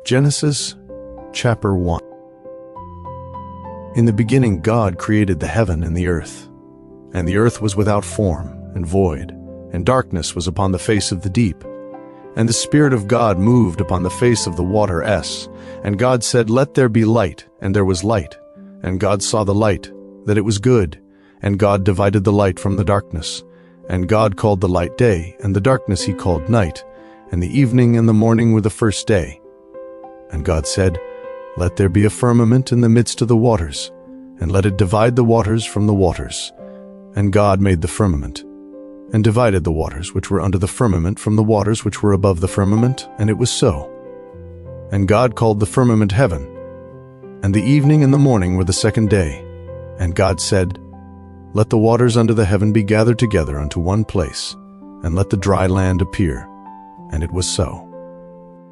Genesis chapter 1. In the beginning God created the heaven and the earth. And the earth was without form and void, and darkness was upon the face of the deep. And the Spirit of God moved upon the face of the waters. And God said, "Let there be light," and there was light. And God saw the light, that it was good. And God divided the light from the darkness. And God called the light day, and the darkness he called night. And the evening and the morning were the first day. And God said, "Let there be a firmament in the midst of the waters, and let it divide the waters from the waters." And God made the firmament, and divided the waters which were under the firmament from the waters which were above the firmament, and it was so. And God called the firmament heaven. And the evening and the morning were the second day. And God said, "Let the waters under the heaven be gathered together unto one place, and let the dry land appear." And it was so.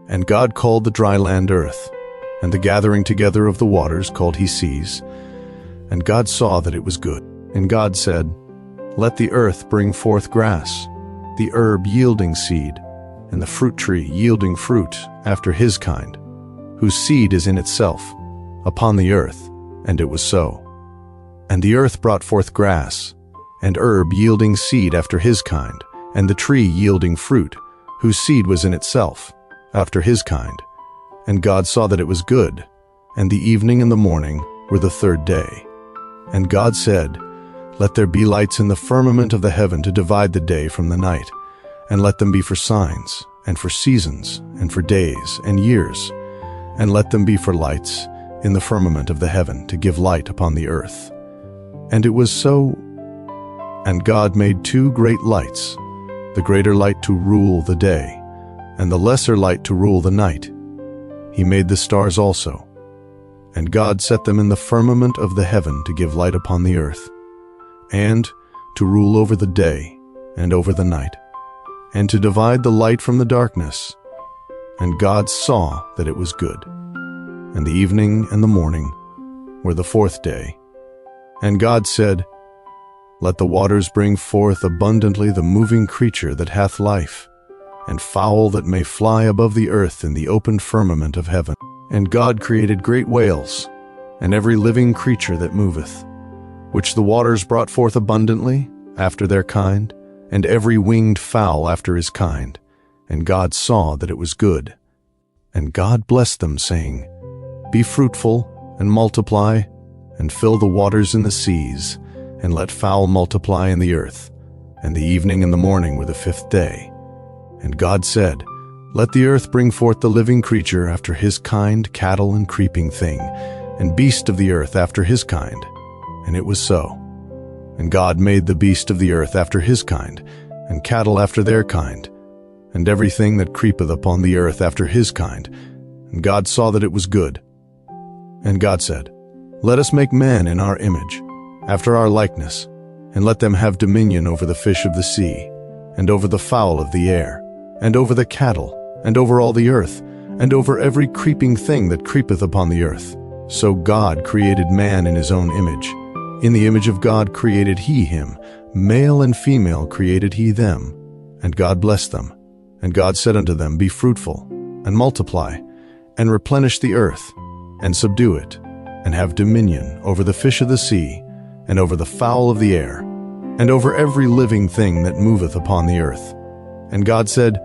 And God called the dry land earth, and the gathering together of the waters called he seas. And God saw that it was good. And God said, "Let the earth bring forth grass, the herb yielding seed, and the fruit tree yielding fruit after his kind, whose seed is in itself, upon the earth." And it was so. And the earth brought forth grass, and herb yielding seed after his kind, and the tree yielding fruit, whose seed was in itself, after his kind. And God saw that it was good. And the evening and the morning were the third day. And God said, "Let there be lights in the firmament of the heaven to divide the day from the night, and let them be for signs, and for seasons, and for days, and years, and let them be for lights in the firmament of the heaven to give light upon the earth." And it was so. And God made two great lights, the greater light to rule the day, and the lesser light to rule the night. He made the stars also. And God set them in the firmament of the heaven to give light upon the earth, and to rule over the day and over the night, and to divide the light from the darkness. And God saw that it was good. And the evening and the morning were the fourth day. And God said, "Let the waters bring forth abundantly the moving creature that hath life, and fowl that may fly above the earth in the open firmament of heaven." And God created great whales, and every living creature that moveth, which the waters brought forth abundantly after their kind, and every winged fowl after his kind. And God saw that it was good. And God blessed them, saying, "Be fruitful, and multiply, and fill the waters in the seas, and let fowl multiply in the earth." And the evening and the morning were the fifth day. And God said, "Let the earth bring forth the living creature after his kind, cattle and creeping thing, and beast of the earth after his kind." And it was so. And God made the beast of the earth after his kind, and cattle after their kind, and everything that creepeth upon the earth after his kind. And God saw that it was good. And God said, "Let us make man in our image, after our likeness, and let them have dominion over the fish of the sea, and over the fowl of the air, and over the cattle, and over all the earth, and over every creeping thing that creepeth upon the earth." So God created man in his own image. In the image of God created he him, male and female created he them. And God blessed them. And God said unto them, "Be fruitful, and multiply, and replenish the earth, and subdue it, and have dominion over the fish of the sea, and over the fowl of the air, and over every living thing that moveth upon the earth." And God said,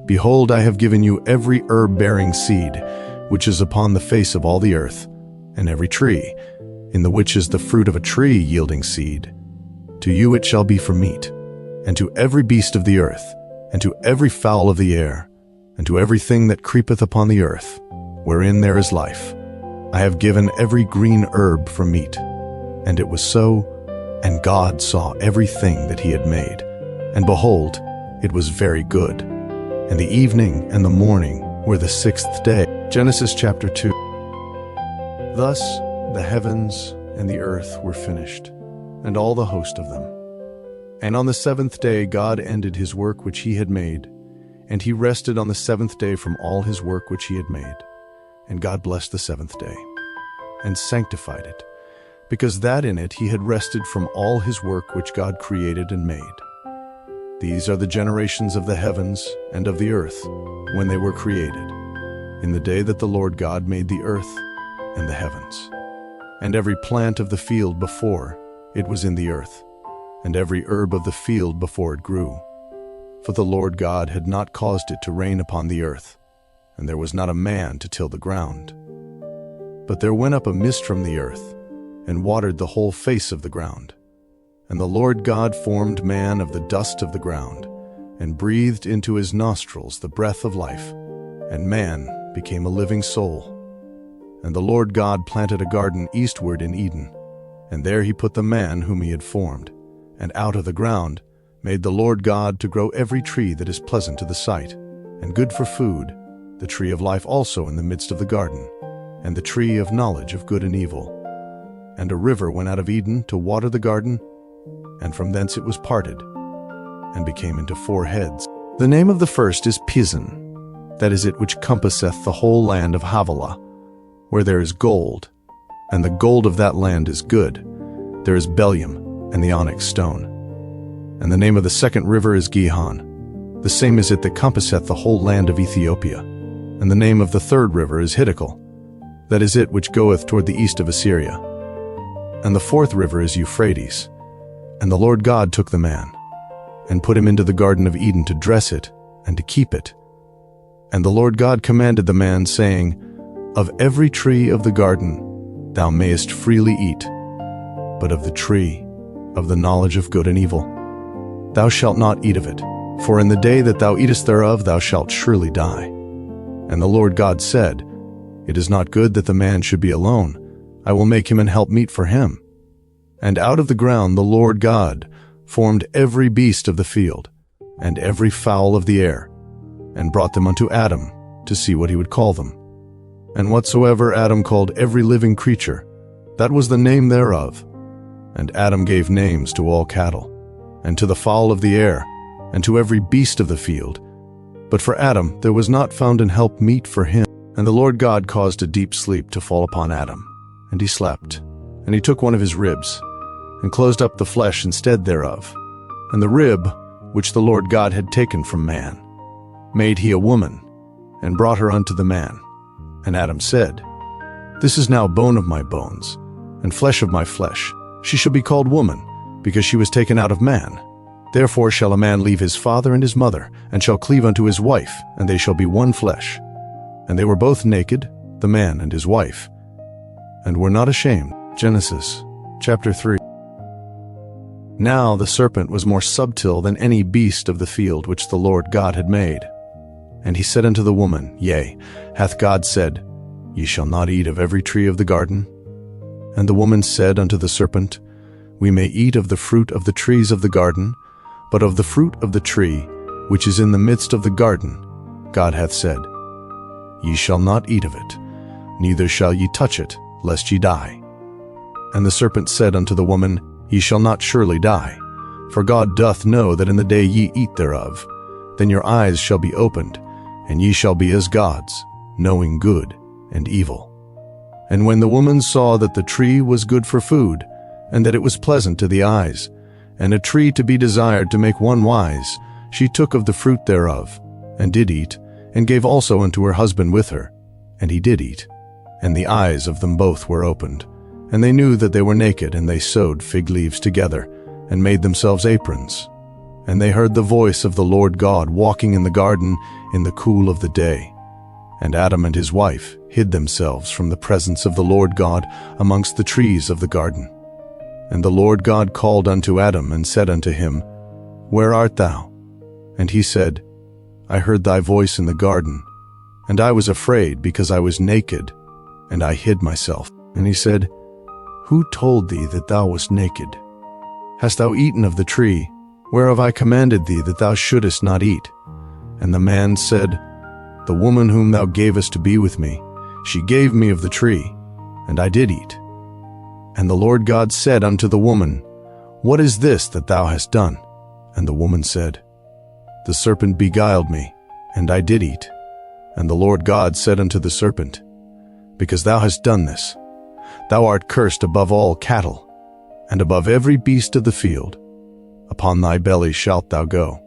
"Behold, I have given you every herb-bearing seed, which is upon the face of all the earth, and every tree, in the which is the fruit of a tree yielding seed. To you it shall be for meat, and to every beast of the earth, and to every fowl of the air, and to everything that creepeth upon the earth, wherein there is life. I have given every green herb for meat." And it was so. And God saw everything that he had made, and behold, it was very good. And the evening and the morning were the sixth day. Genesis chapter 2. Thus the heavens and the earth were finished, and all the host of them. And on the seventh day God ended his work which he had made, and he rested on the seventh day from all his work which he had made. And God blessed the seventh day, and sanctified it, because that in it he had rested from all his work which God created and made. These are the generations of the heavens and of the earth when they were created. in the day that the Lord God made the earth and the heavens, and every plant of the field before it was in the earth, and every herb of the field before it grew. For the Lord God had not caused it to rain upon the earth, and there was not a man to till the ground. But there went up a mist from the earth, and watered the whole face of the ground. And the Lord God formed man of the dust of the ground, and breathed into his nostrils the breath of life, and man became a living soul. And the Lord God planted a garden eastward in Eden, and there he put the man whom he had formed. And out of the ground made the Lord God to grow every tree that is pleasant to the sight, and good for food, the tree of life also in the midst of the garden, and the tree of knowledge of good and evil. And a river went out of Eden to water the garden, and from thence it was parted, and became into 4 heads. The name of the first is Pison, that is it which compasseth the whole land of Havilah, where there is gold, and the gold of that land is good. There is bdellium and the onyx stone. And the name of the second river is Gihon, the same is it that compasseth the whole land of Ethiopia. And the name of the third river is Hiddekel, that is it which goeth toward the east of Assyria. And the fourth river is Euphrates. And the Lord God took the man, and put him into the garden of Eden to dress it, and to keep it. And the Lord God commanded the man, saying, Of every tree of the garden thou mayest freely eat, but of the tree of the knowledge of good and evil thou shalt not eat of it, for in the day that thou eatest thereof thou shalt surely die. And the Lord God said, It is not good that the man should be alone. I will make him an helpmeet for him. And out of the ground the Lord God formed every beast of the field, and every fowl of the air, and brought them unto Adam, to see what he would call them. And whatsoever Adam called every living creature, that was the name thereof. And Adam gave names to all cattle, and to the fowl of the air, and to every beast of the field. But for Adam there was not found an helpmeet for him. And the Lord God caused a deep sleep to fall upon Adam, and he slept. And he took one of his ribs, and closed up the flesh instead thereof. And the rib, which the Lord God had taken from man, made he a woman, and brought her unto the man. And Adam said, This is now bone of my bones, and flesh of my flesh. She shall be called woman, because she was taken out of man. Therefore shall a man leave his father and his mother, and shall cleave unto his wife, and they shall be one flesh. And they were both naked, the man and his wife, and were not ashamed. Genesis chapter 3. Now the serpent was more subtle than any beast of the field which the Lord God had made. And he said unto the woman, Yea, hath God said, Ye shall not eat of every tree of the garden? And the woman said unto the serpent, We may eat of the fruit of the trees of the garden, but of the fruit of the tree which is in the midst of the garden, God hath said, Ye shall not eat of it, neither shall ye touch it, lest ye die. And the serpent said unto the woman, Ye shall not surely die, for God doth know that in the day ye eat thereof, then your eyes shall be opened, and ye shall be as gods, knowing good and evil. And when the woman saw that the tree was good for food, and that it was pleasant to the eyes, and a tree to be desired to make one wise, she took of the fruit thereof, and did eat, and gave also unto her husband with her, and he did eat. And the eyes of them both were opened, and they knew that they were naked, and they sewed fig leaves together, and made themselves aprons. And they heard the voice of the Lord God walking in the garden in the cool of the day. And Adam and his wife hid themselves from the presence of the Lord God amongst the trees of the garden. And the Lord God called unto Adam, and said unto him, Where art thou? And he said, I heard thy voice in the garden, and I was afraid, because I was naked, and I hid myself. And he said, Who told thee that thou wast naked? Hast thou eaten of the tree, whereof I commanded thee that thou shouldest not eat? And the man said, The woman whom thou gavest to be with me, she gave me of the tree, and I did eat. And the Lord God said unto the woman, What is this that thou hast done? And the woman said, The serpent beguiled me, and I did eat. And the Lord God said unto the serpent, Because thou hast done this, thou art cursed above all cattle, and above every beast of the field. Upon thy belly shalt thou go,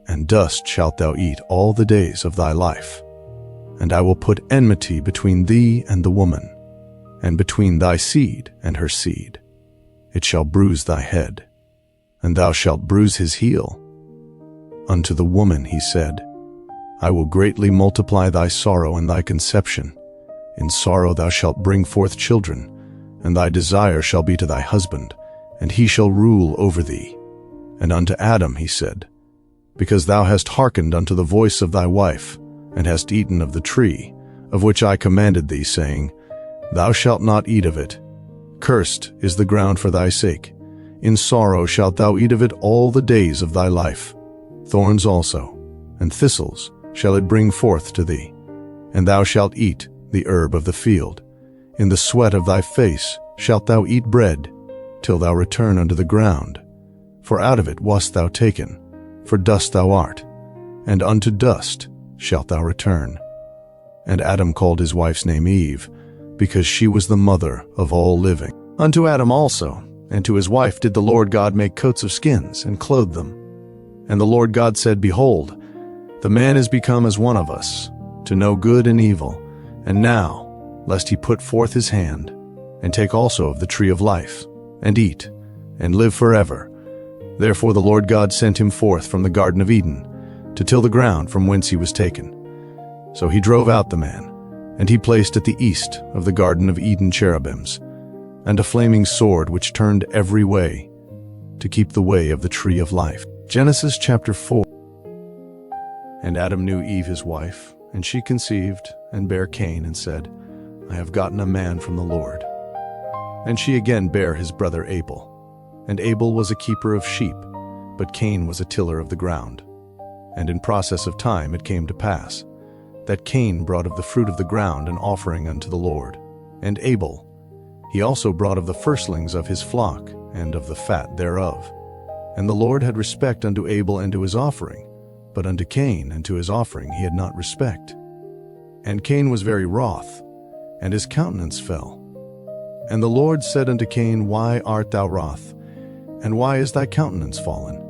and dust shalt thou eat all the days of thy life. And I will put enmity between thee and the woman, and between thy seed and her seed. It shall bruise thy head, and thou shalt bruise his heel. Unto the woman he said, I will greatly multiply thy sorrow and thy conception. In sorrow thou shalt bring forth children, and thy desire shall be to thy husband, and he shall rule over thee. And unto Adam he said, Because thou hast hearkened unto the voice of thy wife, and hast eaten of the tree, of which I commanded thee, saying, Thou shalt not eat of it. Cursed is the ground for thy sake. In sorrow shalt thou eat of it all the days of thy life. Thorns also, and thistles shall it bring forth to thee. And thou shalt eat the herb of the field. In the sweat of thy face shalt thou eat bread, till thou return unto the ground. For out of it wast thou taken, for dust thou art, and unto dust shalt thou return. And Adam called his wife's name Eve, because she was the mother of all living. Unto Adam also, and to his wife did the Lord God make coats of skins, and clothe them. And the Lord God said, Behold, the man is become as one of us, to know good and evil. And now, lest he put forth his hand, and take also of the tree of life, and eat, and live forever. Therefore the Lord God sent him forth from the Garden of Eden, to till the ground from whence he was taken. So he drove out the man, and he placed at the east of the Garden of Eden cherubims, and a flaming sword which turned every way, to keep the way of the tree of life. Genesis chapter 4. And Adam knew Eve his wife, and she conceived, and bare Cain, and said, I have gotten a man from the Lord. And she again bare his brother Abel. And Abel was a keeper of sheep, but Cain was a tiller of the ground. And in process of time it came to pass, that Cain brought of the fruit of the ground an offering unto the Lord. And Abel, he also brought of the firstlings of his flock, and of the fat thereof. And the Lord had respect unto Abel and to his offering, but unto Cain and to his offering he had not respect. And Cain was very wroth, and his countenance fell. And the Lord said unto Cain, Why art thou wroth? And why is thy countenance fallen?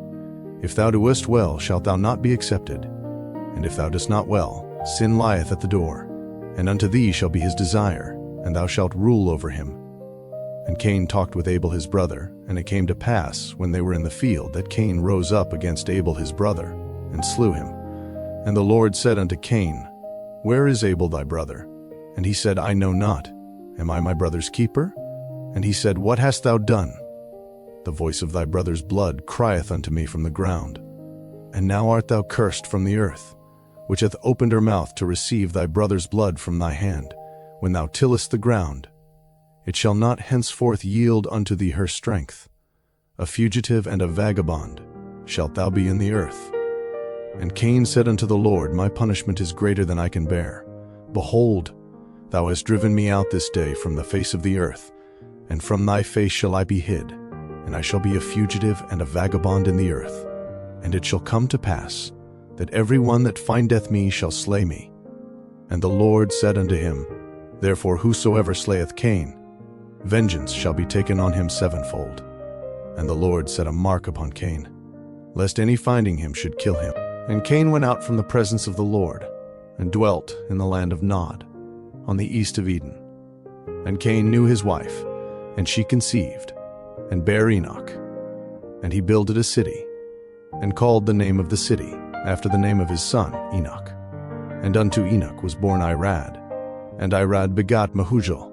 If thou doest well, shalt thou not be accepted. And if thou doest not well, sin lieth at the door, and unto thee shall be his desire, and thou shalt rule over him. And Cain talked with Abel his brother, and it came to pass, when they were in the field, that Cain rose up against Abel his brother, and slew him. And the Lord said unto Cain, Where is Abel thy brother? And he said, I know not. Am I my brother's keeper? And he said, What hast thou done? The voice of thy brother's blood crieth unto me from the ground. And now art thou cursed from the earth, which hath opened her mouth to receive thy brother's blood from thy hand, when thou tillest the ground. It shall not henceforth yield unto thee her strength. A fugitive and a vagabond shalt thou be in the earth. And Cain said unto the Lord, My punishment is greater than I can bear. Behold, thou hast driven me out this day from the face of the earth, and from thy face shall I be hid, and I shall be a fugitive and a vagabond in the earth. And it shall come to pass, that every one that findeth me shall slay me. And the Lord said unto him, Therefore whosoever slayeth Cain, vengeance shall be taken on him sevenfold. And the Lord set a mark upon Cain, lest any finding him should kill him. And Cain went out from the presence of the Lord, and dwelt in the land of Nod, on the east of Eden. And Cain knew his wife, and she conceived, and bare Enoch. And he builded a city, and called the name of the city after the name of his son Enoch. And unto Enoch was born Irad, and Irad begat Mehujael,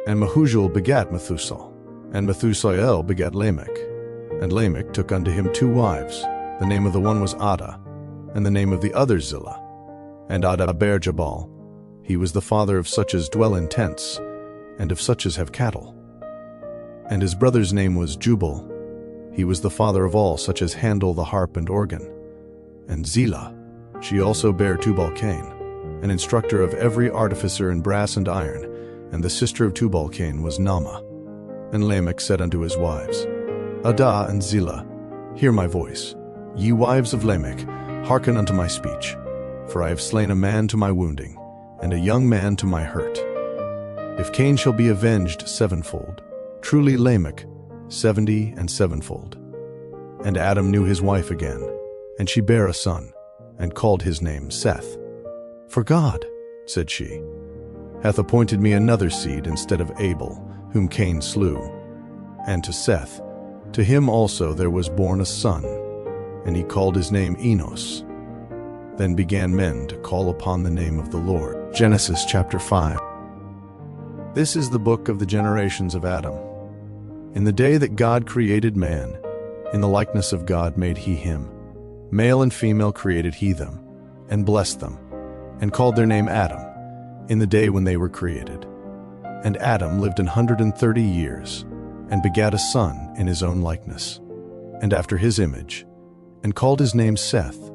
and Mehujael begat Methusael, and Methusael begat Lamech. And Lamech took unto him 2 wives. The name of the one was Ada, and the name of the other Zillah. And Ada bare Jabal. He was the father of such as dwell in tents, and of such as have cattle. And his brother's name was Jubal. He was the father of all such as handle the harp and organ. And Zillah, she also bare Tubal-Cain, an instructor of every artificer in brass and iron, and the sister of Tubal-Cain was Naamah. And Lamech said unto his wives, Ada and Zillah, hear my voice. Ye wives of Lamech, hearken unto my speech. For I have slain a man to my wounding, and a young man to my hurt. If Cain shall be avenged sevenfold, truly Lamech 70 and sevenfold. And Adam knew his wife again, and she bare a son, and called his name Seth. For God said she, hath appointed me another seed instead of Abel, whom Cain slew. And to Seth, to him also there was born a son, and he called his name Enos. Then began men to call upon the name of the Lord. Genesis chapter 5. This is the book of the generations of Adam. In the day that God created man, in the likeness of God made he him. Male and female created he them, and blessed them, and called their name Adam, in the day when they were created. And Adam lived 130 years, and begat a son in his own likeness, and after his image, and called his name Seth.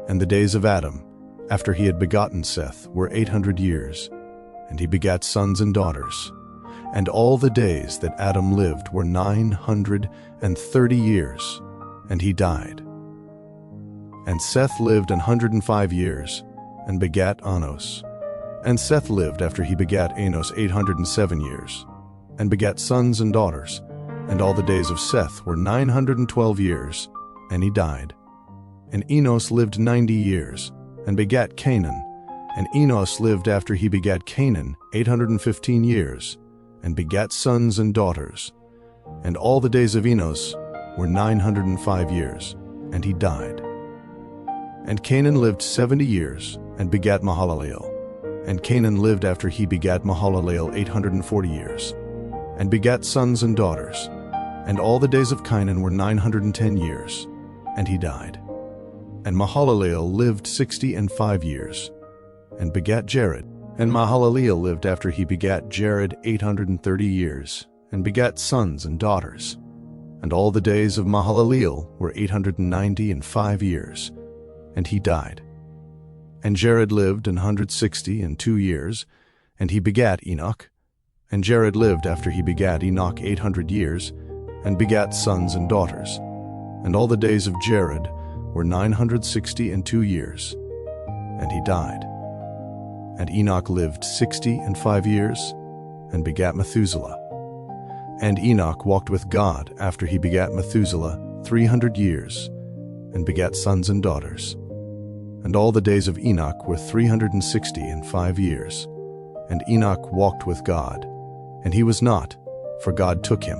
And the days of Adam, after he had begotten Seth, were 800 years, and he begat sons and daughters. And all the days that Adam lived were 930 years, and he died. And Seth lived 105 years, and begat Enos. And Seth lived after he begat Enos 807 years, and begat sons and daughters. And all the days of Seth were 912 years, and he died. And Enos lived 90 years, and begat Canaan. And Enos lived after he begat Canaan 815 years, and begat sons and daughters. And all the days of Enos were 905 years, and he died. And Canaan lived 70 years, and begat Mahalaleel. And Canaan lived after he begat Mahalaleel 840 years, and begat sons and daughters. And all the days of Canaan were 910 years, and he died. And Mahalaleel lived 65 years, and begat Jared. And Mahalaleel lived after he begat Jared 830 years, and begat sons and daughters. And all the days of Mahalaleel were 895 years, and he died. And Jared lived 162 years, and he begat Enoch. And Jared lived after he begat Enoch 800 years, and begat sons and daughters. And all the days of Jared were 962 years, and he died. And Enoch lived 65 years, and begat Methuselah. And Enoch walked with God after he begat Methuselah 300 years, and begat sons and daughters. And all the days of Enoch were 365 years. And Enoch walked with God, and he was not, for God took him.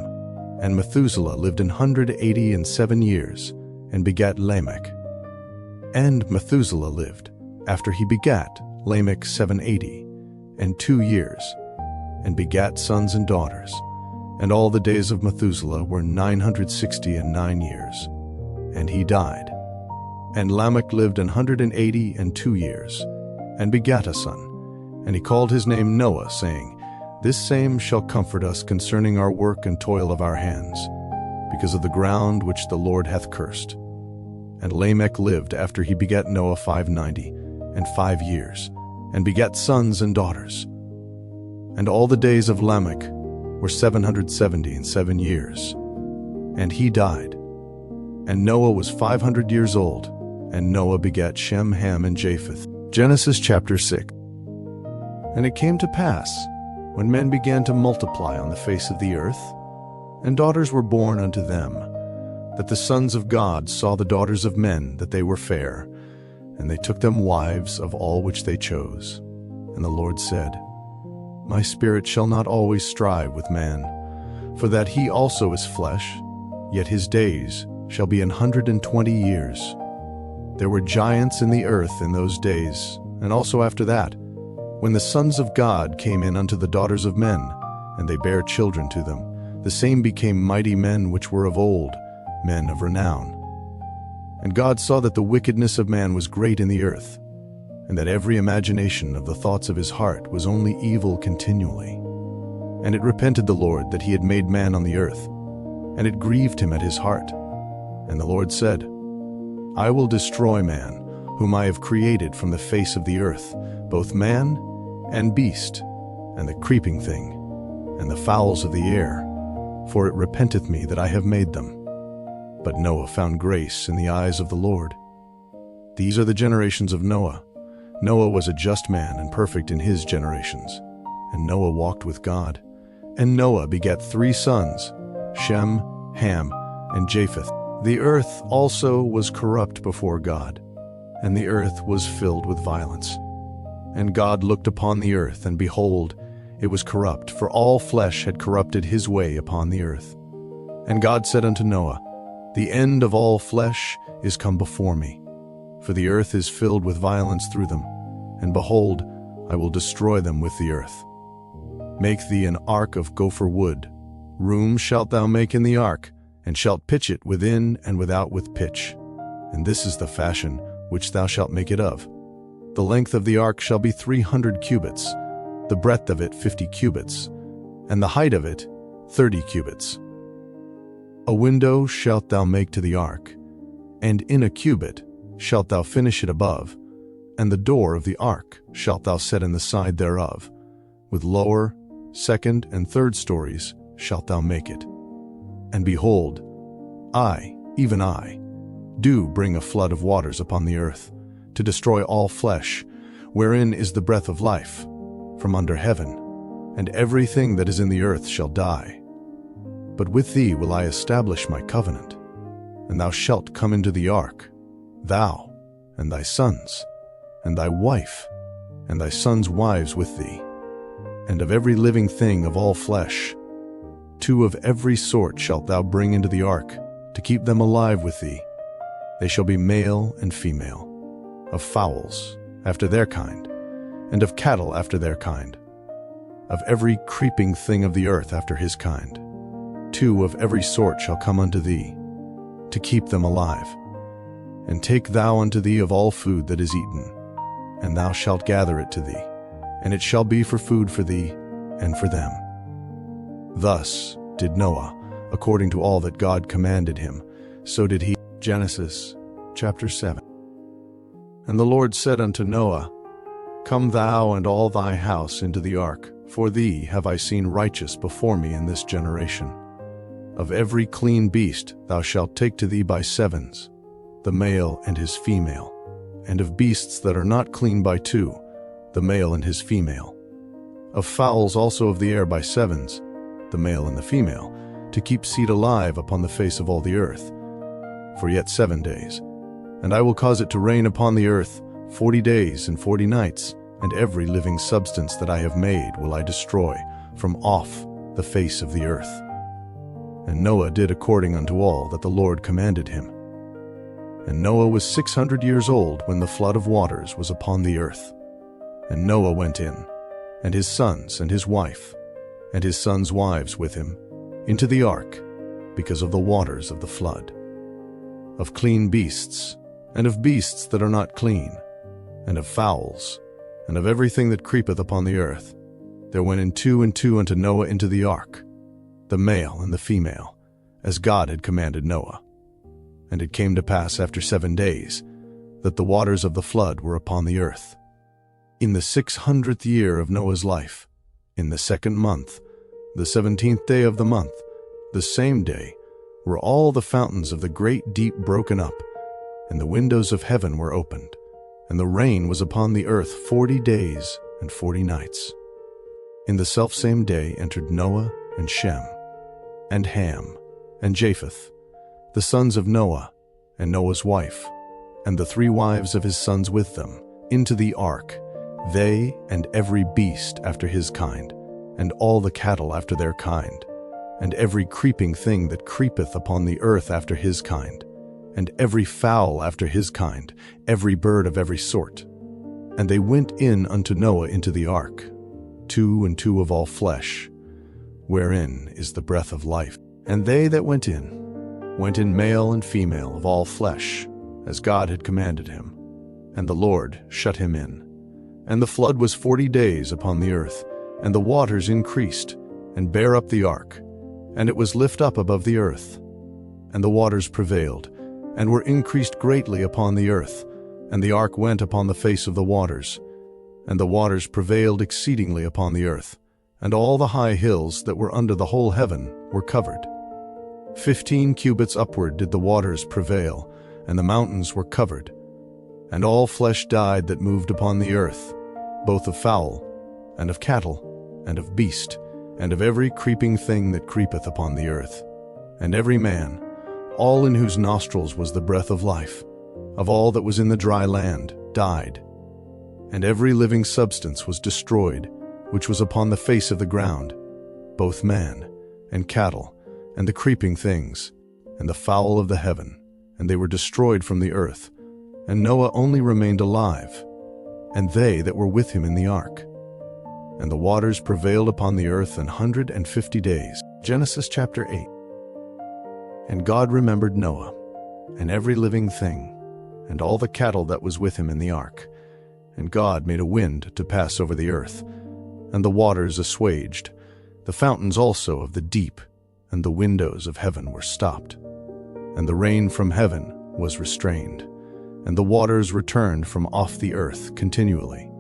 And Methuselah lived 187 years, and begat Lamech. And Methuselah lived, after he begat Lamech 782 years, and begat sons and daughters. And all the days of Methuselah were 969 years, and he died. And Lamech lived 182 years, and begat a son. And he called his name Noah, saying, This same shall comfort us concerning our work and toil of our hands, because of the ground which the Lord hath cursed. And Lamech lived after he begat Noah 595 years, and begat sons and daughters. And all the days of Lamech were 777 years, and he died. And Noah was 500 years old, and Noah begat Shem, Ham, and Japheth. Genesis chapter 6. And it came to pass, when men began to multiply on the face of the earth, and daughters were born unto them, that the sons of God saw the daughters of men that they were fair, and they took them wives of all which they chose. And the Lord said, My spirit shall not always strive with man, for that he also is flesh, yet his days shall be 120 years. There were giants in the earth in those days, and also after that, when the sons of God came in unto the daughters of men, and they bare children to them, the same became mighty men which were of old, men of renown. And God saw that the wickedness of man was great in the earth, and that every imagination of the thoughts of his heart was only evil continually. And it repented the Lord that he had made man on the earth, and it grieved him at his heart. And the Lord said, I will destroy man, whom I have created from the face of the earth, both man and beast, and the creeping thing, and the fowls of the air, for it repenteth me that I have made them. But Noah found grace in the eyes of the Lord. These are the generations of Noah. Noah was a just man and perfect in his generations. And Noah walked with God. And Noah begat 3 sons, Shem, Ham, and Japheth. The earth also was corrupt before God, and the earth was filled with violence. And God looked upon the earth, and behold, it was corrupt, for all flesh had corrupted his way upon the earth. And God said unto Noah, The end of all flesh is come before me, for the earth is filled with violence through them, and behold, I will destroy them with the earth. Make thee an ark of gopher wood. Room shalt thou make in the ark, and shalt pitch it within and without with pitch. And this is the fashion which thou shalt make it of. The length of the ark shall be 300 cubits, the breadth of it 50 cubits, and the height of it 30 cubits. A window shalt thou make to the ark, and in a cubit shalt thou finish it above, and the door of the ark shalt thou set in the side thereof. With lower, second, and third stories shalt thou make it. And behold, I, even I, do bring a flood of waters upon the earth, to destroy all flesh, wherein is the breath of life, from under heaven, and everything that is in the earth shall die. But with thee will I establish my covenant, and thou shalt come into the ark, thou, and thy sons, and thy wife, and thy sons' wives with thee, and of every living thing of all flesh, 2 of every sort shalt thou bring into the ark, to keep them alive with thee. They shall be male and female, of fowls after their kind, and of cattle after their kind, of every creeping thing of the earth after his kind. 2 of every sort shall come unto thee, to keep them alive. And take thou unto thee of all food that is eaten, and thou shalt gather it to thee, and it shall be for food for thee and for them. Thus did Noah, according to all that God commanded him, so did he. Genesis chapter 7. And the Lord said unto Noah, Come thou and all thy house into the ark, for thee have I seen righteous before me in this generation. Of every clean beast thou shalt take to thee by sevens, the male and his female, and of beasts that are not clean by 2, the male and his female. Of fowls also of the air by sevens, the male and the female, to keep seed alive upon the face of all the earth, for yet 7 days. And I will cause it to rain upon the earth 40 days and 40 nights, and every living substance that I have made will I destroy from off the face of the earth. And Noah did according unto all that the Lord commanded him. And Noah was 600 years old when the flood of waters was upon the earth. And Noah went in, and his sons and his wife, and his sons' wives with him, into the ark, because of the waters of the flood. Of clean beasts, and of beasts that are not clean, and of fowls, and of everything that creepeth upon the earth, there went in 2 and 2 unto Noah into the ark, the male and the female, as God had commanded Noah. And it came to pass after 7 days, that the waters of the flood were upon the earth. In the 600th year of Noah's life, in the 2nd month, the 17th day of the month, the same day, were all the fountains of the great deep broken up, and the windows of heaven were opened, and the rain was upon the earth 40 days and 40 nights. In the selfsame day entered Noah and Shem, and Ham, and Japheth, the sons of Noah, and Noah's wife, and the 3 wives of his sons with them, into the ark, they and every beast after his kind, and all the cattle after their kind, and every creeping thing that creepeth upon the earth after his kind, and every fowl after his kind, every bird of every sort. And they went in unto Noah into the ark, 2 and 2 of all flesh, wherein is the breath of life. And they that went in male and female of all flesh, as God had commanded him. And the Lord shut him in. And the flood was 40 days upon the earth, and the waters increased, and bare up the ark, and it was lift up above the earth. And the waters prevailed, and were increased greatly upon the earth, and the ark went upon the face of the waters. And the waters prevailed exceedingly upon the earth, and all the high hills that were under the whole heaven were covered. 15 cubits upward did the waters prevail, and the mountains were covered. And all flesh died that moved upon the earth, both of fowl, and of cattle, and of beast, and of every creeping thing that creepeth upon the earth. And every man, all in whose nostrils was the breath of life, of all that was in the dry land, died. And every living substance was destroyed, which was upon the face of the ground, both man and cattle, and the creeping things, and the fowl of the heaven, and they were destroyed from the earth. And Noah only remained alive, and they that were with him in the ark. And the waters prevailed upon the earth 150 days. Genesis chapter 8. And God remembered Noah, and every living thing, and all the cattle that was with him in the ark. And God made a wind to pass over the earth, and the waters assuaged, the fountains also of the deep, and the windows of heaven were stopped. And the rain from heaven was restrained, and the waters returned from off the earth continually.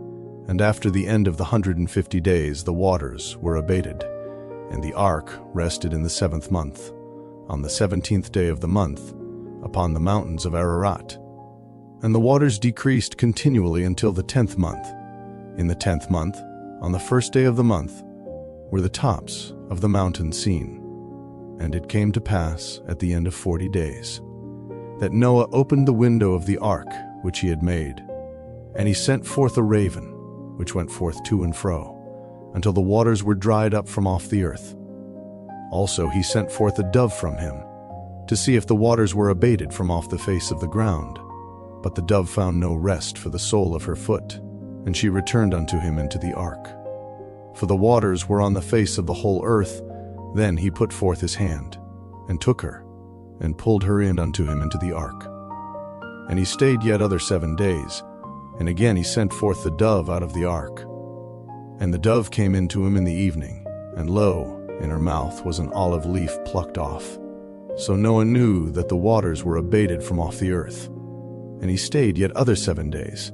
And after the end of the 150 days the waters were abated, and the ark rested in the 7th month, on the 17th day of the month, upon the mountains of Ararat. And the waters decreased continually until the 10th month. In the 10th month, on the 1st day of the month, were the tops of the mountain seen. And it came to pass at the end of 40 days, that Noah opened the window of the ark which he had made, and he sent forth a raven, which went forth to and fro, until the waters were dried up from off the earth. Also he sent forth a dove from him, to see if the waters were abated from off the face of the ground. But the dove found no rest for the sole of her foot, and she returned unto him into the ark. For the waters were on the face of the whole earth. Then he put forth his hand, and took her, and pulled her in unto him into the ark. And he stayed yet other 7 days, and again he sent forth the dove out of the ark. And the dove came in to him in the evening, and lo, in her mouth was an olive leaf plucked off. So Noah knew that the waters were abated from off the earth. And he stayed yet other 7 days,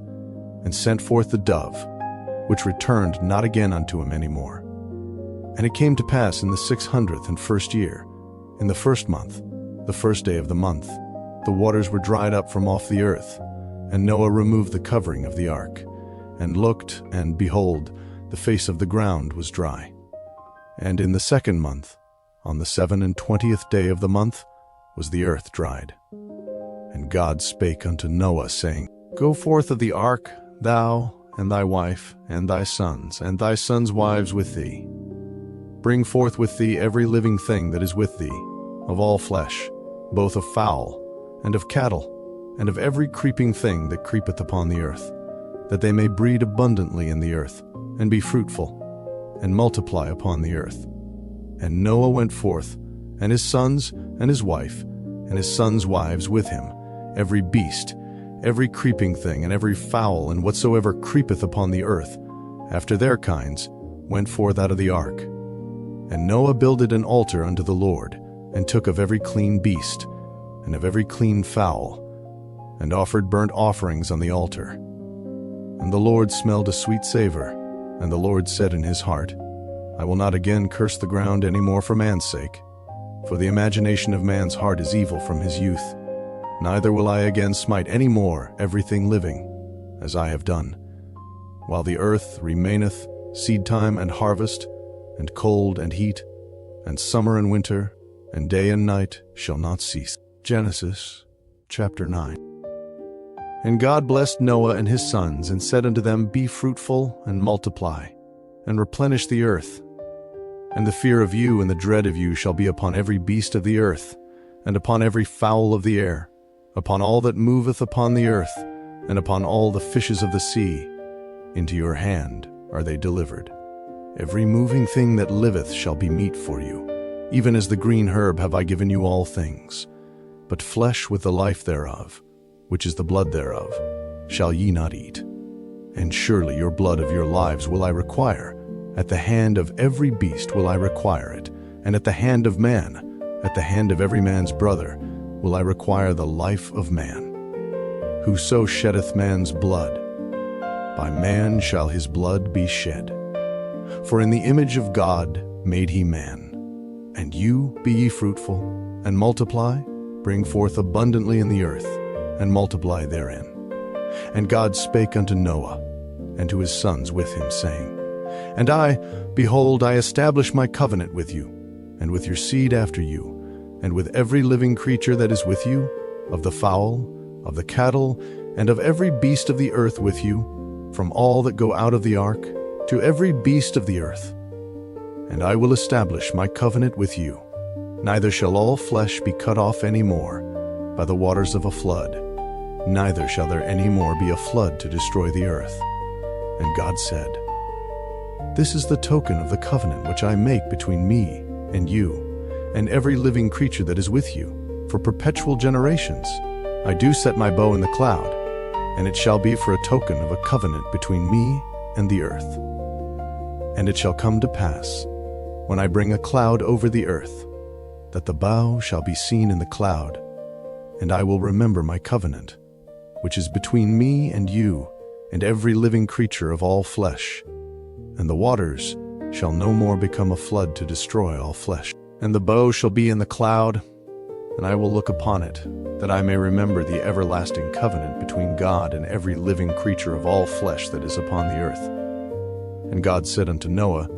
and sent forth the dove, which returned not again unto him any more. And it came to pass in the 601st year, in the 1st month, the 1st day of the month, the waters were dried up from off the earth. And Noah removed the covering of the ark, and looked, and behold, the face of the ground was dry. And in the 2nd month, on the 27th day of the month, was the earth dried. And God spake unto Noah, saying, Go forth of the ark, thou, and thy wife, and thy sons' wives with thee. Bring forth with thee every living thing that is with thee, of all flesh, both of fowl, and of cattle, and of every creeping thing that creepeth upon the earth, that they may breed abundantly in the earth, and be fruitful, and multiply upon the earth. And Noah went forth, and his sons, and his wife, and his sons' wives with him, every beast, every creeping thing, and every fowl, and whatsoever creepeth upon the earth, after their kinds, went forth out of the ark. And Noah builded an altar unto the Lord, and took of every clean beast, and of every clean fowl, and offered burnt offerings on the altar. And the Lord smelled a sweet savor, and the Lord said in his heart, I will not again curse the ground any more for man's sake, for the imagination of man's heart is evil from his youth. Neither will I again smite any more everything living, as I have done. While the earth remaineth, seed time and harvest, and cold and heat, and summer and winter, and day and night shall not cease. Genesis chapter 9. And God blessed Noah and his sons, and said unto them, Be fruitful, and multiply, and replenish the earth. And the fear of you and the dread of you shall be upon every beast of the earth, and upon every fowl of the air, upon all that moveth upon the earth, and upon all the fishes of the sea. Into your hand are they delivered. Every moving thing that liveth shall be meat for you. Even as the green herb have I given you all things. But flesh with the life thereof, which is the blood thereof, shall ye not eat. And surely your blood of your lives will I require. At the hand of every beast will I require it, and at the hand of man, at the hand of every man's brother, will I require the life of man. Whoso sheddeth man's blood, by man shall his blood be shed. For in the image of God made he man. And you be ye fruitful, and multiply, bring forth abundantly in the earth, and multiply therein. And God spake unto Noah, and to his sons with him, saying, And I, behold, I establish my covenant with you, and with your seed after you, and with every living creature that is with you, of the fowl, of the cattle, and of every beast of the earth with you, from all that go out of the ark, to every beast of the earth. And I will establish my covenant with you. Neither shall all flesh be cut off any more by the waters of a flood, neither shall there any more be a flood to destroy the earth. And God said, This is the token of the covenant which I make between me and you, and every living creature that is with you, for perpetual generations. I do set my bow in the cloud, and it shall be for a token of a covenant between me and the earth. And it shall come to pass, when I bring a cloud over the earth, that the bow shall be seen in the cloud, and I will remember my covenant, which is between me and you and every living creature of all flesh. And the waters shall no more become a flood to destroy all flesh. And the bow shall be in the cloud, and I will look upon it, that I may remember the everlasting covenant between God and every living creature of all flesh that is upon the earth. And God said unto Noah,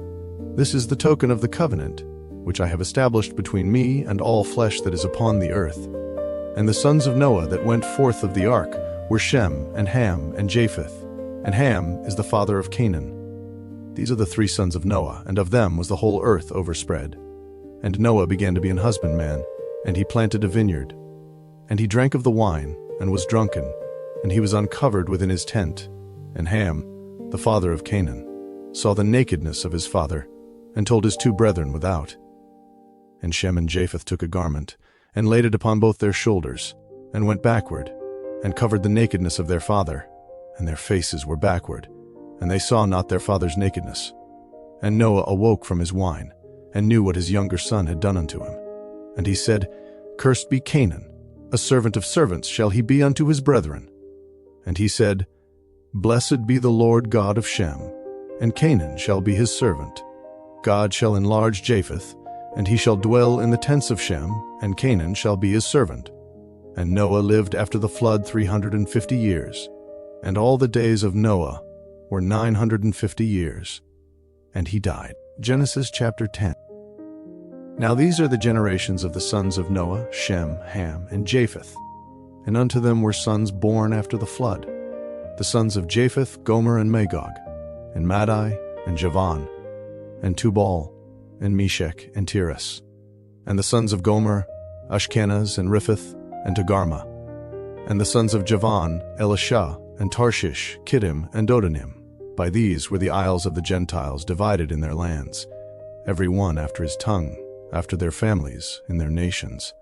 This is the token of the covenant, which I have established between me and all flesh that is upon the earth. And the sons of Noah that went forth of the ark were Shem, and Ham, and Japheth. And Ham is the father of Canaan. These are the 3 sons of Noah, and of them was the whole earth overspread. And Noah began to be an husbandman, and he planted a vineyard. And he drank of the wine, and was drunken, and he was uncovered within his tent. And Ham, the father of Canaan, saw the nakedness of his father, and told his 2 brethren without. And Shem and Japheth took a garment, and laid it upon both their shoulders, and went backward, and covered the nakedness of their father, and their faces were backward, and they saw not their father's nakedness. And Noah awoke from his wine, and knew what his younger son had done unto him. And he said, Cursed be Canaan, a servant of servants shall he be unto his brethren. And he said, Blessed be the Lord God of Shem, and Canaan shall be his servant. God shall enlarge Japheth, and he shall dwell in the tents of Shem, and Canaan shall be his servant. And Noah lived after the flood 350 years, and all the days of Noah were 950 years, and he died. Genesis chapter 10. Now these are the generations of the sons of Noah, Shem, Ham, and Japheth. And unto them were sons born after the flood. The sons of Japheth, Gomer and Magog, and Madai, and Javan, and Tubal, and Meshech, and Tiras. And the sons of Gomer, Ashkenaz, and Riphath, and Togarmah. And the sons of Javan, Elisha, and Tarshish, Kittim, and Dodanim. By these were the isles of the Gentiles divided in their lands, every one after his tongue, after their families, in their nations.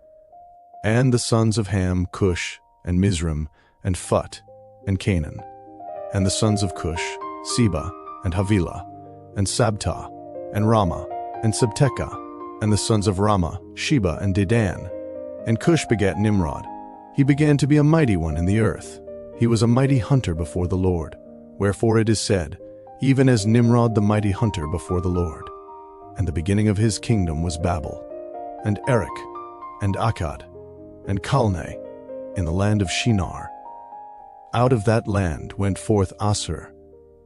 And the sons of Ham, Cush, and Mizraim, and Phut, and Canaan. And the sons of Cush, Seba, and Havilah, and Sabta, and Ramah, and Sabteka. And the sons of Ramah, Sheba, and Dedan. And Cush begat Nimrod. He began to be a mighty one in the earth. He was a mighty hunter before the Lord. Wherefore it is said, Even as Nimrod the mighty hunter before the Lord. And the beginning of his kingdom was Babel, and Erech, and Akkad, and Calneh, in the land of Shinar. Out of that land went forth Assur,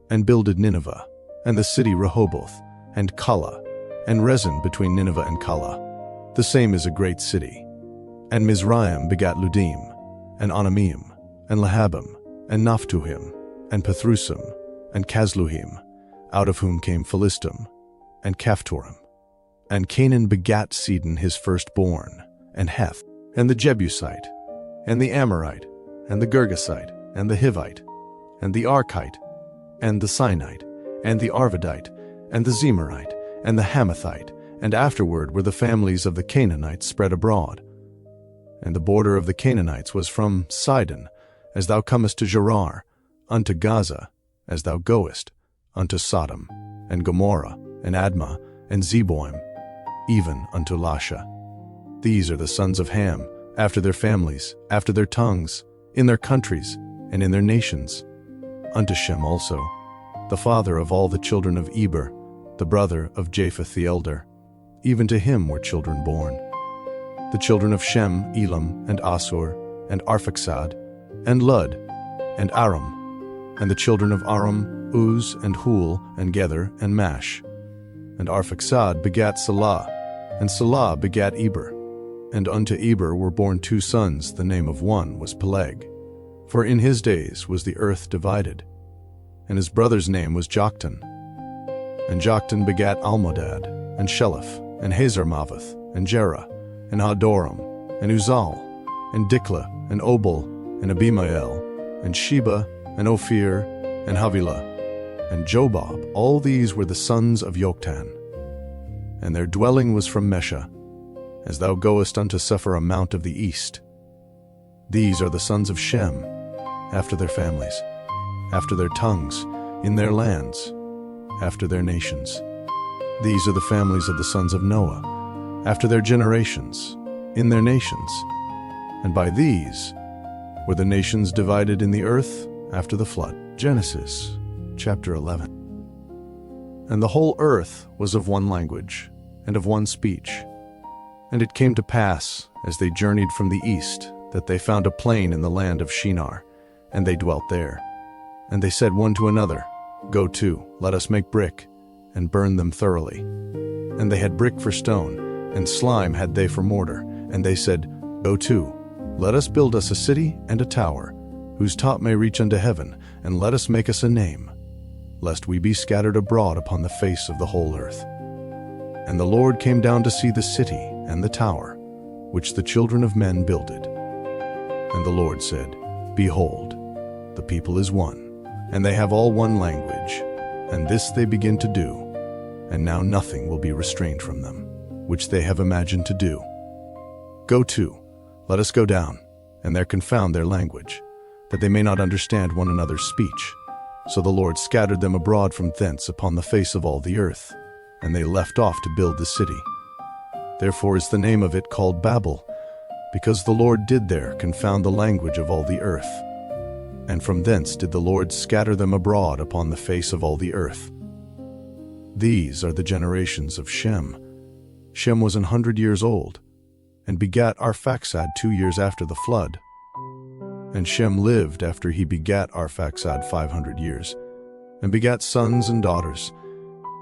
and builded Nineveh, and the city Rehoboth, and Calah, and Rezin between Nineveh and Calah. The same is a great city. And Mizraim begat Ludim, and Anamim, and Lahabim, and Naphtuhim, and Pathrusim, and Casluhim, out of whom came Philistim, and Caphtorim. And Canaan begat Sidon his firstborn, and Heth, and the Jebusite, and the Amorite, and the Girgasite, and the Hivite, and the Archite, and the Sinite, and the Arvadite, and the Zemarite, and the Hamathite, and afterward were the families of the Canaanites spread abroad. And the border of the Canaanites was from Sidon, as thou comest to Gerar, unto Gaza, as thou goest, unto Sodom, and Gomorrah, and Admah, and Zeboim, even unto Lasha. These are the sons of Ham, after their families, after their tongues, in their countries, and in their nations. Unto Shem also, the father of all the children of Eber, the brother of Japheth the elder. Even to him were children born. The children of Shem, Elam, and Assur, and Arphaxad, and Lud, and Aram. And the children of Aram, Uz, and Hul, and Gether, and Mash. And Arphaxad begat Selah, and Selah begat Eber. And unto Eber were born 2 sons, the name of one was Peleg. For in his days was the earth divided. and his brother's name was Joktan. And Joktan begat Almodad, and Sheleph, and Hazarmaveth, and Jerah, and Hadoram, and Uzal, and Diklah, and Obal, and Abimael, and Sheba, and Ophir, and Havilah, and Jobab. All these were the sons of Joktan. And their dwelling was from Mesha, as thou goest unto Sephar mount of the east. These are the sons of Shem, after their families, after their tongues, in their lands, after their nations. These are the families of the sons of Noah, after their generations, in their nations. And by these were the nations divided in the earth after the flood. Genesis chapter 11. And the whole earth was of one language, and of one speech. And it came to pass, as they journeyed from the east, that they found a plain in the land of Shinar, and they dwelt there. And they said one to another, Go to, let us make brick, and burn them thoroughly. And they had brick for stone, and slime had they for mortar. And they said, Go to, let us build us a city and a tower, whose top may reach unto heaven, and let us make us a name, lest we be scattered abroad upon the face of the whole earth. And the Lord came down to see the city and the tower, which the children of men builded. And the Lord said, Behold, the people is one, and they have all one language, and this they begin to do, and now nothing will be restrained from them, which they have imagined to do. Go to, let us go down, and there confound their language, that they may not understand one another's speech. So the Lord scattered them abroad from thence upon the face of all the earth, and they left off to build the city. Therefore is the name of it called Babel, because the Lord did there confound the language of all the earth. And from thence did the Lord scatter them abroad upon the face of all the earth. These are the generations of Shem. Shem was 100 years old, and begat Arphaxad 2 years after the flood. And Shem lived after he begat Arphaxad 500 years, and begat sons and daughters.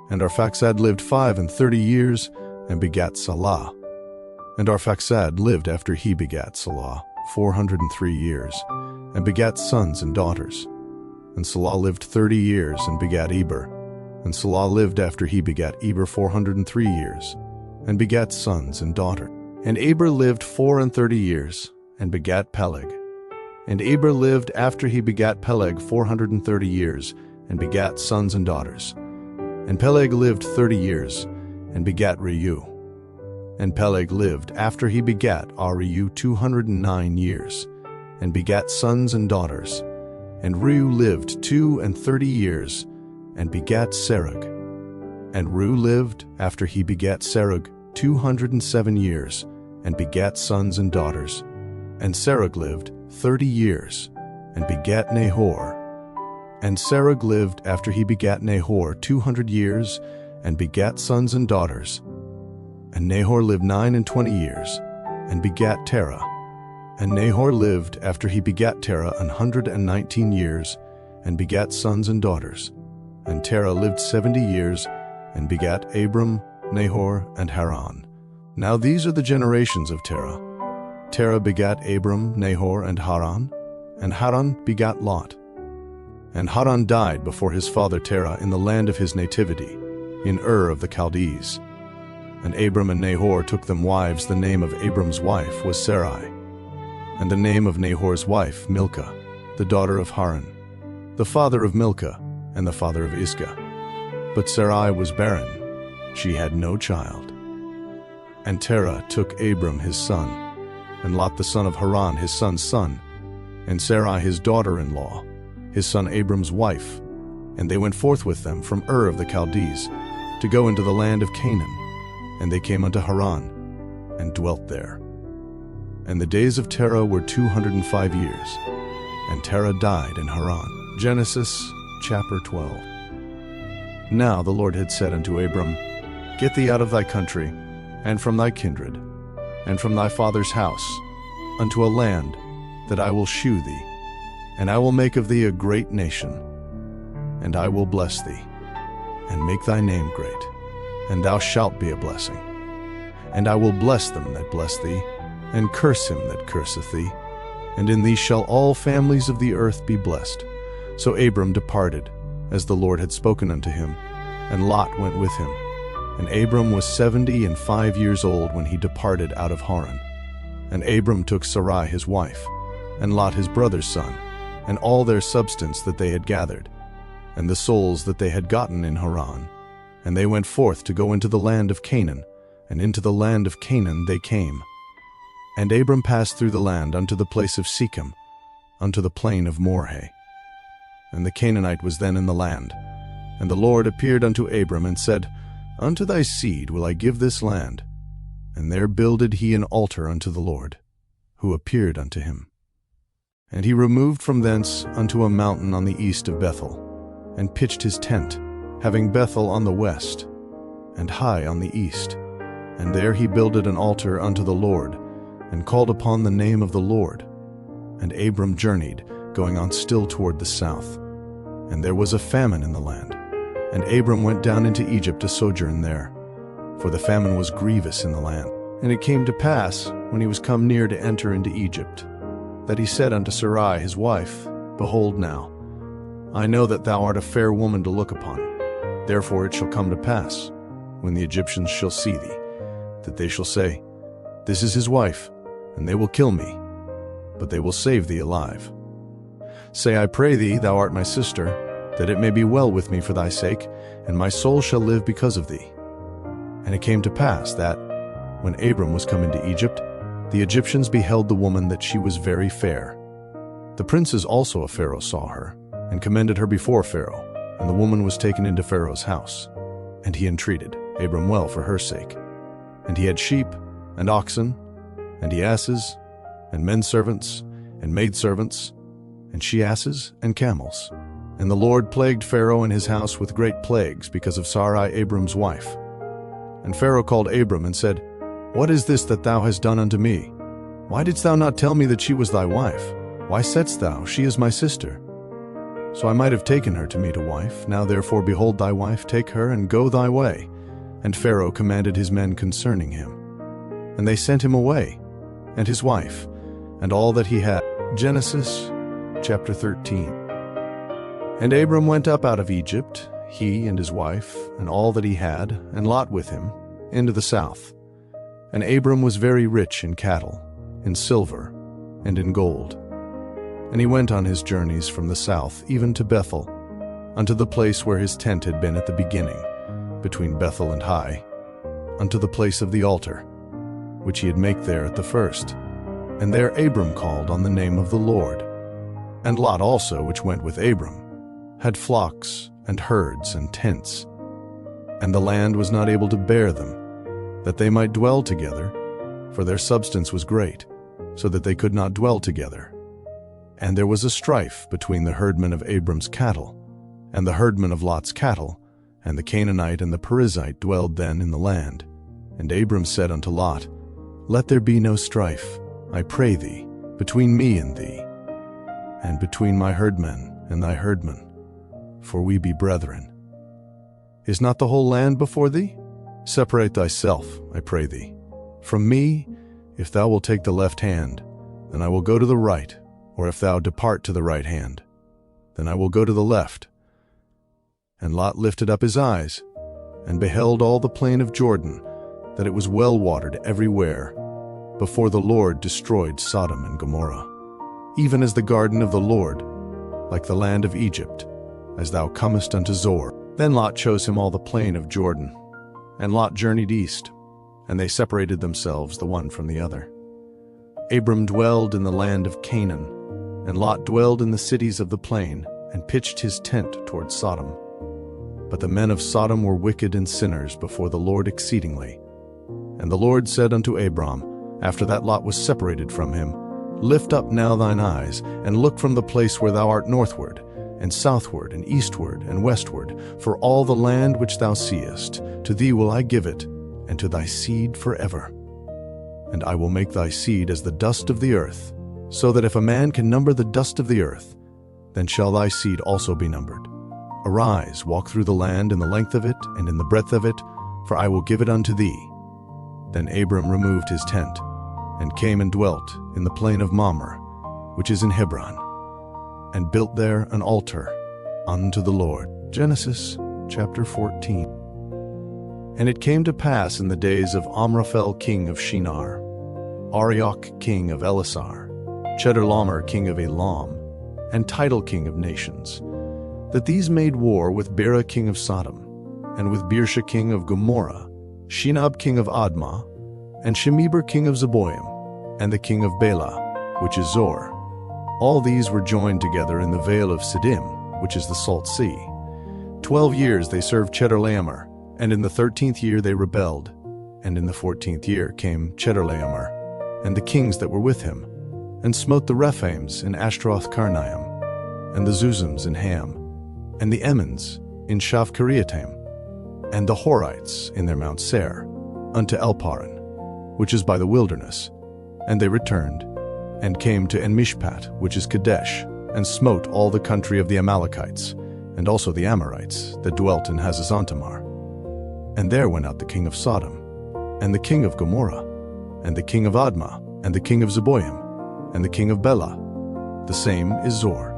And Arphaxad lived 35 years, and begat Selah. And Arphaxad lived after he begat Selah 403 years, and begat sons and daughters. And Selah lived 30 years, and begat Eber. And Selah lived after he begat Eber 403 years, and begat sons and daughters. And Eber lived 34 years, and begat Peleg. And Eber lived after he begat Peleg 430 years, and begat sons and daughters. And Peleg lived 30 years, and begat Reu. And Peleg lived after he begat Reu 209 years, and begat sons and daughters. And Reu lived 32 years, and begat Serug. And Reu lived after he begat Serug 207 years, and begat sons and daughters. And Serug lived 30 years, and begat Nahor. And Serug lived after he begat Nahor 200 years, and begat sons and daughters. And Nahor lived 29 years, and begat Terah. And Nahor lived after he begat Terah 119 years, and begat sons and daughters. And Terah lived 70 years, and begat Abram, Nahor, and Haran. Now these are the generations of Terah. Terah begat Abram, Nahor, and Haran begat Lot. And Haran died before his father Terah in the land of his nativity, in Ur of the Chaldees. And Abram and Nahor took them wives. The name of Abram's wife was Sarai, and the name of Nahor's wife Milcah, the daughter of Haran, the father of Milcah, and the father of Iscah. But Sarai was barren, she had no child. And Terah took Abram his son, and Lot the son of Haran his son's son, and Sarai his daughter-in-law, his son Abram's wife, and they went forth with them from Ur of the Chaldees to go into the land of Canaan. And they came unto Haran, and dwelt there. And the days of Terah were 205 years, and Terah died in Haran. Genesis chapter 12. Now the Lord had said unto Abram, Get thee out of thy country, and from thy kindred, and from thy father's house, unto a land that I will shew thee, and I will make of thee a great nation, and I will bless thee, and make thy name great, and thou shalt be a blessing. And I will bless them that bless thee, and curse him that curseth thee, and in thee shall all families of the earth be blessed. So Abram departed, as the Lord had spoken unto him, and Lot went with him. And Abram was 75 years old when he departed out of Haran. And Abram took Sarai his wife, and Lot his brother's son, and all their substance that they had gathered, and the souls that they had gotten in Haran. And they went forth to go into the land of Canaan, and into the land of Canaan they came. And Abram passed through the land unto the place of Shechem, unto the plain of Moreh. And the Canaanite was then in the land. And the Lord appeared unto Abram, and said, Unto thy seed will I give this land. And there builded he an altar unto the Lord, who appeared unto him. And he removed from thence unto a mountain on the east of Bethel, and pitched his tent, having Bethel on the west, and Hai on the east. And there he builded an altar unto the Lord, and called upon the name of the Lord. And Abram journeyed, going on still toward the south. And there was a famine in the land. And Abram went down into Egypt to sojourn there, for the famine was grievous in the land. And it came to pass, when he was come near to enter into Egypt, that he said unto Sarai his wife, Behold now, I know that thou art a fair woman to look upon. Therefore it shall come to pass, when the Egyptians shall see thee, that they shall say, This is his wife, and they will kill me, but they will save thee alive. Say, I pray thee, thou art my sister, that it may be well with me for thy sake, and my soul shall live because of thee. And it came to pass that, when Abram was come into Egypt, the Egyptians beheld the woman that she was very fair. The princes also of Pharaoh saw her, and commended her before Pharaoh, and the woman was taken into Pharaoh's house. And he entreated Abram well for her sake. And he had sheep, and oxen, and he asses, and men servants, and maidservants, and she asses, and camels. And the Lord plagued Pharaoh and his house with great plagues because of Sarai Abram's wife. And Pharaoh called Abram and said, What is this that thou hast done unto me? Why didst thou not tell me that she was thy wife? Why saidst thou, She is my sister? So I might have taken her to me to wife. Now therefore behold thy wife, take her, and go thy way. And Pharaoh commanded his men concerning him. And they sent him away, and his wife, and all that he had. Genesis chapter 13. And Abram went up out of Egypt, he and his wife, and all that he had, and Lot with him, into the south. And Abram was very rich in cattle, in silver, and in gold. And he went on his journeys from the south, even to Bethel, unto the place where his tent had been at the beginning, between Bethel and Hai, unto the place of the altar, which he had made there at the first. And there Abram called on the name of the Lord. And Lot also, which went with Abram, had flocks and herds and tents. And the land was not able to bear them, that they might dwell together, for their substance was great, so that they could not dwell together. And there was a strife between the herdmen of Abram's cattle, and the herdmen of Lot's cattle, and the Canaanite and the Perizzite dwelled then in the land. And Abram said unto Lot, Let there be no strife, I pray thee, between me and thee, and between my herdmen and thy herdmen, for we be brethren. Is not the whole land before thee? Separate thyself, I pray thee. From me, if thou wilt take the left hand, then I will go to the right, or if thou depart to the right hand, then I will go to the left. And Lot lifted up his eyes, and beheld all the plain of Jordan, that it was well watered everywhere, before the Lord destroyed Sodom and Gomorrah, even as the garden of the Lord, like the land of Egypt, as thou comest unto Zoar. Then Lot chose him all the plain of Jordan, and Lot journeyed east, and they separated themselves the one from the other. Abram dwelled in the land of Canaan, and Lot dwelled in the cities of the plain, and pitched his tent toward Sodom. But the men of Sodom were wicked and sinners before the Lord exceedingly. And the Lord said unto Abram, after that Lot was separated from him, Lift up now thine eyes, and look from the place where thou art northward, and southward, and eastward, and westward, for all the land which thou seest, to thee will I give it, and to thy seed forever. And I will make thy seed as the dust of the earth, so that if a man can number the dust of the earth, then shall thy seed also be numbered. Arise, walk through the land in the length of it, and in the breadth of it, for I will give it unto thee. Then Abram removed his tent, and came and dwelt in the plain of Mamre, which is in Hebron, and built there an altar unto the Lord. Genesis chapter 14. And it came to pass in the days of Amraphel king of Shinar, Arioch king of Elasar, Chedorlaomer king of Elam, and Tidal king of nations, that these made war with Bera king of Sodom, and with Birsha king of Gomorrah, Shinab king of Admah, and Shemeber king of Zeboim, and the king of Bela, which is Zor. All these were joined together in the vale of Siddim, which is the Salt Sea. 12 years they served Chedorlaomer, and in the 13th year they rebelled. And in the 14th year came Chedorlaomer, and the kings that were with him, and smote the Rephaims in Ashtaroth-Karnaim, and the Zuzims in Ham, and the Emmons in Shavkiriatam, and the Horites in their Mount Seir, unto Elparan, which is by the wilderness. And they returned, and came to En-Mishpat, which is Kadesh, and smote all the country of the Amalekites, and also the Amorites that dwelt in Hazazontamar. And there went out the king of Sodom, and the king of Gomorrah, and the king of Admah, and the king of Zeboim, and the king of Bela, the same is Zor.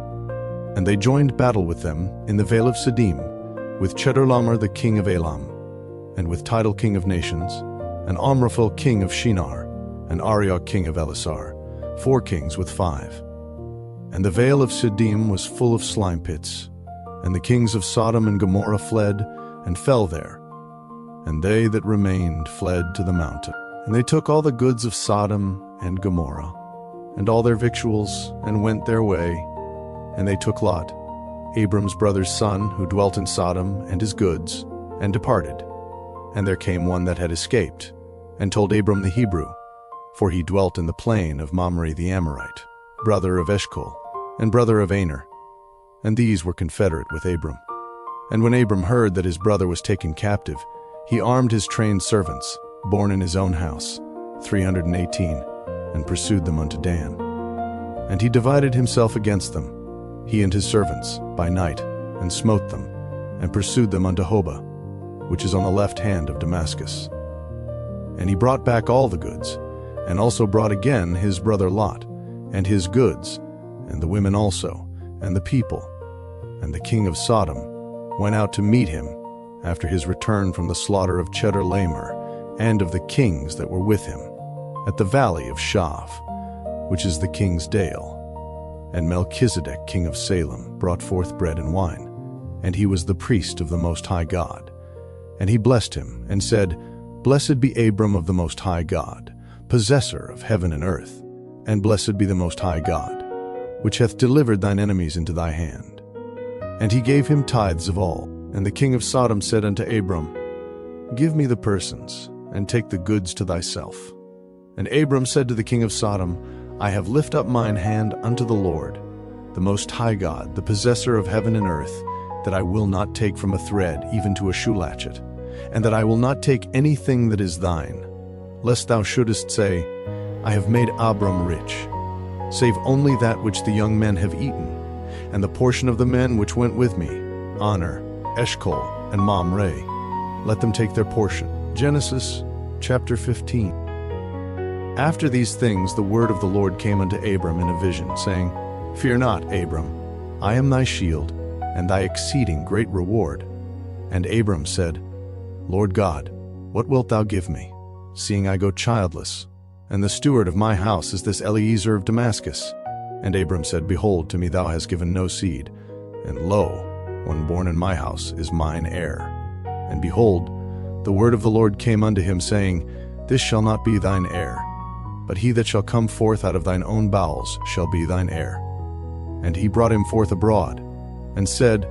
And they joined battle with them in the vale of Siddim, with Chedorlaomer the king of Elam, and with Tidal king of nations, and Amraphel king of Shinar, and Arioch king of Elasar, 4 kings with 5. And the vale of Siddim was full of slime pits, and the kings of Sodom and Gomorrah fled, and fell there. And they that remained fled to the mountain. And they took all the goods of Sodom and Gomorrah, and all their victuals, and went their way. And they took Lot, Abram's brother's son, who dwelt in Sodom, and his goods, and departed. And there came one that had escaped, and told Abram the Hebrew, for he dwelt in the plain of Mamre the Amorite, brother of Eshcol, and brother of Aner. And these were confederate with Abram. And when Abram heard that his brother was taken captive, he armed his trained servants, born in his own house, 318, and pursued them unto Dan. And he divided himself against them, he and his servants, by night, and smote them, and pursued them unto Hobah, which is on the left hand of Damascus. And he brought back all the goods, and also brought again his brother Lot, and his goods, and the women also, and the people. And the king of Sodom went out to meet him after his return from the slaughter of Chedorlaomer and of the kings that were with him, at the valley of Shav, which is the king's dale. And Melchizedek king of Salem brought forth bread and wine, and he was the priest of the Most High God. And he blessed him, and said, Blessed be Abram of the Most High God, possessor of heaven and earth, and blessed be the Most High God, which hath delivered thine enemies into thy hand. And he gave him tithes of all. And the king of Sodom said unto Abram, Give me the persons, and take the goods to thyself. And Abram said to the king of Sodom, I have lift up mine hand unto the Lord, the Most High God, the possessor of heaven and earth, that I will not take from a thread even to a shoe latchet, and that I will not take anything that is thine, lest thou shouldest say, I have made Abram rich, save only that which the young men have eaten, and the portion of the men which went with me, Aner, Eshcol, and Mamre. Let them take their portion. Genesis chapter 15. After these things the word of the Lord came unto Abram in a vision, saying, Fear not, Abram, I am thy shield, and thy exceeding great reward. And Abram said, Lord God, what wilt thou give me, seeing I go childless, and the steward of my house is this Eliezer of Damascus? And Abram said, Behold, to me thou hast given no seed, and lo, one born in my house is mine heir. And behold, the word of the Lord came unto him, saying, This shall not be thine heir, but he that shall come forth out of thine own bowels shall be thine heir. And he brought him forth abroad, and said,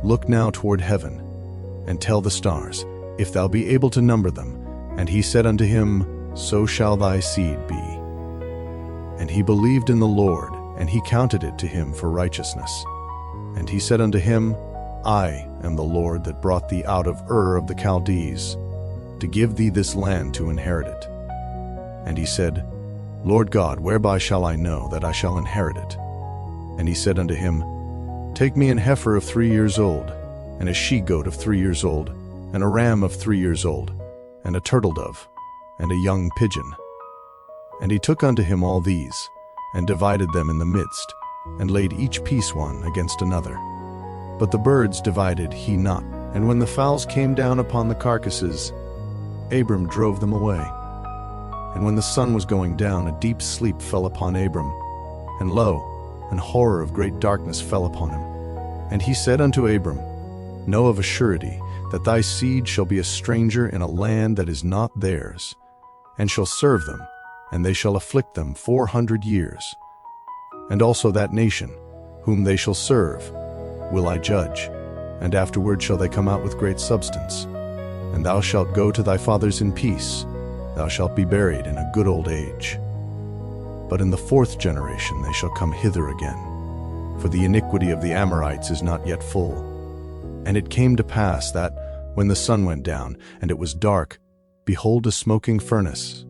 Look now toward heaven, and tell the stars, if thou be able to number them. And he said unto him, So shall thy seed be. And he believed in the Lord, and he counted it to him for righteousness. And he said unto him, I am the Lord that brought thee out of Ur of the Chaldees, to give thee this land to inherit it. And he said, Lord God, whereby shall I know that I shall inherit it? And he said unto him, Take me an heifer of 3 years old, and a she-goat of 3 years old, and a ram of 3 years old, and a turtle-dove, and a young pigeon. And he took unto him all these, and divided them in the midst, and laid each piece one against another. but the birds divided he not. And when the fowls came down upon the carcasses, Abram drove them away. And when the sun was going down, a deep sleep fell upon Abram, and lo, an horror of great darkness fell upon him. And he said unto Abram, Know of a surety that thy seed shall be a stranger in a land that is not theirs, and shall serve them, and they shall afflict them 400 years. And also that nation, whom they shall serve, will I judge, and afterward shall they come out with great substance. And thou shalt go to thy fathers in peace, thou shalt be buried in a good old age. But in the 4th generation they shall come hither again, for the iniquity of the Amorites is not yet full. And it came to pass that, when the sun went down, and it was dark, behold, a smoking furnace,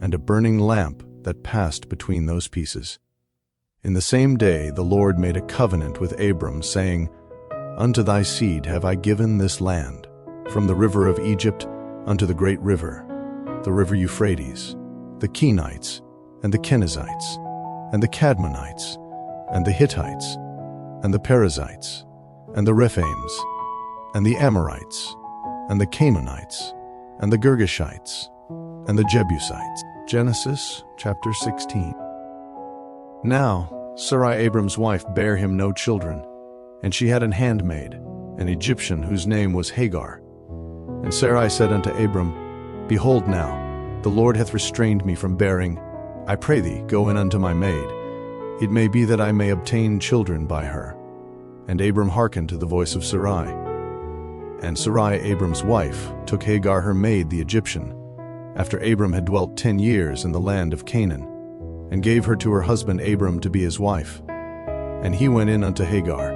and a burning lamp that passed between those pieces. In the same day the Lord made a covenant with Abram, saying, Unto thy seed have I given this land, from the river of Egypt unto the great river, the river Euphrates, the Kenites, and the Kenizzites, and the Cadmonites, and the Hittites, and the Perizzites, and the Rephaims, and the Amorites, and the Canaanites, and the Girgashites, and the Jebusites. Genesis chapter 16. Now Sarai Abram's wife bare him no children, and she had an handmaid, an Egyptian, whose name was Hagar. And Sarai said unto Abram, Behold now, the Lord hath restrained me from bearing. I pray thee, go in unto my maid. It may be that I may obtain children by her. And Abram hearkened to the voice of Sarai. And Sarai Abram's wife took Hagar her maid the Egyptian, after Abram had dwelt 10 years in the land of Canaan, and gave her to her husband Abram to be his wife. And he went in unto Hagar,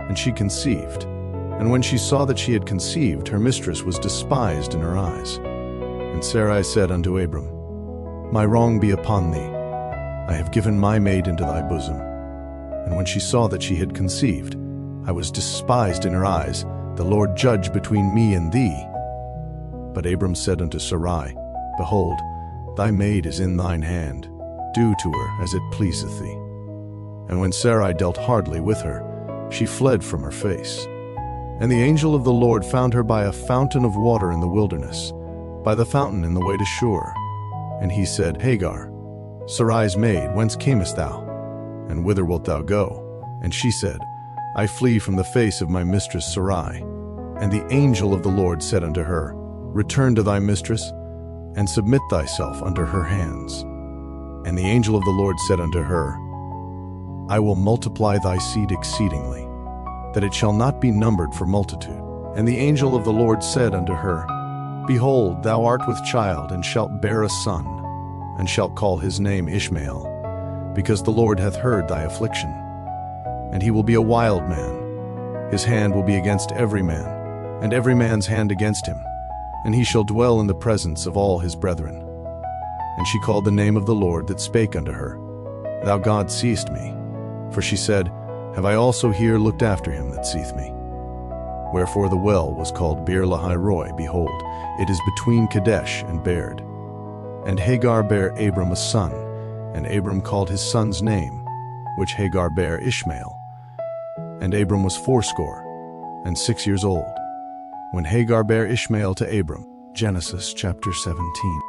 and she conceived. And when she saw that she had conceived, her mistress was despised in her eyes. And Sarai said unto Abram, My wrong be upon thee. I have given my maid into thy bosom. And when she saw that she had conceived, I was despised in her eyes. The Lord judge between me and thee. But Abram said unto Sarai, Behold, thy maid is in thine hand. Do to her as it pleaseth thee. And when Sarai dealt hardly with her, she fled from her face. And the angel of the Lord found her by a fountain of water in the wilderness, by the fountain in the way to Shur. And he said, Hagar, Sarai's maid, whence camest thou? And whither wilt thou go? And she said, I flee from the face of my mistress Sarai. And the angel of the Lord said unto her, Return to thy mistress, and submit thyself under her hands. And the angel of the Lord said unto her, I will multiply thy seed exceedingly, that it shall not be numbered for multitude. And the angel of the Lord said unto her, Behold, thou art with child, and shalt bear a son, and shalt call his name Ishmael, because the Lord hath heard thy affliction. And he will be a wild man. His hand will be against every man, and every man's hand against him, and he shall dwell in the presence of all his brethren. And she called the name of the Lord that spake unto her, Thou God seest me. For she said, Have I also here looked after him that seeth me? Wherefore the well was called Beer-lahai-roi. Behold, it is between Kadesh and Bered. And Hagar bare Abram a son, and Abram called his son's name, which Hagar bare, Ishmael. And Abram was 86 years old, when Hagar bare Ishmael to Abram. Genesis chapter 17.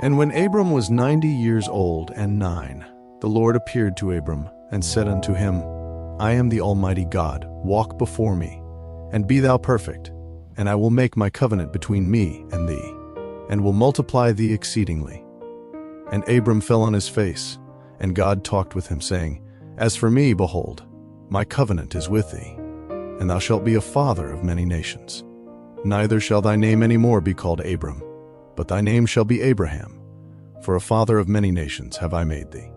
And when Abram was 90 years old and 9, the Lord appeared to Abram, and said unto him, I am the Almighty God, walk before me, and be thou perfect, and I will make my covenant between me and thee, and will multiply thee exceedingly. And Abram fell on his face, and God talked with him, saying, As for me, behold, my covenant is with thee, and thou shalt be a father of many nations. Neither shall thy name any more be called Abram, but thy name shall be Abraham, for a father of many nations have I made thee.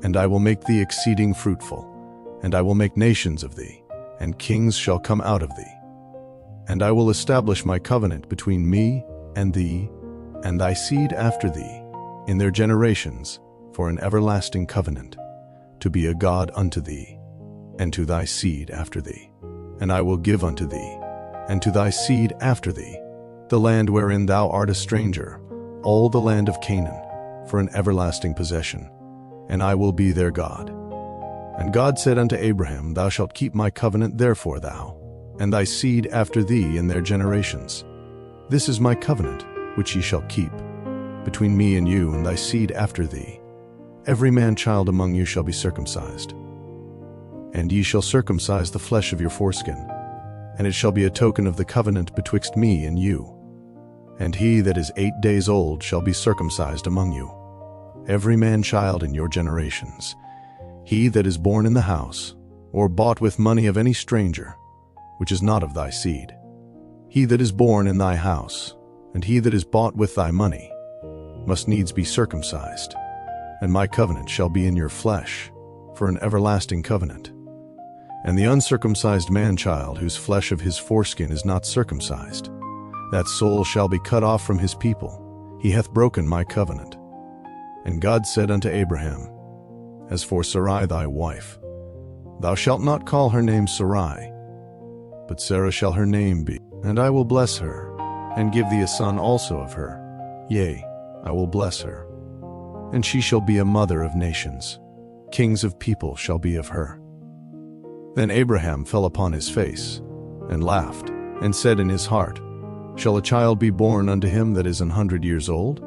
And I will make thee exceeding fruitful, and I will make nations of thee, and kings shall come out of thee. And I will establish my covenant between me and thee, and thy seed after thee, in their generations, for an everlasting covenant, to be a God unto thee, and to thy seed after thee. And I will give unto thee, and to thy seed after thee, the land wherein thou art a stranger, all the land of Canaan, for an everlasting possession, and I will be their God. And God said unto Abraham, Thou shalt keep my covenant, therefore thou, and thy seed after thee in their generations. This is my covenant, which ye shall keep, between me and you and thy seed after thee. Every man child among you shall be circumcised. And ye shall circumcise the flesh of your foreskin, and it shall be a token of the covenant betwixt me and you. And he that is 8 days old shall be circumcised among you, every man child in your generations. He that is born in the house, or bought with money of any stranger, which is not of thy seed. He that is born in thy house, and he that is bought with thy money, must needs be circumcised. And my covenant shall be in your flesh, for an everlasting covenant. And the uncircumcised man-child, whose flesh of his foreskin is not circumcised, that soul shall be cut off from his people. He hath broken my covenant. And God said unto Abraham, As for Sarai thy wife, thou shalt not call her name Sarai, but Sarah shall her name be. And I will bless her, and give thee a son also of her. Yea, I will bless her. And she shall be a mother of nations. Kings of people shall be of her. Then Abraham fell upon his face, and laughed, and said in his heart, Shall a child be born unto him that is 100 years old?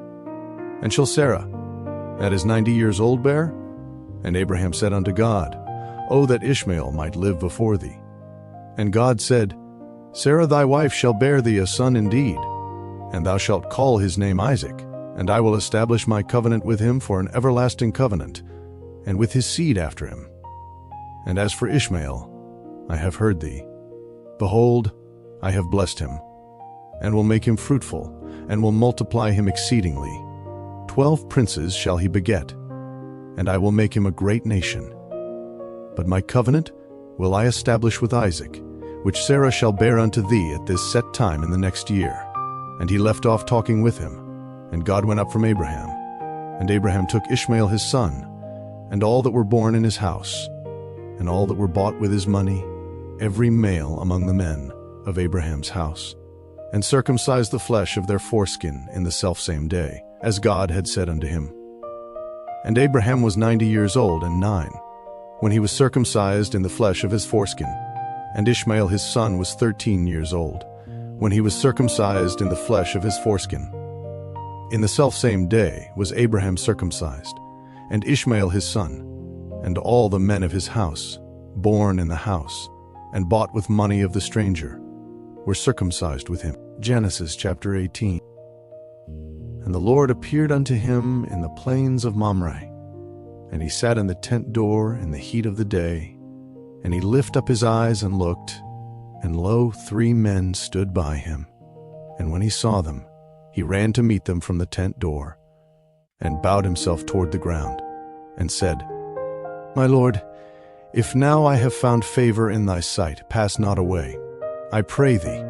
And shall Sarah, that is 90 years old, bear? And Abraham said unto God, O that Ishmael might live before thee. And God said, Sarah thy wife shall bear thee a son indeed, and thou shalt call his name Isaac, and I will establish my covenant with him for an everlasting covenant, and with his seed after him. And as for Ishmael, I have heard thee. Behold, I have blessed him, and will make him fruitful, and will multiply him exceedingly. 12 princes shall he beget, and I will make him a great nation. But my covenant will I establish with Isaac, which Sarah shall bear unto thee at this set time in the next year. And he left off talking with him, and God went up from Abraham. And Abraham took Ishmael his son, and all that were born in his house, and all that were bought with his money, every male among the men of Abraham's house, and circumcised the flesh of their foreskin in the selfsame day, as God had said unto him. And Abraham was 90 years old and 9, when he was circumcised in the flesh of his foreskin. And Ishmael his son was 13 years old, when he was circumcised in the flesh of his foreskin. In the selfsame day was Abraham circumcised, and Ishmael his son, and all the men of his house, born in the house, and bought with money of the stranger, were circumcised with him. Genesis chapter 18. And the Lord appeared unto him in the plains of Mamre, and he sat in the tent door in the heat of the day. And he lifted up his eyes and looked, and lo, 3 men stood by him. And when he saw them, he ran to meet them from the tent door, and bowed himself toward the ground, and said, My Lord, if now I have found favor in thy sight, pass not away. I pray thee,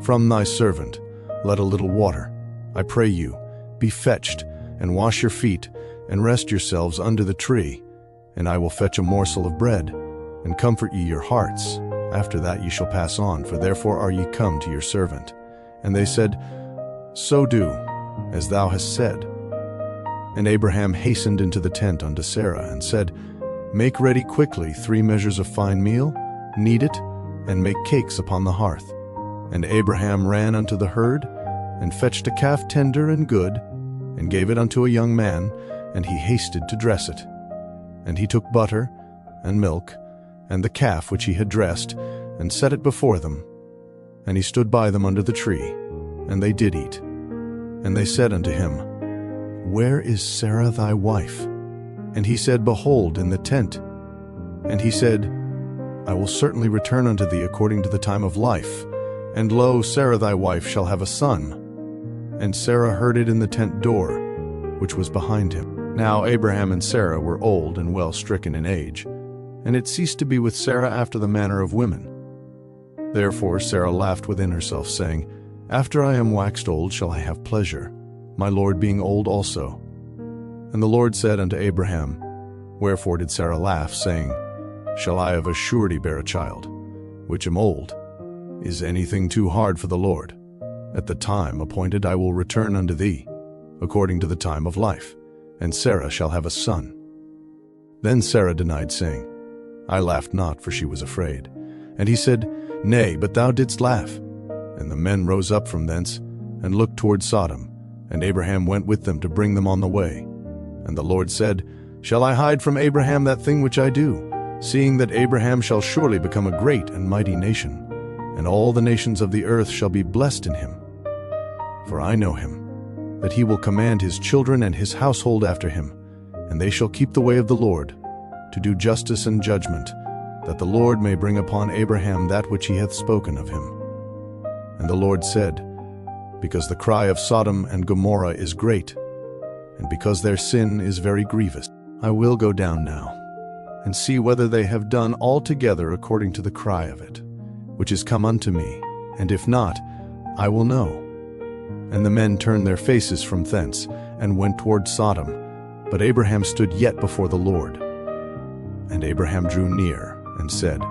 from thy servant let a little water, I pray you, be fetched, and wash your feet, and rest yourselves under the tree, and I will fetch a morsel of bread, and comfort ye your hearts. After that ye shall pass on, for therefore are ye come to your servant. And they said, So do, as thou hast said. And Abraham hastened into the tent unto Sarah, and said, Make ready quickly 3 measures of fine meal, knead it, and make cakes upon the hearth. And Abraham ran unto the herd, and fetched a calf tender and good, and gave it unto a young man, and he hasted to dress it. And he took butter, and milk, and the calf which he had dressed, and set it before them. And he stood by them under the tree, and they did eat. And they said unto him, Where is Sarah thy wife? And he said, Behold, in the tent. And he said, I will certainly return unto thee according to the time of life, and lo, Sarah thy wife shall have a son. And Sarah heard it in the tent door, which was behind him. Now Abraham and Sarah were old and well stricken in age, and it ceased to be with Sarah after the manner of women. Therefore Sarah laughed within herself, saying, After I am waxed old shall I have pleasure, my Lord being old also. And the Lord said unto Abraham, Wherefore did Sarah laugh, saying, Shall I of a surety bear a child, which am old? Is anything too hard for the Lord? At the time appointed I will return unto thee, according to the time of life, and Sarah shall have a son. Then Sarah denied, saying, I laughed not, for she was afraid. And he said, Nay, but thou didst laugh. And the men rose up from thence, and looked toward Sodom, and Abraham went with them to bring them on the way. And the Lord said, Shall I hide from Abraham that thing which I do, seeing that Abraham shall surely become a great and mighty nation, and all the nations of the earth shall be blessed in him? For I know him, that he will command his children and his household after him, and they shall keep the way of the Lord, to do justice and judgment, that the Lord may bring upon Abraham that which he hath spoken of him. And the Lord said, Because the cry of Sodom and Gomorrah is great, and because their sin is very grievous, I will go down now, and see whether they have done altogether according to the cry of it, which is come unto me, and if not, I will know. And the men turned their faces from thence, and went toward Sodom, but Abraham stood yet before the Lord. And Abraham drew near, and said,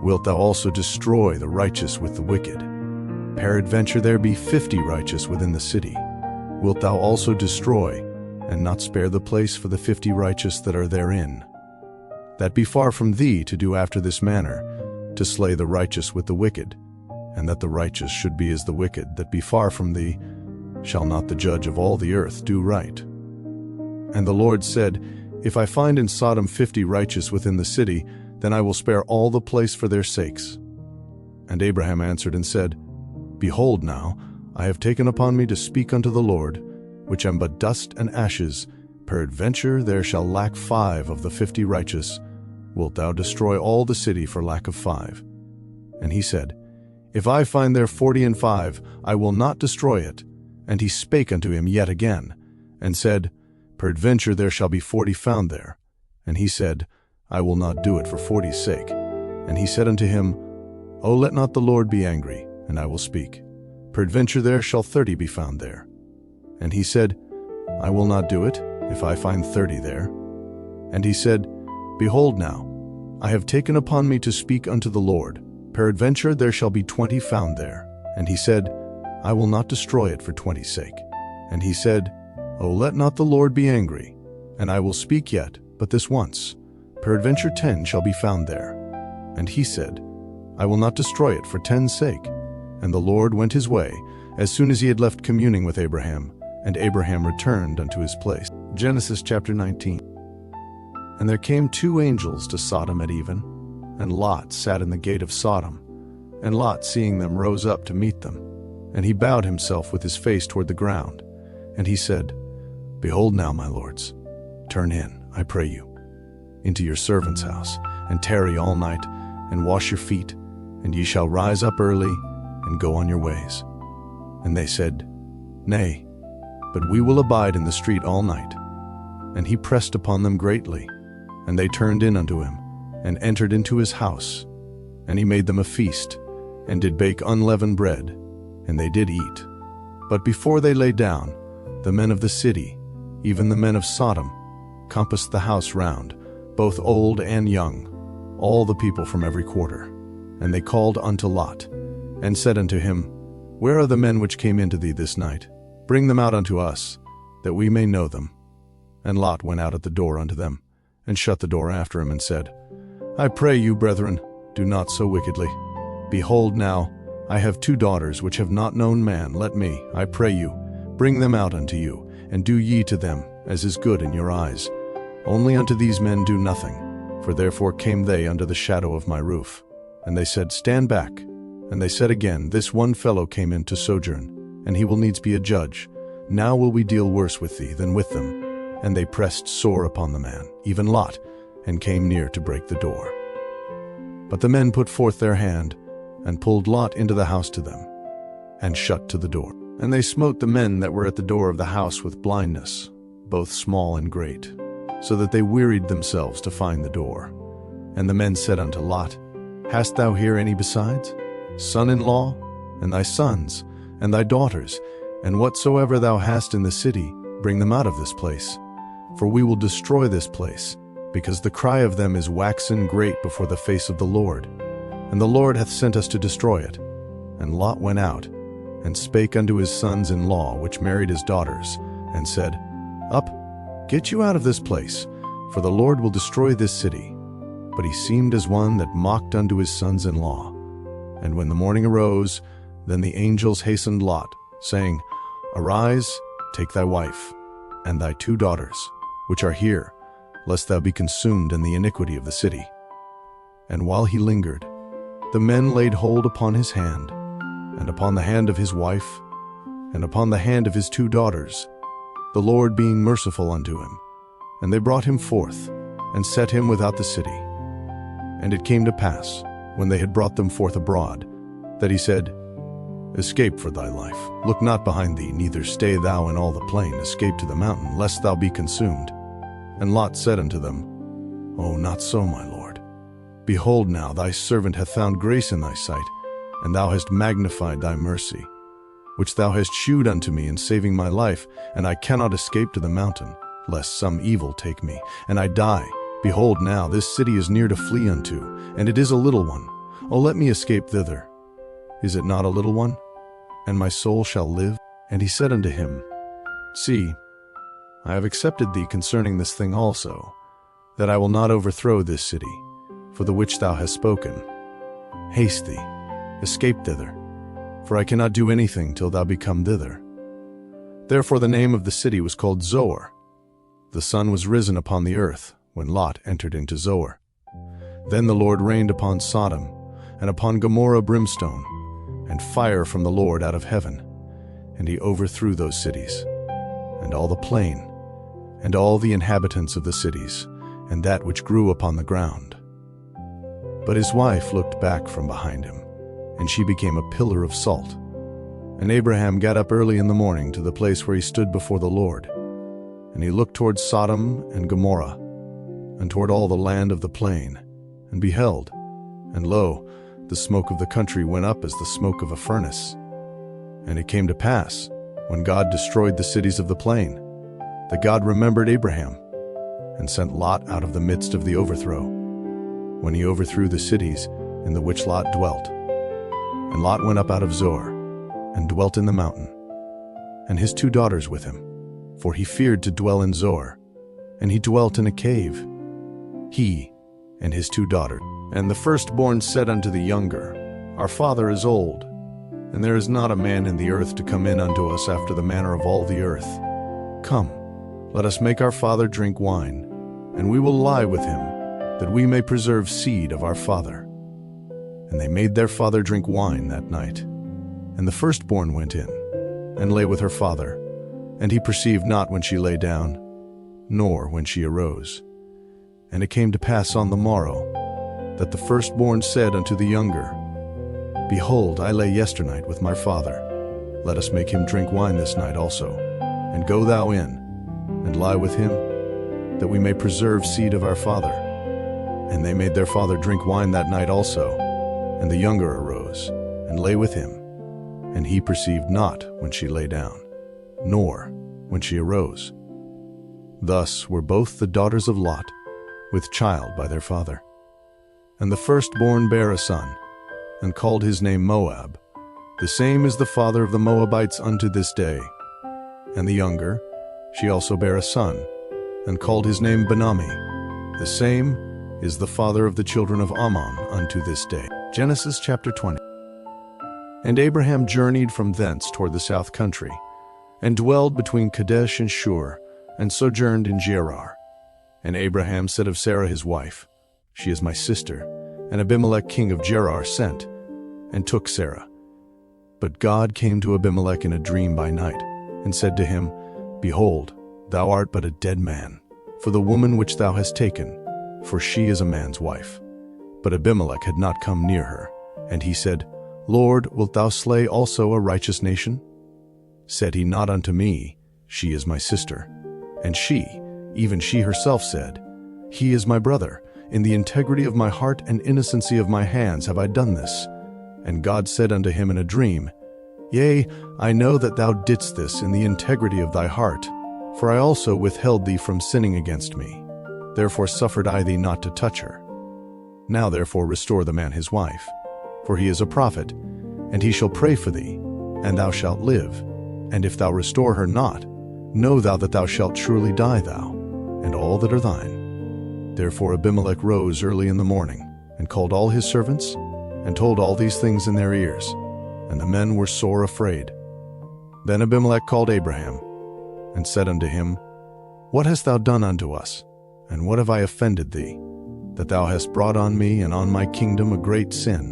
Wilt thou also destroy the righteous with the wicked? Peradventure there be 50 righteous within the city. Wilt thou also destroy, and not spare the place for the 50 righteous that are therein? That be far from thee to do after this manner, to slay the righteous with the wicked, and that the righteous should be as the wicked, that be far from thee. Shall not the judge of all the earth do right? And the Lord said, If I find in Sodom 50 righteous within the city, then I will spare all the place for their sakes. And Abraham answered and said, Behold now, I have taken upon me to speak unto the Lord, which am but dust and ashes. Peradventure there shall lack 5 of the 50 righteous. Wilt thou destroy all the city for lack of 5? And he said, If I find there 40 and 5, I will not destroy it. And he spake unto him yet again, and said, Peradventure there shall be 40 found there. And he said, I will not do it for 40's sake. And he said unto him, O let not the Lord be angry, and I will speak. Peradventure there shall 30 be found there. And he said, I will not do it, if I find 30 there. And he said, Behold now, I have taken upon me to speak unto the Lord. Peradventure there shall be 20 found there. And he said, I will not destroy it for 20's sake. And he said, O let not the Lord be angry, and I will speak yet, but this once. Peradventure 10 shall be found there. And he said, I will not destroy it for 10's sake. And the Lord went his way, as soon as he had left communing with Abraham, and Abraham returned unto his place. Genesis chapter 19. And there came 2 angels to Sodom at even, and Lot sat in the gate of Sodom. And Lot, seeing them, rose up to meet them. And he bowed himself with his face toward the ground. And he said, Behold now, my lords, turn in, I pray you, into your servant's house, and tarry all night, and wash your feet, and ye shall rise up early, and go on your ways. And they said, Nay, but we will abide in the street all night. And he pressed upon them greatly. And they turned in unto him, and entered into his house. And he made them a feast, and did bake unleavened bread, and they did eat. But before they lay down, the men of the city, even the men of Sodom, compassed the house round, both old and young, all the people from every quarter. And they called unto Lot, and said unto him, Where are the men which came into thee this night? Bring them out unto us, that we may know them. And Lot went out at the door unto them, and shut the door after him, and said, I pray you, brethren, do not so wickedly. Behold now, I have 2 daughters which have not known man. Let me, I pray you, bring them out unto you, and do ye to them as is good in your eyes. Only unto these men do nothing, for therefore came they under the shadow of my roof. And they said, Stand back. And they said again, This one fellow came in to sojourn, and he will needs be a judge. Now will we deal worse with thee than with them. And they pressed sore upon the man, even Lot, and came near to break the door. But the men put forth their hand, and pulled Lot into the house to them, and shut to the door. And they smote the men that were at the door of the house with blindness, both small and great, so that they wearied themselves to find the door. And the men said unto Lot, Hast thou here any besides? Son-in-law, and thy sons, and thy daughters, and whatsoever thou hast in the city, bring them out of this place. For we will destroy this place, because the cry of them is waxen great before the face of the Lord. And the Lord hath sent us to destroy it. And Lot went out, and spake unto his sons-in-law, which married his daughters, and said, Up, get you out of this place, for the Lord will destroy this city. but he seemed as one that mocked unto his sons-in-law. And when the morning arose, then the angels hastened Lot, saying, Arise, take thy wife, and thy 2 daughters, which are here, lest thou be consumed in the iniquity of the city. And while he lingered, the men laid hold upon his hand, and upon the hand of his wife, and upon the hand of his 2 daughters, the Lord being merciful unto him. And they brought him forth, and set him without the city. And it came to pass, when they had brought them forth abroad, that he said, Escape for thy life, look not behind thee, neither stay thou in all the plain, escape to the mountain, lest thou be consumed. And Lot said unto them, O, not so, my lord. Behold now, thy servant hath found grace in thy sight, and thou hast magnified thy mercy, which thou hast shewed unto me in saving my life, and I cannot escape to the mountain, lest some evil take me, and I die. Behold now, this city is near to flee unto, and it is a little one. O let me escape thither. Is it not a little one? And my soul shall live? And he said unto him, See, I have accepted thee concerning this thing also, that I will not overthrow this city, for the which thou hast spoken. Haste thee, escape thither, for I cannot do anything till thou be come thither. Therefore the name of the city was called Zoar. The sun was risen upon the earth, when Lot entered into Zoar. Then the Lord rained upon Sodom, and upon Gomorrah brimstone, and fire from the Lord out of heaven, and he overthrew those cities, and all the plain, and all the inhabitants of the cities, and that which grew upon the ground. But his wife looked back from behind him, and she became a pillar of salt. And Abraham got up early in the morning to the place where he stood before the Lord, and he looked toward Sodom and Gomorrah, and toward all the land of the plain, and beheld, and lo, the smoke of the country went up as the smoke of a furnace. And it came to pass, when God destroyed the cities of the plain, that God remembered Abraham, and sent Lot out of the midst of the overthrow, when he overthrew the cities in the which Lot dwelt. And Lot went up out of Zoar, and dwelt in the mountain, and his 2 daughters with him, for he feared to dwell in Zoar, and he dwelt in a cave, he and his 2 daughters. And the firstborn said unto the younger, Our father is old, and there is not a man in the earth to come in unto us after the manner of all the earth. Come, let us make our father drink wine, and we will lie with him, that we may preserve seed of our father. And they made their father drink wine that night. And the firstborn went in, and lay with her father, and he perceived not when she lay down, nor when she arose. And it came to pass on the morrow, that the firstborn said unto the younger, Behold, I lay yesternight with my father. Let us make him drink wine this night also, and go thou in, and lie with him, that we may preserve seed of our father. And they made their father drink wine that night also, and the younger arose, and lay with him. And he perceived not when she lay down, nor when she arose. Thus were both the daughters of Lot with child by their father. And the firstborn bare a son, and called his name Moab. The same is the father of the Moabites unto this day. And the younger, she also bare a son, and called his name Benami. The same is the father of the children of Ammon unto this day. Genesis chapter 20. And Abraham journeyed from thence toward the south country, and dwelled between Kadesh and Shur, and sojourned in Gerar. And Abraham said of Sarah his wife, She is my sister. And Abimelech king of Gerar sent, and took Sarah. But God came to Abimelech in a dream by night, and said to him, Behold, thou art but a dead man, for the woman which thou hast taken, for she is a man's wife. But Abimelech had not come near her. And he said, Lord, wilt thou slay also a righteous nation? Said he not unto me, She is my sister. And she, even she herself said, He is my brother. In the integrity of my heart and innocency of my hands have I done this. And God said unto him in a dream, Yea, I know that thou didst this in the integrity of thy heart, for I also withheld thee from sinning against me. Therefore suffered I thee not to touch her. Now therefore restore the man his wife, for he is a prophet, and he shall pray for thee, and thou shalt live. And if thou restore her not, know thou that thou shalt surely die thou, and all that are thine. Therefore Abimelech rose early in the morning, and called all his servants, and told all these things in their ears. And the men were sore afraid. Then Abimelech called Abraham, and said unto him, What hast thou done unto us? And what have I offended thee, that thou hast brought on me and on my kingdom a great sin?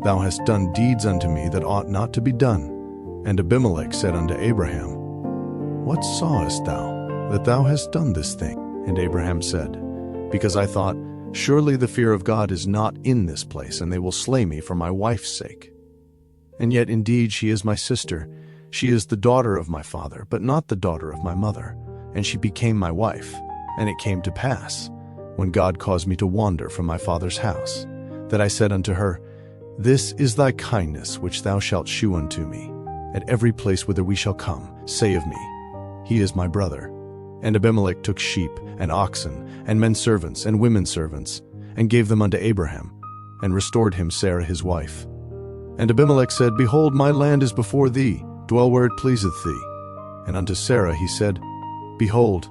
Thou hast done deeds unto me that ought not to be done. And Abimelech said unto Abraham, What sawest thou, that thou hast done this thing? And Abraham said, Because I thought, Surely the fear of God is not in this place, and they will slay me for my wife's sake. And yet indeed she is my sister. She is the daughter of my father, but not the daughter of my mother. And she became my wife. And it came to pass, when God caused me to wander from my father's house, that I said unto her, This is thy kindness which thou shalt shew unto me. At every place whither we shall come, say of me, He is my brother. And Abimelech took sheep, and oxen, and men servants, and women servants, and gave them unto Abraham, and restored him Sarah his wife. And Abimelech said, Behold, my land is before thee, dwell where it pleaseth thee. And unto Sarah he said, Behold,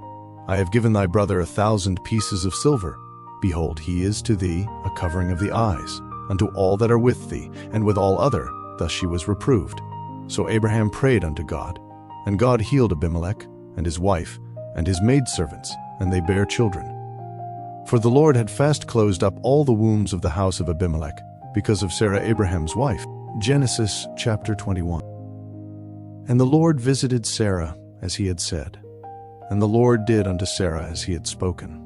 I have given thy brother 1,000 pieces of silver. Behold, he is to thee a covering of the eyes, unto all that are with thee, and with all other. Thus she was reproved. So Abraham prayed unto God, and God healed Abimelech, and his wife, and his maidservants, and they bare children. For the Lord had fast closed up all the wombs of the house of Abimelech, because of Sarah Abraham's wife. Genesis chapter 21. And the Lord visited Sarah as he had said, and the Lord did unto Sarah as he had spoken.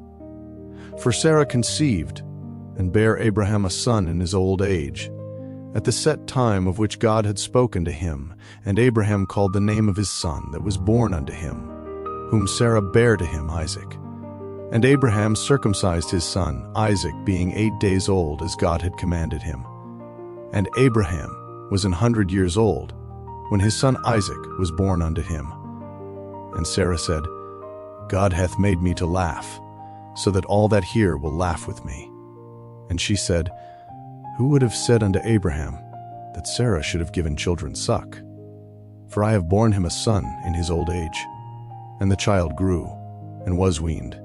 For Sarah conceived, and bare Abraham a son in his old age, at the set time of which God had spoken to him, and Abraham called the name of his son that was born unto him, whom Sarah bare to him Isaac. And Abraham circumcised his son, Isaac, being 8 days old, as God had commanded him. And Abraham was 100 years old, when his son Isaac was born unto him. And Sarah said, God hath made me to laugh, so that all that hear will laugh with me. And she said, Who would have said unto Abraham that Sarah should have given children suck? For I have borne him a son in his old age. And the child grew, and was weaned.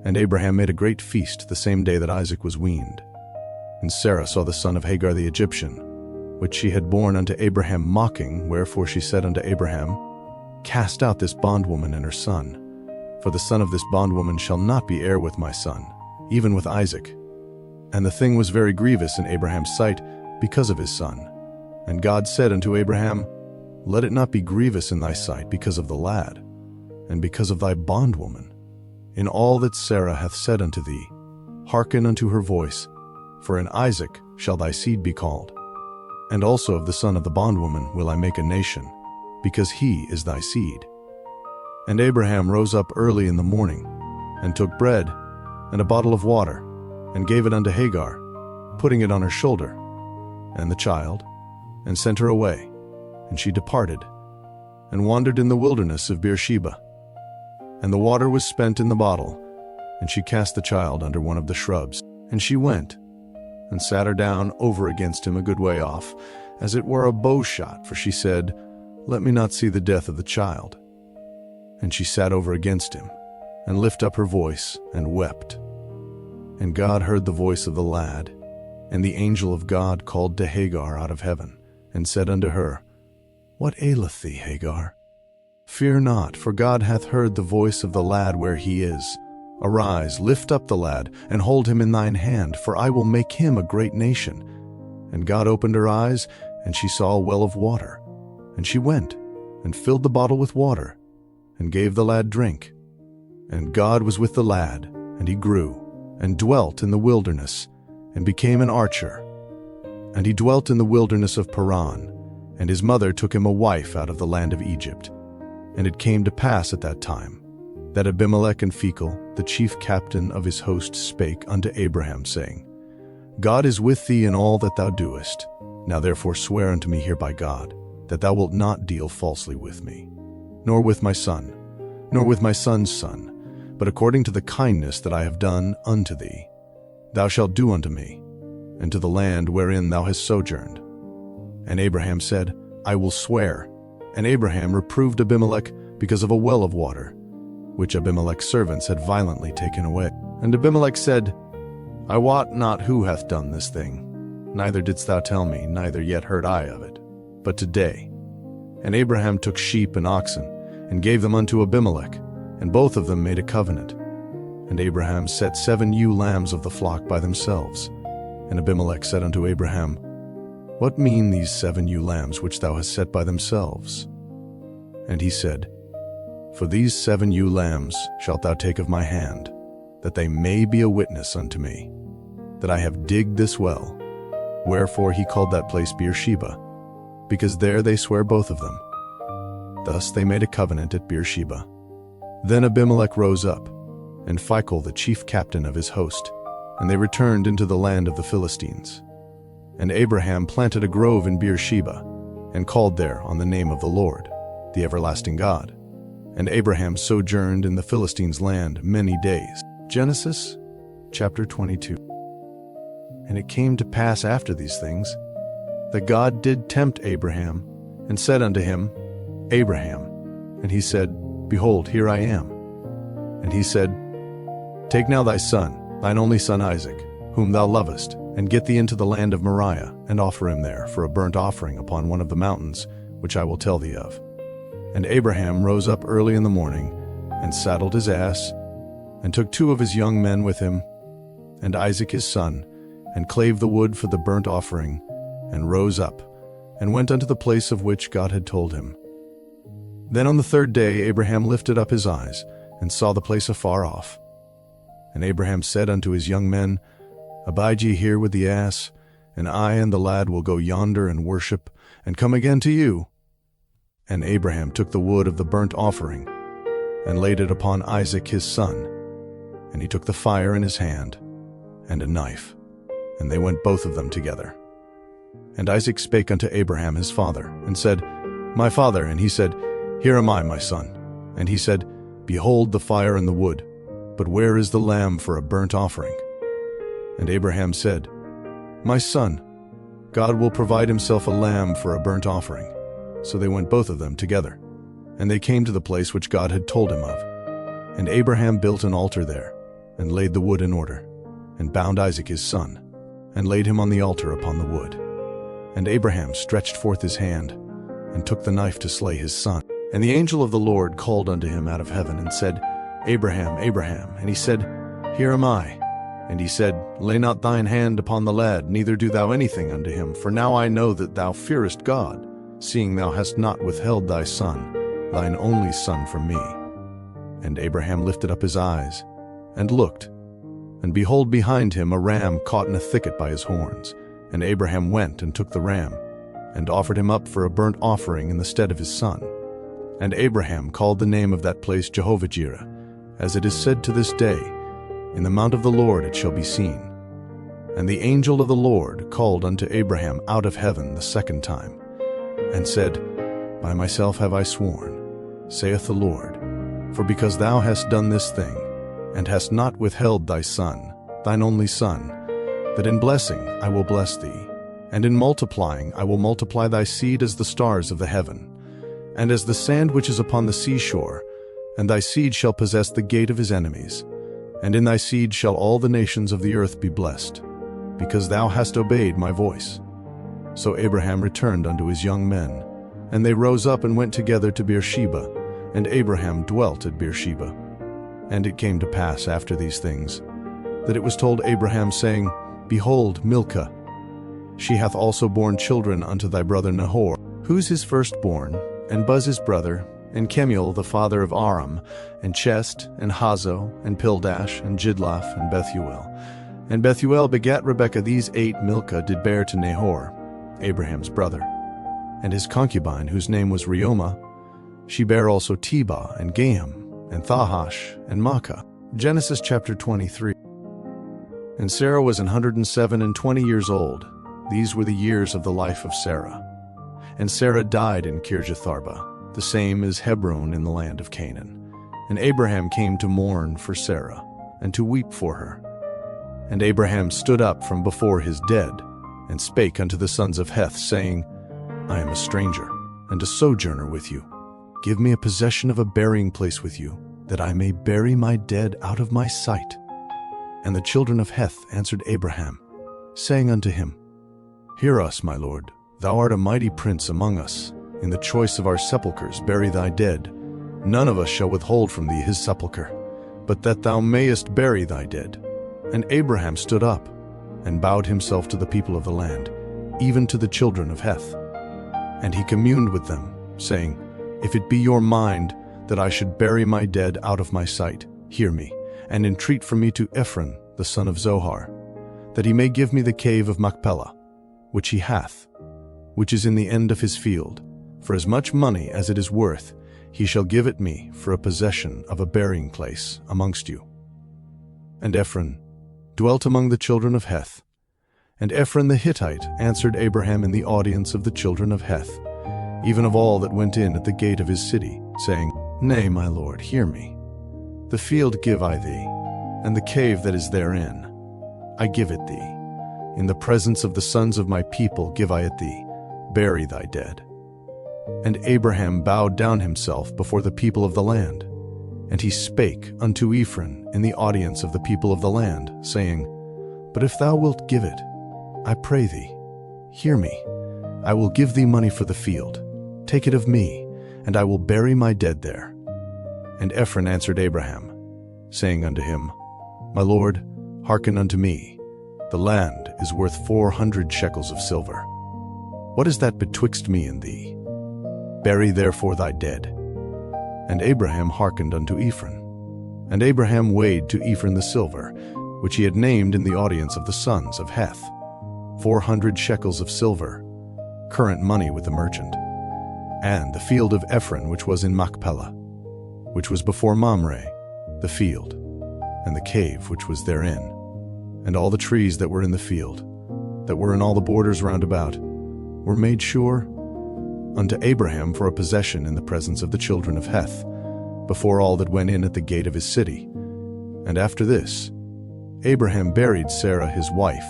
And Abraham made a great feast the same day that Isaac was weaned. And Sarah saw the son of Hagar the Egyptian, which she had borne unto Abraham mocking, wherefore she said unto Abraham, Cast out this bondwoman and her son, for the son of this bondwoman shall not be heir with my son, even with Isaac. And the thing was very grievous in Abraham's sight because of his son. And God said unto Abraham, Let it not be grievous in thy sight because of the lad, and because of thy bondwoman. In all that Sarah hath said unto thee, hearken unto her voice, for in Isaac shall thy seed be called. And also of the son of the bondwoman will I make a nation, because he is thy seed. And Abraham rose up early in the morning, and took bread, and a bottle of water, and gave it unto Hagar, putting it on her shoulder, and the child, and sent her away. And she departed, and wandered in the wilderness of Beersheba. And the water was spent in the bottle, and she cast the child under one of the shrubs. And she went, and sat her down over against him a good way off, as it were a bow shot, for she said, Let me not see the death of the child. And she sat over against him, and lifted up her voice, and wept. And God heard the voice of the lad, and the angel of God called to Hagar out of heaven, and said unto her, What aileth thee, Hagar? Fear not, for God hath heard the voice of the lad where he is. Arise, lift up the lad, and hold him in thine hand, for I will make him a great nation. And God opened her eyes, and she saw a well of water. And she went, and filled the bottle with water, and gave the lad drink. And God was with the lad, and he grew, and dwelt in the wilderness, and became an archer. And he dwelt in the wilderness of Paran, and his mother took him a wife out of the land of Egypt. And it came to pass at that time, that Abimelech and Phicol, the chief captain of his host, spake unto Abraham, saying, God is with thee in all that thou doest. Now therefore swear unto me here by God, that thou wilt not deal falsely with me, nor with my son, nor with my son's son, but according to the kindness that I have done unto thee, thou shalt do unto me, and to the land wherein thou hast sojourned. And Abraham said, I will swear. And Abraham reproved Abimelech because of a well of water, which Abimelech's servants had violently taken away. And Abimelech said, I wot not who hath done this thing, neither didst thou tell me, neither yet heard I of it, but today. And Abraham took sheep and oxen, and gave them unto Abimelech, and both of them made a covenant. And Abraham set 7 ewe lambs of the flock by themselves. And Abimelech said unto Abraham, What mean these 7 ewe lambs which thou hast set by themselves? And he said, For these 7 ewe lambs shalt thou take of my hand, that they may be a witness unto me, that I have digged this well. Wherefore he called that place Beersheba, because there they sware both of them. Thus they made a covenant at Beersheba. Then Abimelech rose up, and Phicol the chief captain of his host, and they returned into the land of the Philistines. And Abraham planted a grove in Beersheba, and called there on the name of the Lord, the everlasting God. And Abraham sojourned in the Philistines' land many days. Genesis chapter 22. And it came to pass after these things, that God did tempt Abraham, and said unto him, Abraham. And he said, Behold, here I am. And he said, Take now thy son, thine only son Isaac, whom thou lovest, and get thee into the land of Moriah, and offer him there for a burnt offering upon one of the mountains, which I will tell thee of. And Abraham rose up early in the morning, and saddled his ass, and took 2 of his young men with him, and Isaac his son, and clave the wood for the burnt offering, and rose up, and went unto the place of which God had told him. Then on the 3rd day Abraham lifted up his eyes, and saw the place afar off. And Abraham said unto his young men, Abide ye here with the ass, and I and the lad will go yonder and worship, and come again to you. And Abraham took the wood of the burnt offering, and laid it upon Isaac his son. And he took the fire in his hand, and a knife, and they went both of them together. And Isaac spake unto Abraham his father, and said, My father. And he said, Here am I, my son. And he said, Behold the fire and the wood, but where is the lamb for a burnt offering? And Abraham said, My son, God will provide himself a lamb for a burnt offering. So they went both of them together, and they came to the place which God had told him of. And Abraham built an altar there, and laid the wood in order, and bound Isaac his son, and laid him on the altar upon the wood. And Abraham stretched forth his hand, and took the knife to slay his son. And the angel of the Lord called unto him out of heaven, and said, Abraham, Abraham. And he said, Here am I. And he said, Lay not thine hand upon the lad, neither do thou anything unto him, for now I know that thou fearest God, seeing thou hast not withheld thy son, thine only son, from me. And Abraham lifted up his eyes, and looked, and behold, behind him a ram caught in a thicket by his horns. And Abraham went and took the ram, and offered him up for a burnt offering in the stead of his son. And Abraham called the name of that place Jehovah-Jireh, as it is said to this day, In the mount of the Lord it shall be seen. And the angel of the Lord called unto Abraham out of heaven the 2nd time, and said, By myself have I sworn, saith the Lord, for because thou hast done this thing, and hast not withheld thy son, thine only son, that in blessing I will bless thee, and in multiplying I will multiply thy seed as the stars of the heaven, and as the sand which is upon the seashore, and thy seed shall possess the gate of his enemies, and in thy seed shall all the nations of the earth be blessed, because thou hast obeyed my voice. So Abraham returned unto his young men, and they rose up and went together to Beersheba, and Abraham dwelt at Beersheba. And it came to pass after these things, that it was told Abraham, saying, Behold, Milcah, she hath also borne children unto thy brother Nahor, who's his firstborn, and Buz his brother, and Kemuel the father of Aram, and Chest, and Hazo, and Pildash, and Jidlaph, and Bethuel. And Bethuel begat Rebekah. These 8 Milcah did bear to Nahor, Abraham's brother. And his concubine, whose name was Reumah, she bare also Tebah, and Gaham, and Thahash, and Maachah. Genesis chapter 23. And Sarah was 127 years old. These were the years of the life of Sarah. And Sarah died in Kirjatharba, the same is Hebron in the land of Canaan. And Abraham came to mourn for Sarah, and to weep for her. And Abraham stood up from before his dead, and spake unto the sons of Heth, saying, I am a stranger, and a sojourner with you. Give me a possession of a burying place with you, that I may bury my dead out of my sight. And the children of Heth answered Abraham, saying unto him, Hear us, my lord, thou art a mighty prince among us. In the choice of our sepulchres bury thy dead. None of us shall withhold from thee his sepulchre, but that thou mayest bury thy dead. And Abraham stood up, and bowed himself to the people of the land, even to the children of Heth. And he communed with them, saying, If it be your mind that I should bury my dead out of my sight, hear me, and entreat for me to Ephron the son of Zohar, that he may give me the cave of Machpelah, which he hath, which is in the end of his field. For as much money as it is worth, he shall give it me for a possession of a burying place amongst you. And Ephron dwelt among the children of Heth. And Ephron the Hittite answered Abraham in the audience of the children of Heth, even of all that went in at the gate of his city, saying, Nay, my lord, hear me. The field give I thee, and the cave that is therein. I give it thee. In the presence of the sons of my people give I it thee. Bury thy dead. And Abraham bowed down himself before the people of the land. And he spake unto Ephron in the audience of the people of the land, saying, But if thou wilt give it, I pray thee, hear me. I will give thee money for the field. Take it of me, and I will bury my dead there. And Ephron answered Abraham, saying unto him, My lord, hearken unto me. The land is worth 400 shekels of silver. What is that betwixt me and thee? Bury therefore thy dead. And Abraham hearkened unto Ephron. And Abraham weighed to Ephron the silver, which he had named in the audience of the sons of Heth, 400 shekels of silver, current money with the merchant. And the field of Ephron, which was in Machpelah, which was before Mamre, the field, and the cave which was therein, and all the trees that were in the field, that were in all the borders round about, were made sure unto Abraham for a possession in the presence of the children of Heth, before all that went in at the gate of his city. And after this, Abraham buried Sarah his wife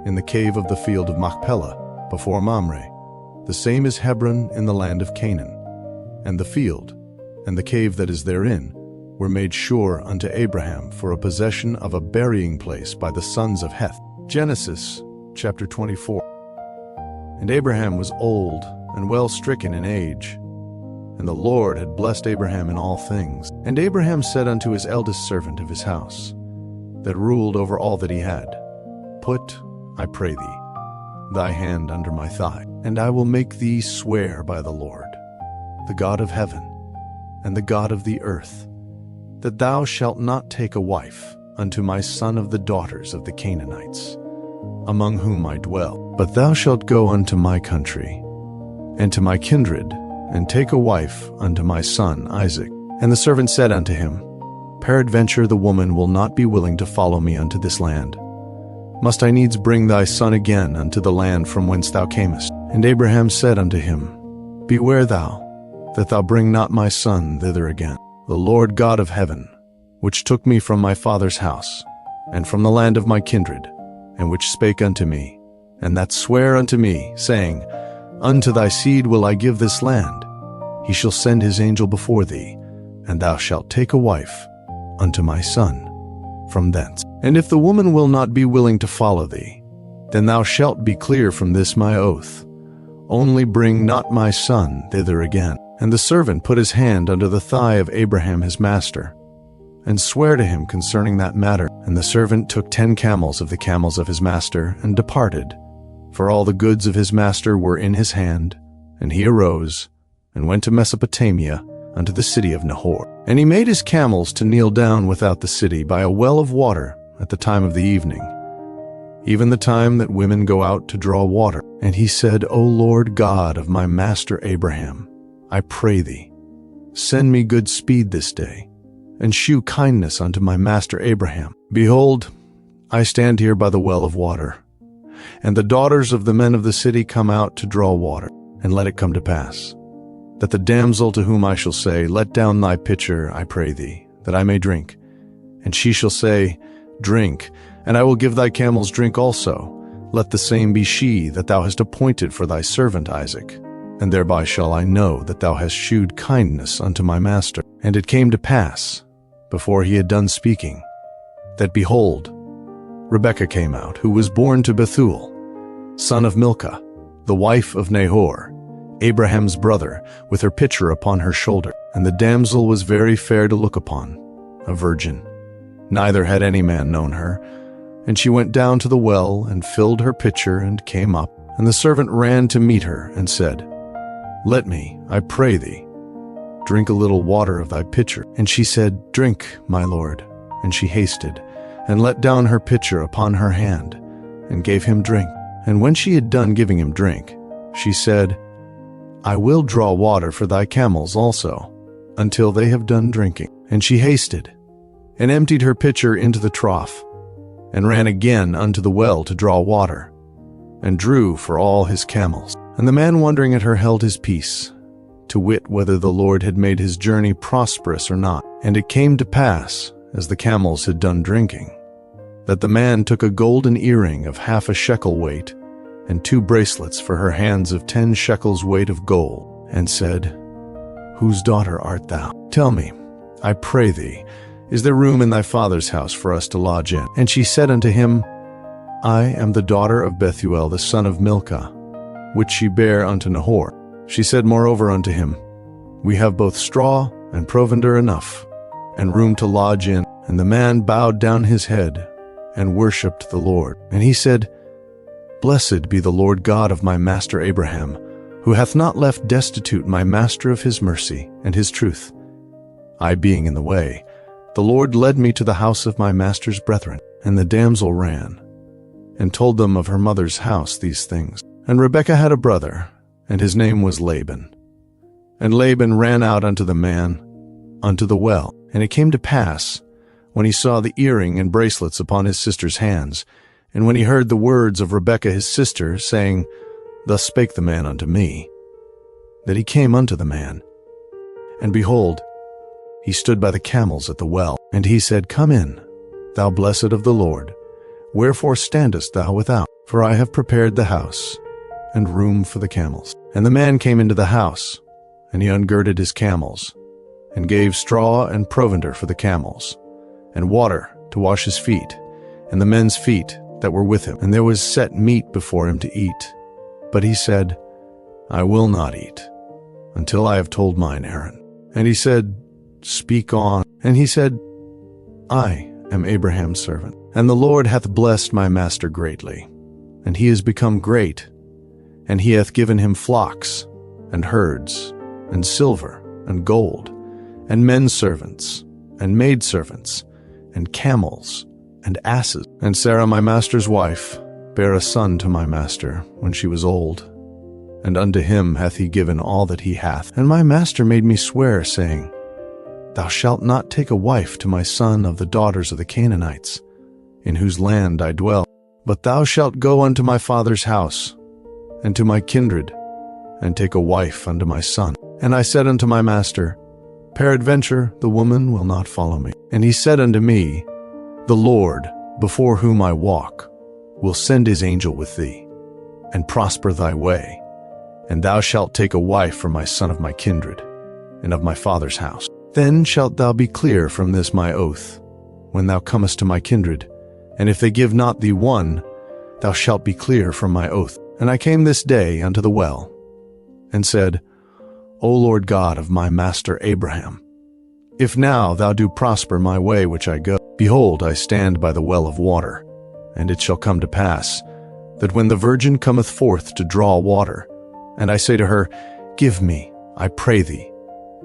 in the cave of the field of Machpelah, before Mamre. The same is Hebron in the land of Canaan. And the field, and the cave that is therein, were made sure unto Abraham for a possession of a burying place by the sons of Heth. Genesis chapter 24. And Abraham was old and well stricken in age, and the Lord had blessed Abraham in all things. And Abraham said unto his eldest servant of his house, that ruled over all that he had, Put, I pray thee, thy hand under my thigh, and I will make thee swear by the Lord, the God of heaven, and the God of the earth, that thou shalt not take a wife unto my son of the daughters of the Canaanites, among whom I dwell, but thou shalt go unto my country, and to my kindred, and take a wife unto my son Isaac. And the servant said unto him, Peradventure the woman will not be willing to follow me unto this land. Must I needs bring thy son again unto the land from whence thou camest? And Abraham said unto him, Beware thou, that thou bring not my son thither again. The Lord God of heaven, which took me from my father's house, and from the land of my kindred, and which spake unto me, and that sware unto me, saying, Unto thy seed will I give this land. He shall send his angel before thee, and thou shalt take a wife unto my son from thence. And if the woman will not be willing to follow thee, then thou shalt be clear from this my oath. Only bring not my son thither again. And the servant put his hand under the thigh of Abraham his master, and sware to him concerning that matter. And the servant took 10 camels of the camels of his master, and departed. For all the goods of his master were in his hand. And he arose, and went to Mesopotamia, unto the city of Nahor. And he made his camels to kneel down without the city by a well of water at the time of the evening, even the time that women go out to draw water. And he said, O Lord God of my master Abraham, I pray thee, send me good speed this day, and shew kindness unto my master Abraham. Behold, I stand here by the well of water, and the daughters of the men of the city come out to draw water. And let it come to pass, that the damsel to whom I shall say, Let down thy pitcher, I pray thee, that I may drink, and she shall say, Drink, and I will give thy camels drink also. Let the same be she that thou hast appointed for thy servant Isaac. And thereby shall I know that thou hast shewed kindness unto my master. And it came to pass, before he had done speaking, that behold, Rebekah came out, who was born to Bethuel, son of Milcah, the wife of Nahor, Abraham's brother, with her pitcher upon her shoulder. And the damsel was very fair to look upon, a virgin. Neither had any man known her. And she went down to the well, and filled her pitcher, and came up. And the servant ran to meet her, and said, Let me, I pray thee, drink a little water of thy pitcher. And she said, Drink, my lord. And she hasted, and let down her pitcher upon her hand, and gave him drink. And when she had done giving him drink, she said, I will draw water for thy camels also, until they have done drinking. And she hasted, and emptied her pitcher into the trough, and ran again unto the well to draw water, and drew for all his camels. And the man wondering at her held his peace, to wit whether the Lord had made his journey prosperous or not. And it came to pass, as the camels had done drinking, that the man took a golden earring of 1/2 shekel weight, and 2 bracelets for her hands of 10 shekels weight of gold, and said, Whose daughter art thou? Tell me, I pray thee, is there room in thy father's house for us to lodge in? And she said unto him, I am the daughter of Bethuel the son of Milcah, which she bare unto Nahor. She said moreover unto him, We have both straw and provender enough, and room to lodge in. And the man bowed down his head, and worshipped the Lord. And he said, Blessed be the Lord God of my master Abraham, who hath not left destitute my master of his mercy and his truth. I being in the way, the Lord led me to the house of my master's brethren. And the damsel ran, and told them of her mother's house these things. And Rebekah had a brother, and his name was Laban. And Laban ran out unto the man, unto the well. And it came to pass, when he saw the earring and bracelets upon his sister's hands, and when he heard the words of Rebekah his sister, saying, Thus spake the man unto me, that he came unto the man. And behold, he stood by the camels at the well. And he said, Come in, thou blessed of the Lord. Wherefore standest thou without? For I have prepared the house, and room for the camels. And the man came into the house, and he ungirded his camels, and gave straw and provender for the camels, and water to wash his feet, and the men's feet that were with him. And there was set meat before him to eat. But he said, I will not eat, until I have told mine errand. And he said, Speak on. And he said, I am Abraham's servant, and the Lord hath blessed my master greatly, and he is become great, and he hath given him flocks, and herds, and silver, and gold, and men servants, and maidservants, and camels, and asses. And Sarah my master's wife bare a son to my master when she was old, and unto him hath he given all that he hath. And my master made me swear, saying, Thou shalt not take a wife to my son of the daughters of the Canaanites, in whose land I dwell, but thou shalt go unto my father's house, and to my kindred, and take a wife unto my son. And I said unto my master, Peradventure the woman will not follow me. And he said unto me, The Lord, before whom I walk, will send his angel with thee, and prosper thy way, and thou shalt take a wife for my son of my kindred, and of my father's house. Then shalt thou be clear from this my oath, when thou comest to my kindred, and if they give not thee one, thou shalt be clear from my oath. And I came this day unto the well, and said, O Lord God of my master Abraham, if now thou do prosper my way which I go, behold, I stand by the well of water, and it shall come to pass, that when the virgin cometh forth to draw water, and I say to her, Give me, I pray thee,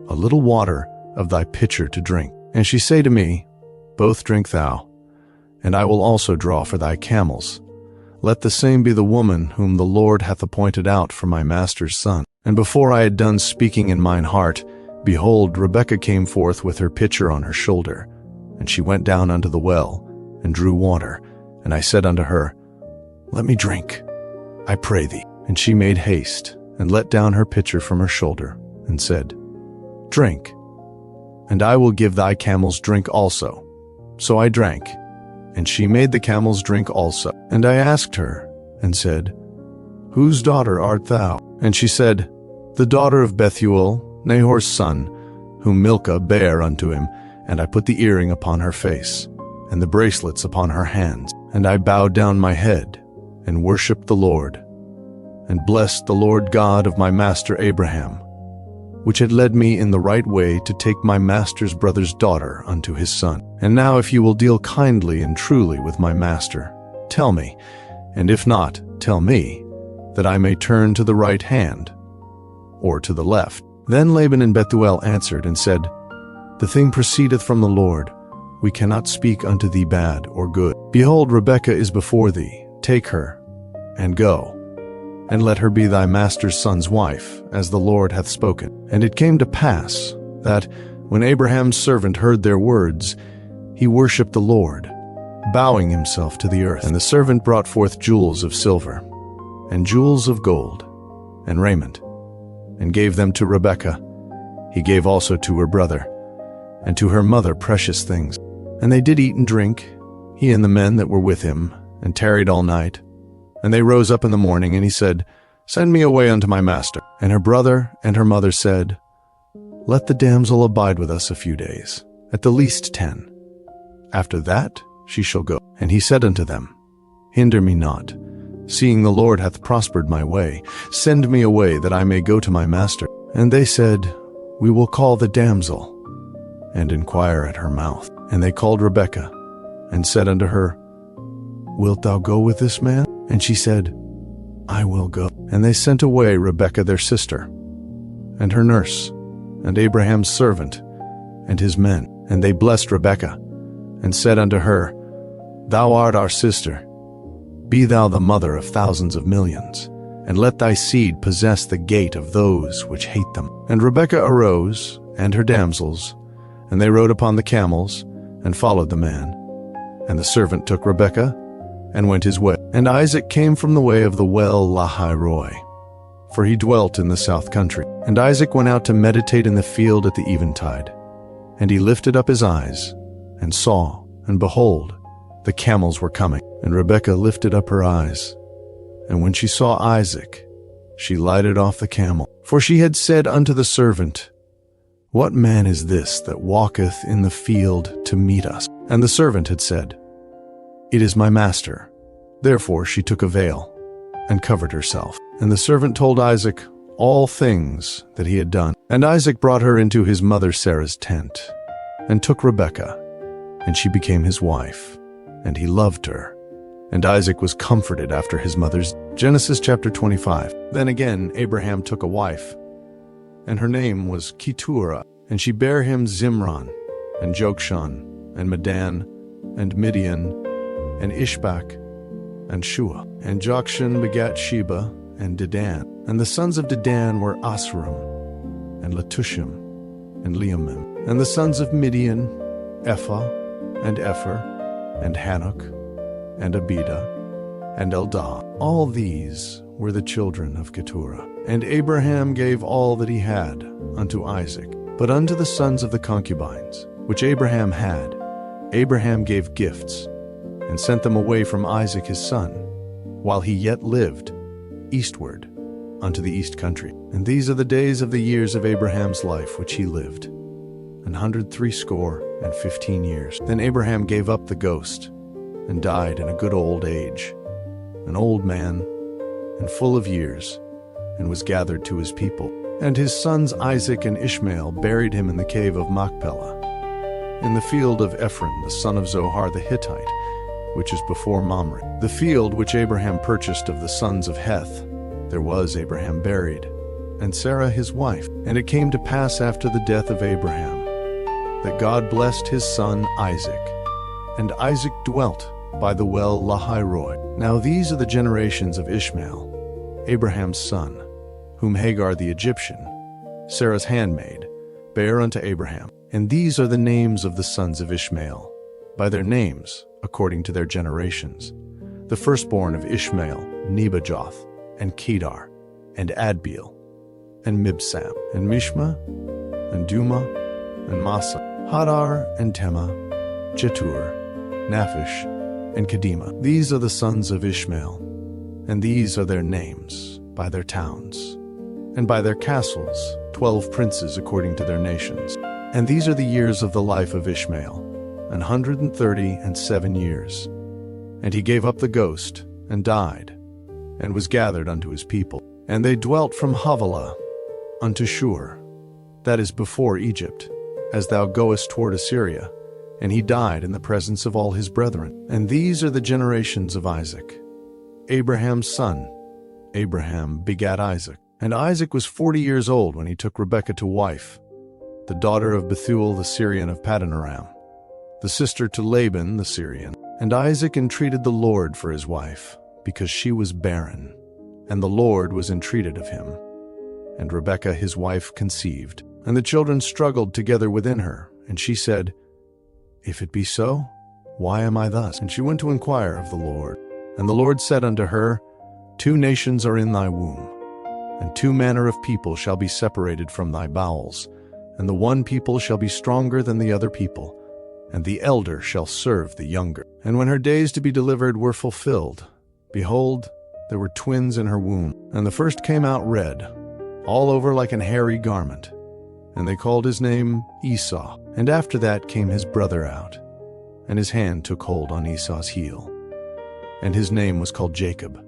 a little water of thy pitcher to drink. And she say to me, Both drink thou, and I will also draw for thy camels. Let the same be the woman whom the Lord hath appointed out for my master's son. And before I had done speaking in mine heart, behold, Rebekah came forth with her pitcher on her shoulder, and she went down unto the well, and drew water. And I said unto her, Let me drink, I pray thee. And she made haste, and let down her pitcher from her shoulder, and said, Drink, and I will give thy camels drink also. So I drank, and she made the camels drink also. And I asked her, and said, Whose daughter art thou? And she said, The daughter of Bethuel, Nahor's son, whom Milcah bare unto him. And I put the earring upon her face, and the bracelets upon her hands. And I bowed down my head and worshipped the Lord, and blessed the Lord God of my master Abraham, which had led me in the right way to take my master's brother's daughter unto his son. And now if you will deal kindly and truly with my master, tell me, and if not, tell me, that I may turn to the right hand, or to the left. Then Laban and Bethuel answered and said, The thing proceedeth from the Lord. We cannot speak unto thee bad or good. Behold, Rebekah is before thee. Take her, and go, and let her be thy master's son's wife, as the Lord hath spoken. And it came to pass that, when Abraham's servant heard their words, he worshipped the Lord, bowing himself to the earth. And the servant brought forth jewels of silver, and jewels of gold, and raiment, and gave them to Rebekah. He gave also to her brother, and to her mother precious things. And they did eat and drink, he and the men that were with him, and tarried all night. And they rose up in the morning, and he said, Send me away unto my master. And her brother and her mother said, Let the damsel abide with us a few days, at the least 10. After that she shall go. And he said unto them, Hinder me not, seeing the Lord hath prospered my way. Send me away, that I may go to my master. And they said, We will call the damsel, and inquire at her mouth. And they called Rebekah, and said unto her, Wilt thou go with this man? And she said, I will go. And they sent away Rebekah their sister, and her nurse, and Abraham's servant, and his men. And they blessed Rebekah, and said unto her, Thou art our sister. Be thou the mother of thousands of millions, and let thy seed possess the gate of those which hate them. And Rebekah arose, and her damsels, and they rode upon the camels, and followed the man. And the servant took Rebekah, and went his way. And Isaac came from the way of the well Lahai-roi, for he dwelt in the south country. And Isaac went out to meditate in the field at the eventide. And he lifted up his eyes, and saw, and behold, the camels were coming. And Rebekah lifted up her eyes, and when she saw Isaac, she lighted off the camel. For she had said unto the servant, What man is this that walketh in the field to meet us? And the servant had said, It is my master. Therefore she took a veil, and covered herself. And the servant told Isaac all things that he had done. And Isaac brought her into his mother Sarah's tent, and took Rebekah, and she became his wife, and he loved her. And Isaac was comforted after his mother's. Genesis chapter 25. Then again Abraham took a wife, and her name was Keturah, and she bare him Zimran, and Jokshan, and Medan, and Midian, and Ishbak, and Shua. And Jokshan begat Sheba, and Dedan. And the sons of Dedan were Asram, and Letushim, and Leumim. And the sons of Midian, Ephah, and Epher, and Hanok, and Abidah, and Eldah. All these were the children of Keturah. And Abraham gave all that he had unto Isaac. But unto the sons of the concubines, which Abraham had, Abraham gave gifts, and sent them away from Isaac his son, while he yet lived, eastward, unto the east country. And these are the days of the years of Abraham's life which he lived, 160 years. Then Abraham gave up the ghost, and died in a good old age, an old man, and full of years, and was gathered to his people. And his sons Isaac and Ishmael buried him in the cave of Machpelah, in the field of Ephron the son of Zohar the Hittite, which is before Mamre. The field which Abraham purchased of the sons of Heth, there was Abraham buried, and Sarah his wife. And it came to pass after the death of Abraham, that God blessed his son Isaac, and Isaac dwelt by the well Lahai-roi. Now these are the generations of Ishmael, Abraham's son, whom Hagar the Egyptian, Sarah's handmaid, bare unto Abraham. And these are the names of the sons of Ishmael, by their names, according to their generations. The firstborn of Ishmael, Nebajoth, and Kedar, and Adbeel, and Mibsam, and Mishma, and Duma, and Massa, Hadar, and Tema, Jetur, Naphish, and Kedema. These are the sons of Ishmael, and these are their names, by their towns, and by their castles, 12 princes according to their nations. And these are the years of the life of Ishmael, 137 years. And he gave up the ghost, and died, and was gathered unto his people. And they dwelt from Havilah unto Shur, that is before Egypt, as thou goest toward Assyria. And he died in the presence of all his brethren. And these are the generations of Isaac, Abraham's son. Abraham begat Isaac. And Isaac was 40 years old when he took Rebekah to wife, the daughter of Bethuel the Syrian of Paddan-aram, the sister to Laban the Syrian. And Isaac entreated the Lord for his wife, because she was barren. And the Lord was entreated of him. And Rebekah his wife conceived. And the children struggled together within her. And she said, If it be so, why am I thus? And she went to inquire of the Lord. And the Lord said unto her, 2 nations are in thy womb, and 2 manner of people shall be separated from thy bowels. And the one people shall be stronger than the other people, and the elder shall serve the younger. And when her days to be delivered were fulfilled, behold, there were twins in her womb. And the first came out red, all over like an hairy garment. And they called his name Esau. And after that came his brother out, and his hand took hold on Esau's heel. And his name was called Jacob.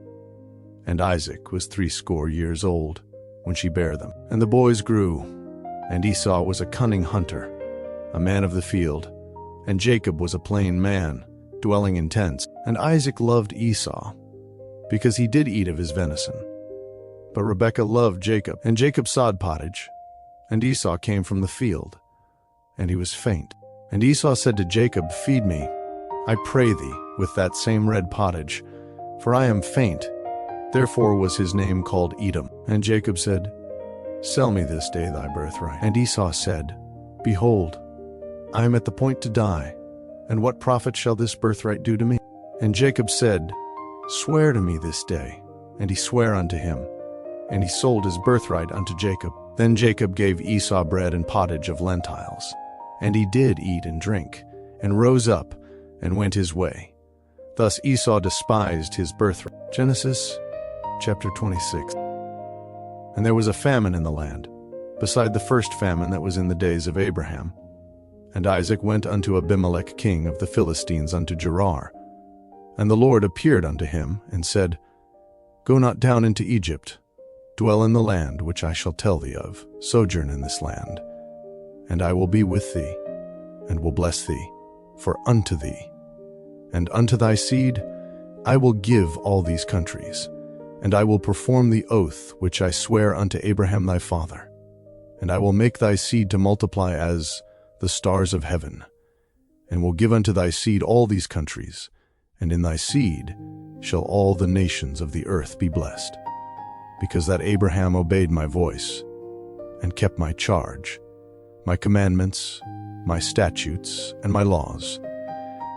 And Isaac was 80 years old when she bare them. And the boys grew, and Esau was a cunning hunter, a man of the field, and Jacob was a plain man, dwelling in tents. And Isaac loved Esau, because he did eat of his venison. But Rebekah loved Jacob, and Jacob sod pottage, and Esau came from the field, and he was faint. And Esau said to Jacob, Feed me, I pray thee, with that same red pottage, for I am faint. Therefore was his name called Edom. And Jacob said, Sell me this day thy birthright. And Esau said, Behold, I am at the point to die, and what profit shall this birthright do to me? And Jacob said, Swear to me this day. And he sware unto him, and he sold his birthright unto Jacob. Then Jacob gave Esau bread and pottage of lentiles, and he did eat and drink, and rose up, and went his way. Thus Esau despised his birthright. Genesis chapter 26. And there was a famine in the land, beside the first famine that was in the days of Abraham. And Isaac went unto Abimelech king of the Philistines unto Gerar. And the Lord appeared unto him, and said, Go not down into Egypt, dwell in the land which I shall tell thee of, sojourn in this land. And I will be with thee, and will bless thee, for unto thee, and unto thy seed, I will give all these countries, and I will perform the oath which I swear unto Abraham thy father. And I will make thy seed to multiply as the stars of heaven, and will give unto thy seed all these countries, and in thy seed shall all the nations of the earth be blessed, because that Abraham obeyed my voice, and kept my charge, my commandments, my statutes, and my laws.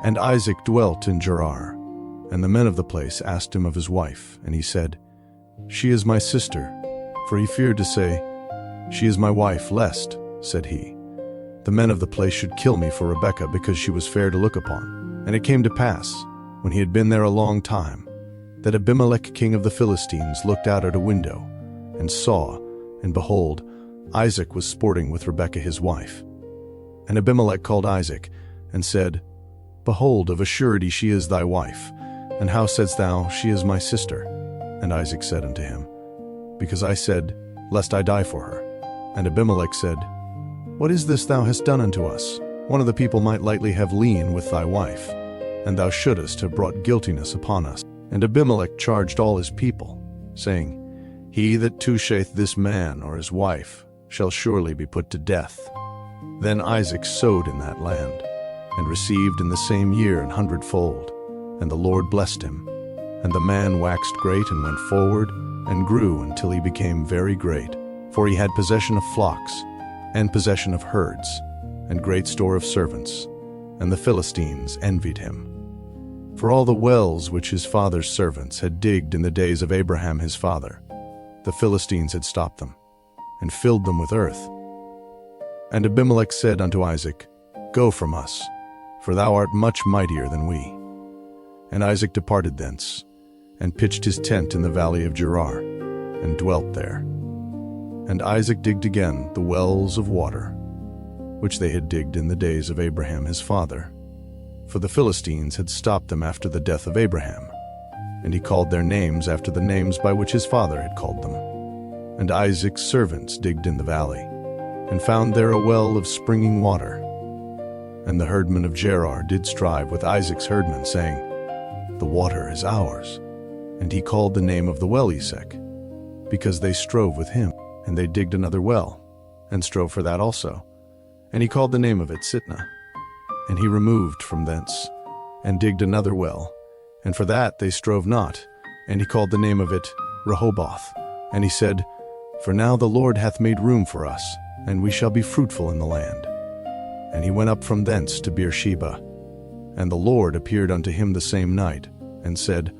And Isaac dwelt in Gerar. And the men of the place asked him of his wife, and he said, She is my sister. For he feared to say, She is my wife, lest, said he, the men of the place should kill me for Rebekah, because she was fair to look upon. And it came to pass, when he had been there a long time, that Abimelech king of the Philistines looked out at a window, and saw, and behold, Isaac was sporting with Rebekah his wife. And Abimelech called Isaac, and said, Behold, of a surety she is thy wife. And how saidst thou, She is my sister? And Isaac said unto him, Because I said, Lest I die for her. And Abimelech said, What is this thou hast done unto us? One of the people might lightly have lien with thy wife, and thou shouldest have brought guiltiness upon us. And Abimelech charged all his people, saying, He that toucheth this man or his wife shall surely be put to death. Then Isaac sowed in that land, and received in the same year 100-fold. And the Lord blessed him. And the man waxed great, and went forward, and grew until he became very great. For he had possession of flocks, and possession of herds, and great store of servants. And the Philistines envied him. For all the wells which his father's servants had digged in the days of Abraham his father, the Philistines had stopped them, and filled them with earth. And Abimelech said unto Isaac, Go from us, for thou art much mightier than we. And Isaac departed thence, and pitched his tent in the valley of Gerar, and dwelt there. And Isaac digged again the wells of water, which they had digged in the days of Abraham his father, for the Philistines had stopped them after the death of Abraham. And he called their names after the names by which his father had called them. And Isaac's servants digged in the valley, and found there a well of springing water. And the herdmen of Gerar did strive with Isaac's herdmen, saying, The water is ours. And he called the name of the well Esek, because they strove with him. And they digged another well, and strove for that also. And he called the name of it Sitnah. And he removed from thence, and digged another well, and for that they strove not. And he called the name of it Rehoboth. And he said, For now the Lord hath made room for us, and we shall be fruitful in the land. And he went up from thence to Beersheba. And the Lord appeared unto him the same night, and said,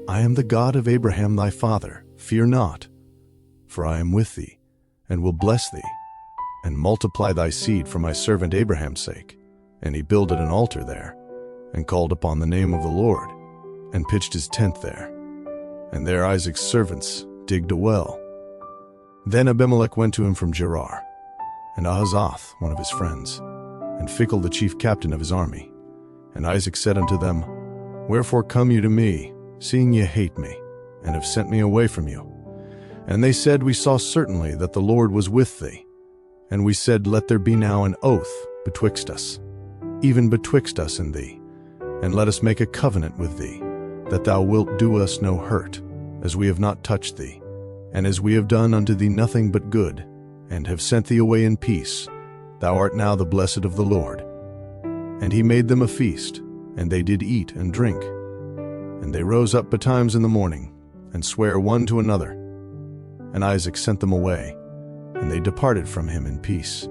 I am the God of Abraham thy father, fear not. For I am with thee, and will bless thee, and multiply thy seed for my servant Abraham's sake. And he builded an altar there, and called upon the name of the Lord, and pitched his tent there. And there Isaac's servants digged a well. Then Abimelech went to him from Gerar, and Ahazoth, one of his friends, and Phicol the chief captain of his army. And Isaac said unto them, Wherefore come you to me, seeing ye hate me, and have sent me away from you? And they said, We saw certainly that the Lord was with thee. And we said, Let there be now an oath betwixt us, even betwixt us and thee, and let us make a covenant with thee, that thou wilt do us no hurt, as we have not touched thee, and as we have done unto thee nothing but good, and have sent thee away in peace. Thou art now the blessed of the Lord. And he made them a feast, and they did eat and drink. And they rose up betimes in the morning, and sware one to another. And Isaac sent them away, and they departed from him in peace.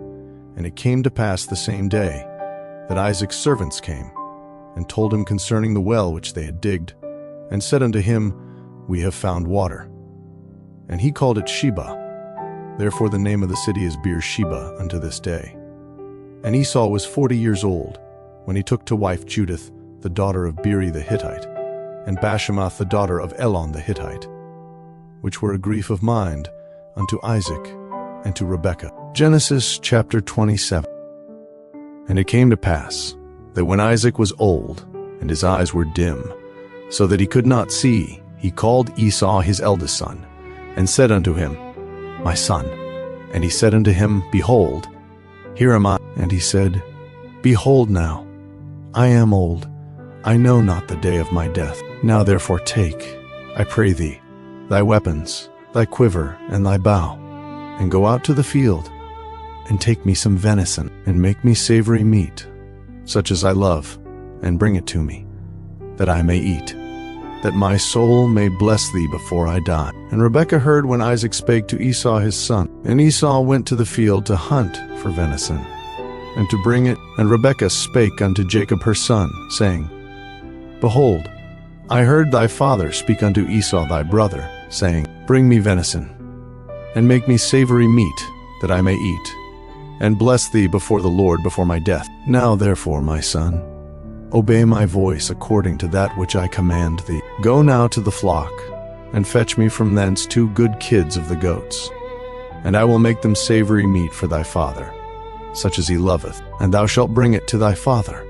And it came to pass the same day that Isaac's servants came, and told him concerning the well which they had digged, and said unto him, We have found water. And he called it Sheba. Therefore the name of the city is Beersheba unto this day. And Esau was 40 years old, when he took to wife Judith, the daughter of Beeri the Hittite, and Bashemath the daughter of Elon the Hittite, which were a grief of mind unto Isaac and to Rebekah. Genesis chapter 27. And it came to pass that when Isaac was old, and his eyes were dim, so that he could not see, he called Esau his eldest son, and said unto him, My son. And he said unto him, Behold, here am I. And he said, Behold now, I am old, I know not the day of my death. Now therefore take, I pray thee, thy weapons, thy quiver, and thy bow, and go out to the field, and take me some venison, and make me savory meat, such as I love, and bring it to me, that I may eat, that my soul may bless thee before I die. And Rebekah heard when Isaac spake to Esau his son. And Esau went to the field to hunt for venison, and to bring it. And Rebekah spake unto Jacob her son, saying, Behold, I heard thy father speak unto Esau thy brother, saying, Bring me venison, and make me savory meat, that I may eat, and bless thee before the Lord before my death. Now therefore, my son, obey my voice according to that which I command thee. Go now to the flock, and fetch me from thence 2 good kids of the goats, and I will make them savory meat for thy father, such as he loveth, and thou shalt bring it to thy father,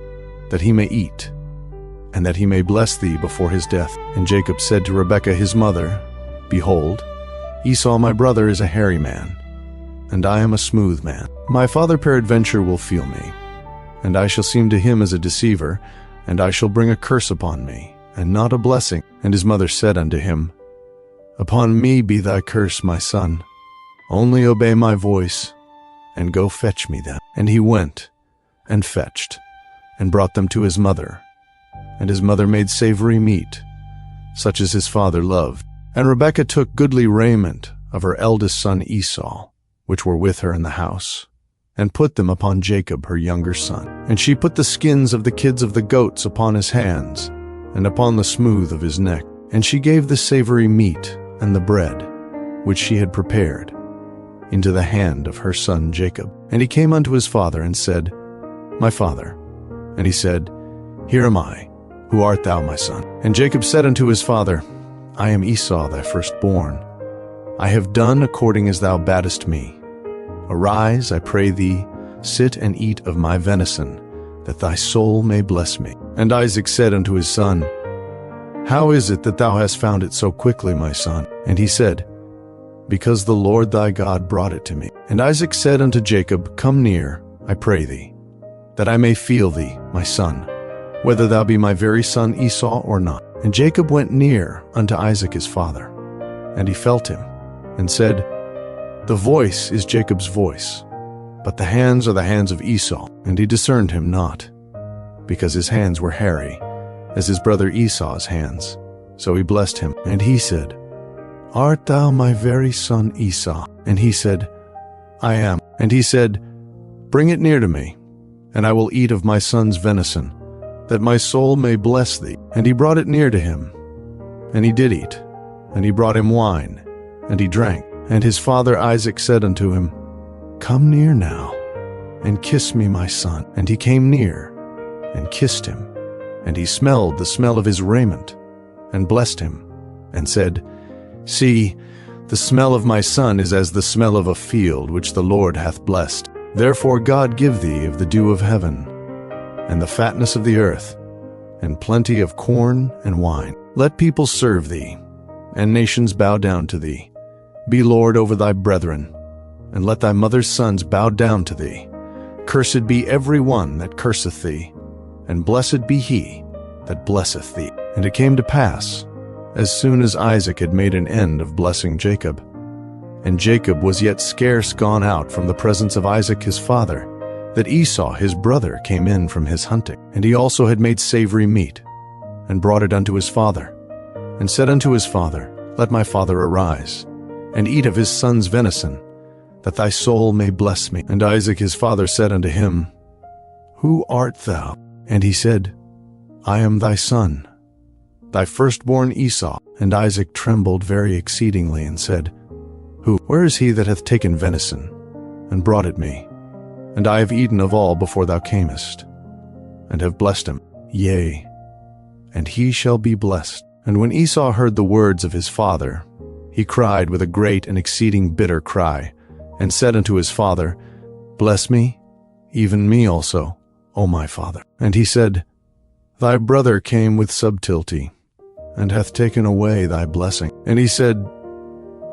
that he may eat, and that he may bless thee before his death. And Jacob said to Rebekah his mother, Behold, Esau my brother is a hairy man, and I am a smooth man. My father peradventure will feel me, and I shall seem to him as a deceiver, and I shall bring a curse upon me, and not a blessing. And his mother said unto him, Upon me be thy curse, my son. Only obey my voice, and go fetch me them. And he went, and fetched, and brought them to his mother. And his mother made savory meat, such as his father loved. And Rebekah took goodly raiment of her eldest son Esau, which were with her in the house, and put them upon Jacob her younger son. And she put the skins of the kids of the goats upon his hands, and upon the smooth of his neck. And she gave the savory meat and the bread, which she had prepared, into the hand of her son Jacob. And he came unto his father, and said, My father. And he said, Here am I. Who art thou, my son? And Jacob said unto his father, I am Esau thy firstborn. I have done according as thou badest me. Arise, I pray thee, sit and eat of my venison, that thy soul may bless me. And Isaac said unto his son, How is it that thou hast found it so quickly, my son? And he said, Because the Lord thy God brought it to me. And Isaac said unto Jacob, Come near, I pray thee, that I may feel thee, my son, whether thou be my very son Esau or not. And Jacob went near unto Isaac his father, and he felt him, and said, The voice is Jacob's voice, but the hands are the hands of Esau. And he discerned him not, because his hands were hairy, as his brother Esau's hands. So he blessed him. And he said, Art thou my very son Esau? And he said, I am. And he said, Bring it near to me, and I will eat of my son's venison, that my soul may bless thee. And he brought it near to him, and he did eat. And he brought him wine, and he drank. And his father Isaac said unto him, Come near now, and kiss me, my son. And he came near, and kissed him. And he smelled the smell of his raiment, and blessed him, and said, See, the smell of my son is as the smell of a field which the Lord hath blessed. Therefore God give thee of the dew of heaven, and the fatness of the earth, and plenty of corn and wine. Let people serve thee, and nations bow down to thee. Be Lord over thy brethren, and let thy mother's sons bow down to thee. Cursed be every one that curseth thee, and blessed be he that blesseth thee. And it came to pass, as soon as Isaac had made an end of blessing Jacob, and Jacob was yet scarce gone out from the presence of Isaac his father, that Esau his brother came in from his hunting. And he also had made savory meat, and brought it unto his father, and said unto his father, Let my father arise, and eat of his son's venison, that thy soul may bless me. And Isaac his father said unto him, Who art thou? And he said, I am thy son, thy firstborn Esau. And Isaac trembled very exceedingly, and said, Where is he that hath taken venison, and brought it me? And I have eaten of all before thou camest, and have blessed him. Yea, and he shall be blessed. And when Esau heard the words of his father, he cried with a great and exceeding bitter cry, and said unto his father, Bless me, even me also, O my father. And he said, Thy brother came with subtlety, and hath taken away thy blessing. And he said,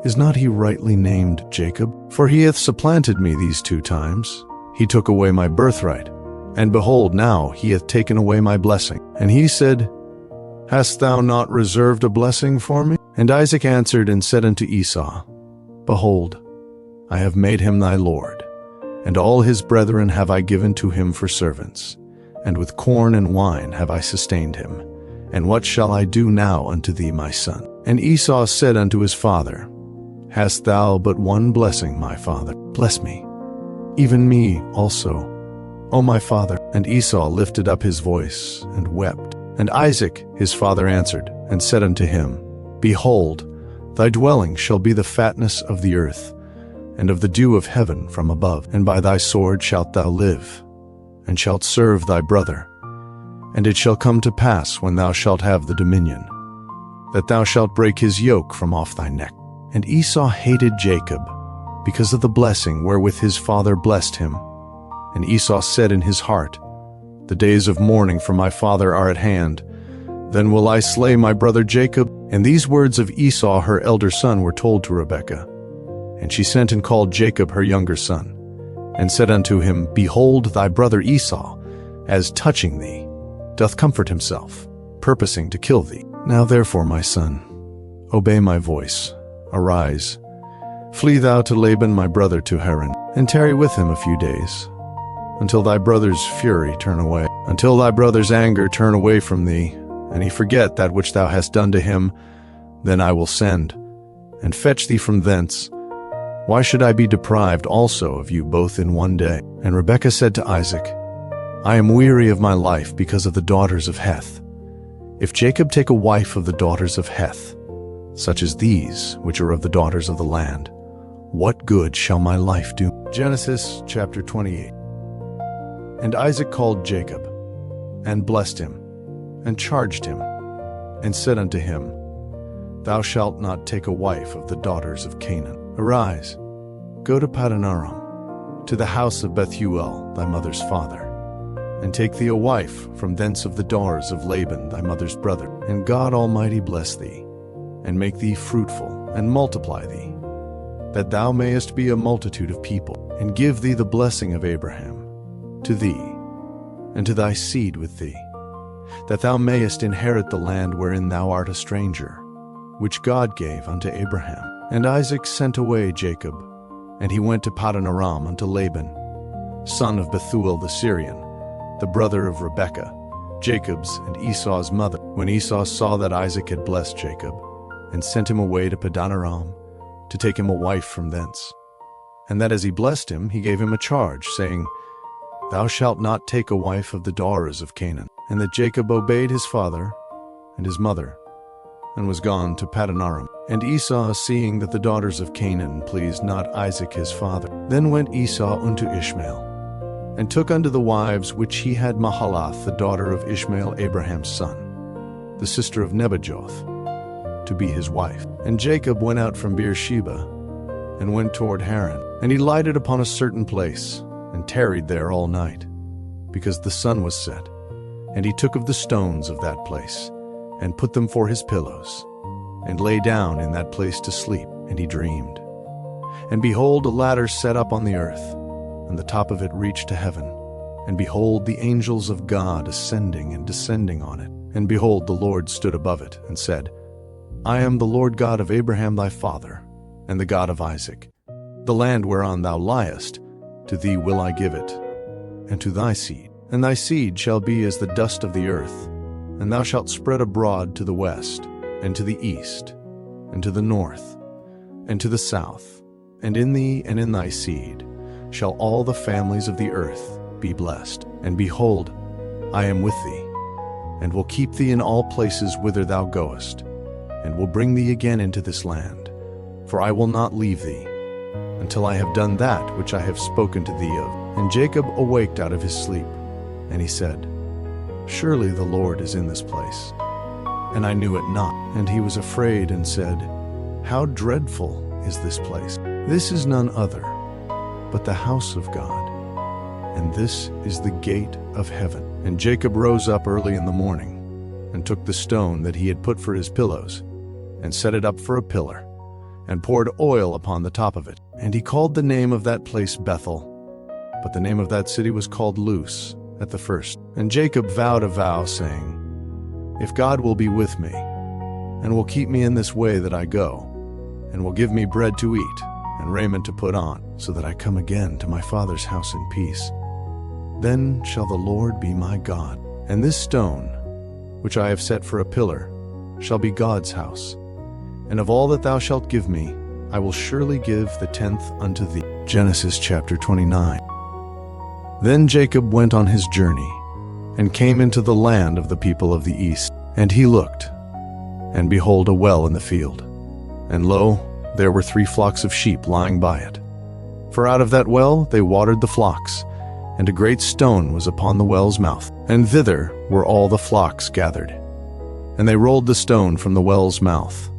Is not he rightly named Jacob? For he hath supplanted me these 2 times. He took away my birthright, and behold, now he hath taken away my blessing. And he said, Hast thou not reserved a blessing for me? And Isaac answered and said unto Esau, Behold, I have made him thy lord, and all his brethren have I given to him for servants, and with corn and wine have I sustained him. And what shall I do now unto thee, my son? And Esau said unto his father, Hast thou but one blessing, my father? Bless me, even me also, O my father. And Esau lifted up his voice and wept. And Isaac his father answered and said unto him, Behold, thy dwelling shall be the fatness of the earth, and of the dew of heaven from above. And by thy sword shalt thou live, and shalt serve thy brother. And it shall come to pass, when thou shalt have the dominion, that thou shalt break his yoke from off thy neck. And Esau hated Jacob, because of the blessing wherewith his father blessed him. And Esau said in his heart, The days of mourning for my father are at hand. Then will I slay my brother Jacob. And these words of Esau her elder son were told to Rebekah. And she sent and called Jacob her younger son, and said unto him, Behold, thy brother Esau, as touching thee, doth comfort himself, purposing to kill thee. Now therefore, my son, obey my voice. Arise, flee thou to Laban my brother to Haran, and tarry with him a few days, until thy brother's fury turn away, until thy brother's anger turn away from thee, and he forget that which thou hast done to him. Then I will send, and fetch thee from thence. Why should I be deprived also of you both in one day? And Rebekah said to Isaac, I am weary of my life because of the daughters of Heth. If Jacob take a wife of the daughters of Heth, such as these, which are of the daughters of the land, what good shall my life do? Genesis chapter 28. And Isaac called Jacob, and blessed him, and charged him, and said unto him, Thou shalt not take a wife of the daughters of Canaan. Arise, go to Paddan Aram, to the house of Bethuel thy mother's father, and take thee a wife from thence of the daughters of Laban thy mother's brother. And God Almighty bless thee, and make thee fruitful, and multiply thee, that thou mayest be a multitude of people, and give thee the blessing of Abraham, to thee, and to thy seed with thee, that thou mayest inherit the land wherein thou art a stranger, which God gave unto Abraham. And Isaac sent away Jacob, and he went to Paddan Aram unto Laban, son of Bethuel the Syrian, the brother of Rebekah, Jacob's and Esau's mother. When Esau saw that Isaac had blessed Jacob, and sent him away to Paddan Aram, to take him a wife from thence, and that as he blessed him, he gave him a charge, saying, Thou shalt not take a wife of the daughters of Canaan. And that Jacob obeyed his father and his mother, and was gone to Paddan Aram. And Esau, seeing that the daughters of Canaan pleased not Isaac his father, then went Esau unto Ishmael, and took unto the wives which he had Mahalath, the daughter of Ishmael Abraham's son, the sister of Nebajoth, to be his wife. And Jacob went out from Beersheba, and went toward Haran. And he lighted upon a certain place, and tarried there all night, because the sun was set. And he took of the stones of that place, and put them for his pillows, and lay down in that place to sleep. And he dreamed. And behold, a ladder set up on the earth, and the top of it reached to heaven. And behold, the angels of God ascending and descending on it. And behold, the Lord stood above it, and said, I am the Lord God of Abraham thy father, and the God of Isaac. The land whereon thou liest, to thee will I give it, and to thy seed. And thy seed shall be as the dust of the earth, and thou shalt spread abroad to the west, and to the east, and to the north, and to the south. And in thee and in thy seed shall all the families of the earth be blessed. And behold, I am with thee, and will keep thee in all places whither thou goest, and will bring thee again into this land. For I will not leave thee, until I have done that which I have spoken to thee of. And Jacob awaked out of his sleep, and he said, Surely the Lord is in this place. And I knew it not. And he was afraid, and said, How dreadful is this place! This is none other but the house of God, and this is the gate of heaven. And Jacob rose up early in the morning, and took the stone that he had put for his pillows, and set it up for a pillar, and poured oil upon the top of it. And he called the name of that place Bethel, but the name of that city was called Luz at the first. And Jacob vowed a vow, saying, If God will be with me, and will keep me in this way that I go, and will give me bread to eat, and raiment to put on, so that I come again to my father's house in peace, then shall the Lord be my God. And this stone, which I have set for a pillar, shall be God's house. And of all that thou shalt give me, I will surely give the 10th unto thee. Genesis chapter 29. Then Jacob went on his journey, and came into the land of the people of the east. And he looked, and behold, a well in the field. And lo, there were 3 flocks of sheep lying by it. For out of that well they watered the flocks, and a great stone was upon the well's mouth. And thither were all the flocks gathered. And they rolled the stone from the well's mouth,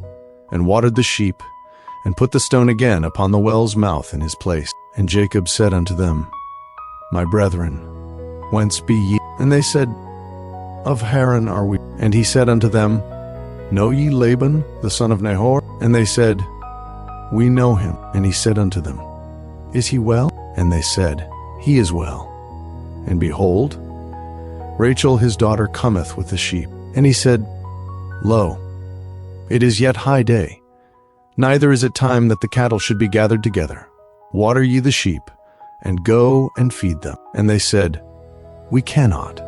and watered the sheep, and put the stone again upon the well's mouth in his place. And Jacob said unto them, My brethren, whence be ye? And they said, Of Haran are we. And he said unto them, Know ye Laban, the son of Nahor? And they said, We know him. And he said unto them, Is he well? And they said, He is well. And behold, Rachel his daughter cometh with the sheep. And he said, Lo, it is yet high day, neither is it time that the cattle should be gathered together. Water ye the sheep, and go and feed them. And they said, We cannot,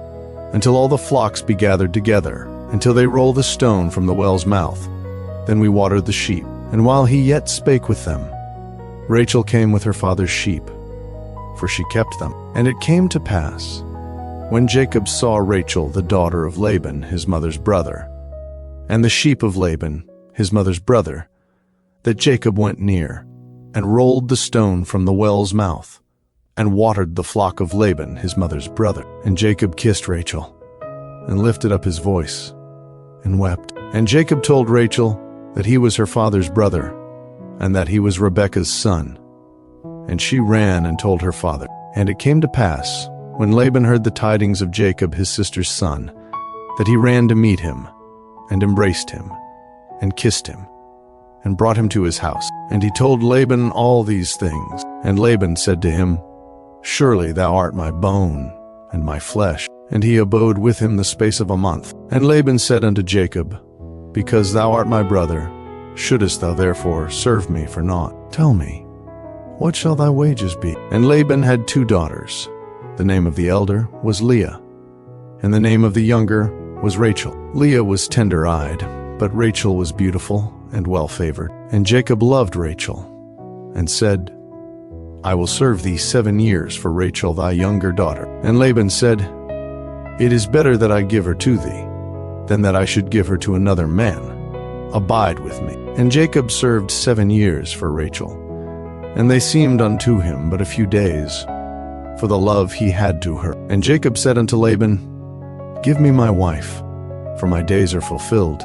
until all the flocks be gathered together, until they roll the stone from the well's mouth. Then we watered the sheep. And while he yet spake with them, Rachel came with her father's sheep, for she kept them. And it came to pass, when Jacob saw Rachel the daughter of Laban his mother's brother, and the sheep of Laban his mother's brother, that Jacob went near, and rolled the stone from the well's mouth, and watered the flock of Laban his mother's brother. And Jacob kissed Rachel, and lifted up his voice, and wept. And Jacob told Rachel that he was her father's brother, and that he was Rebekah's son. And she ran and told her father. And it came to pass, when Laban heard the tidings of Jacob his sister's son, that he ran to meet him, and embraced him, and kissed him, and brought him to his house. And he told Laban all these things. And Laban said to him, Surely thou art my bone and my flesh. And he abode with him the space of a month. And Laban said unto Jacob, Because thou art my brother, shouldest thou therefore serve me for naught? Tell me, what shall thy wages be? And Laban had 2 daughters. The name of the elder was Leah, and the name of the younger was Rachel. Leah was tender-eyed, but Rachel was beautiful and well-favored. And Jacob loved Rachel, and said, I will serve thee 7 years for Rachel thy younger daughter. And Laban said, It is better that I give her to thee, than that I should give her to another man. Abide with me. And Jacob served 7 years for Rachel, and they seemed unto him but a few days, for the love he had to her. And Jacob said unto Laban, Give me my wife, for my days are fulfilled,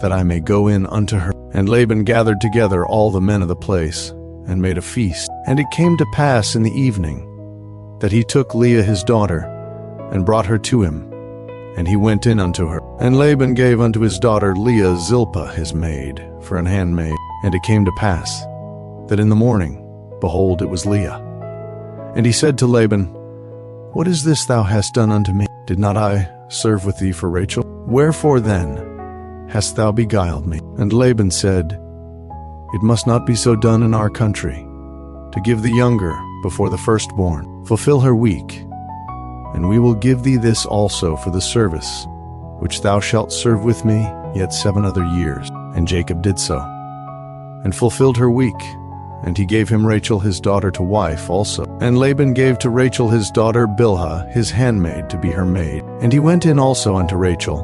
that I may go in unto her. And Laban gathered together all the men of the place, and made a feast. And it came to pass in the evening, that he took Leah his daughter, and brought her to him, and he went in unto her. And Laban gave unto his daughter Leah Zilpah his maid, for an handmaid. And it came to pass, that in the morning, behold, it was Leah. And he said to Laban, What is this thou hast done unto me? Did not I serve with thee for Rachel? Wherefore then hast thou beguiled me? And Laban said, It must not be so done in our country, to give the younger before the firstborn. Fulfill her week, and we will give thee this also for the service, which thou shalt serve with me yet 7 other years. And Jacob did so, and fulfilled her week, and he gave him Rachel his daughter to wife also. And Laban gave to Rachel his daughter Bilhah his handmaid to be her maid. And he went in also unto Rachel,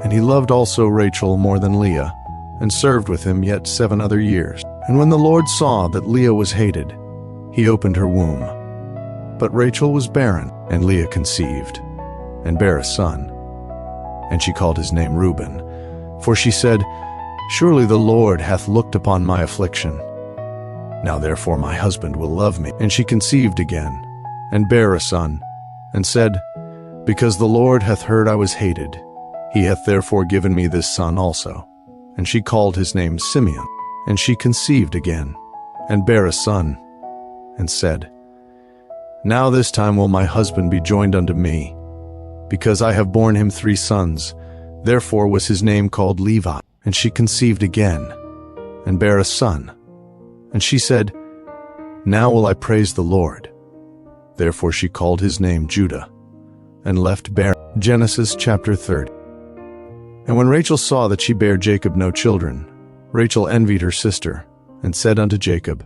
and he loved also Rachel more than Leah, and served with him yet 7 other years. And when the Lord saw that Leah was hated, he opened her womb. But Rachel was barren, and Leah conceived, and bare a son. And she called his name Reuben, for she said, Surely the Lord hath looked upon my affliction. Now therefore my husband will love me. And she conceived again, and bare a son, and said, Because the Lord hath heard I was hated, he hath therefore given me this son also. And she called his name Simeon. And she conceived again, and bare a son, and said, Now this time will my husband be joined unto me, because I have borne him 3 sons. Therefore was his name called Levi. And she conceived again, and bare a son. And she said, Now will I praise the Lord. Therefore she called his name Judah, and left barren. Genesis chapter 30. And when Rachel saw that she bare Jacob no children, Rachel envied her sister, and said unto Jacob,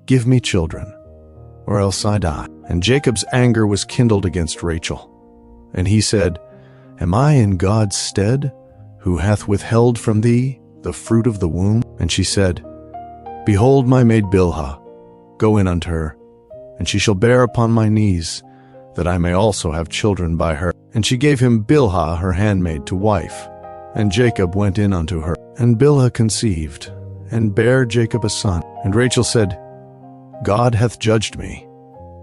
Give me children, or else I die. And Jacob's anger was kindled against Rachel. And he said, Am I in God's stead, who hath withheld from thee the fruit of the womb? And she said, Behold my maid Bilhah, go in unto her, and she shall bear upon my knees, that I may also have children by her. And she gave him Bilhah her handmaid to wife. And Jacob went in unto her. And Bilhah conceived, and bare Jacob a son. And Rachel said, God hath judged me,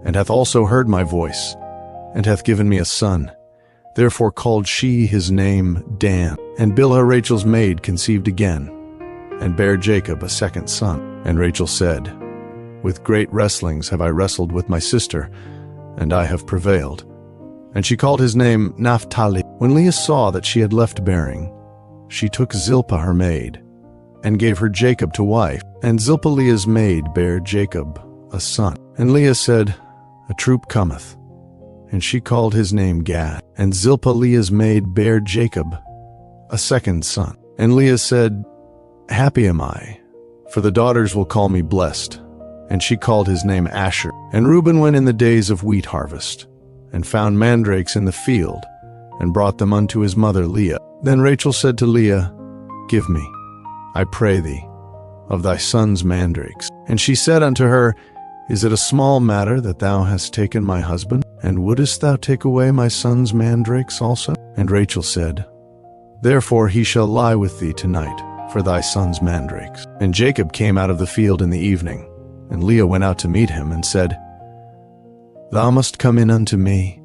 and hath also heard my voice, and hath given me a son. Therefore called she his name Dan. And Bilhah Rachel's maid conceived again, and bare Jacob a second son. And Rachel said, With great wrestlings have I wrestled with my sister, and I have prevailed. And she called his name Naphtali. When Leah saw that she had left bearing, she took Zilpah her maid, and gave her Jacob to wife. And Zilpah Leah's maid bare Jacob a son. And Leah said, A troop cometh. And she called his name Gad. And Zilpah Leah's maid bare Jacob a second son. And Leah said, Happy am I, for the daughters will call me blessed. And she called his name Asher. And Reuben went in the days of wheat harvest, and found mandrakes in the field, and brought them unto his mother Leah. Then Rachel said to Leah, Give me, I pray thee, of thy son's mandrakes. And she said unto her, Is it a small matter that thou hast taken my husband? And wouldest thou take away my son's mandrakes also? And Rachel said, Therefore he shall lie with thee tonight for thy son's mandrakes. And Jacob came out of the field in the evening, and Leah went out to meet him, and said, Thou must come in unto me.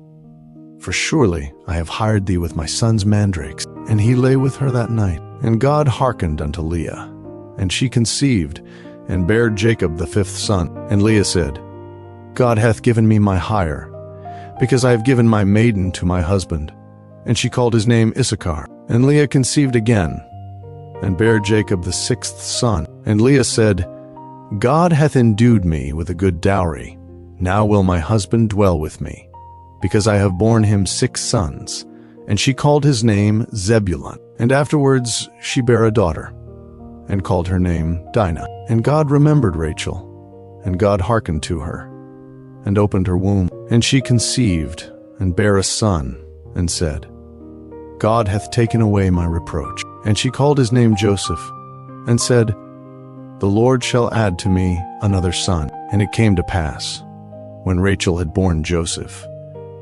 For surely I have hired thee with my son's mandrakes. And he lay with her that night. And God hearkened unto Leah, and she conceived, and bare Jacob the 5th son. And Leah said, God hath given me my hire, because I have given my maiden to my husband. And she called his name Issachar. And Leah conceived again, and bare Jacob the 6th son. And Leah said, God hath endued me with a good dowry. Now will my husband dwell with me, because I have borne him 6 sons. And she called his name Zebulun. And afterwards she bare a daughter, and called her name Dinah. And God remembered Rachel, and God hearkened to her, and opened her womb. And she conceived, and bare a son, and said, God hath taken away my reproach. And she called his name Joseph, and said, The Lord shall add to me another son. And it came to pass, when Rachel had borne Joseph,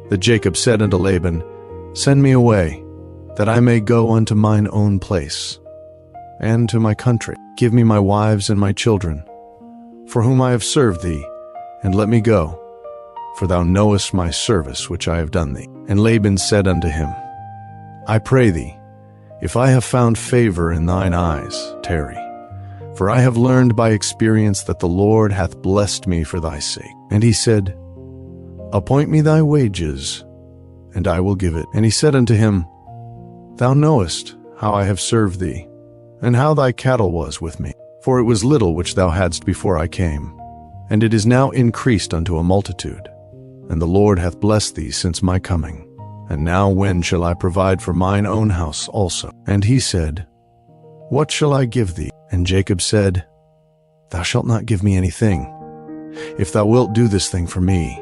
that Jacob said unto Laban, Send me away, that I may go unto mine own place, and to my country. Give me my wives and my children, for whom I have served thee, and let me go, for thou knowest my service which I have done thee. And Laban said unto him, I pray thee, if I have found favor in thine eyes, tarry. For I have learned by experience that the Lord hath blessed me for thy sake. And he said, Appoint me thy wages, and I will give it. And he said unto him, Thou knowest how I have served thee, and how thy cattle was with me. For it was little which thou hadst before I came, and it is now increased unto a multitude. And the Lord hath blessed thee since my coming. And now when shall I provide for mine own house also? And he said, What shall I give thee? And Jacob said, Thou shalt not give me anything. If thou wilt do this thing for me,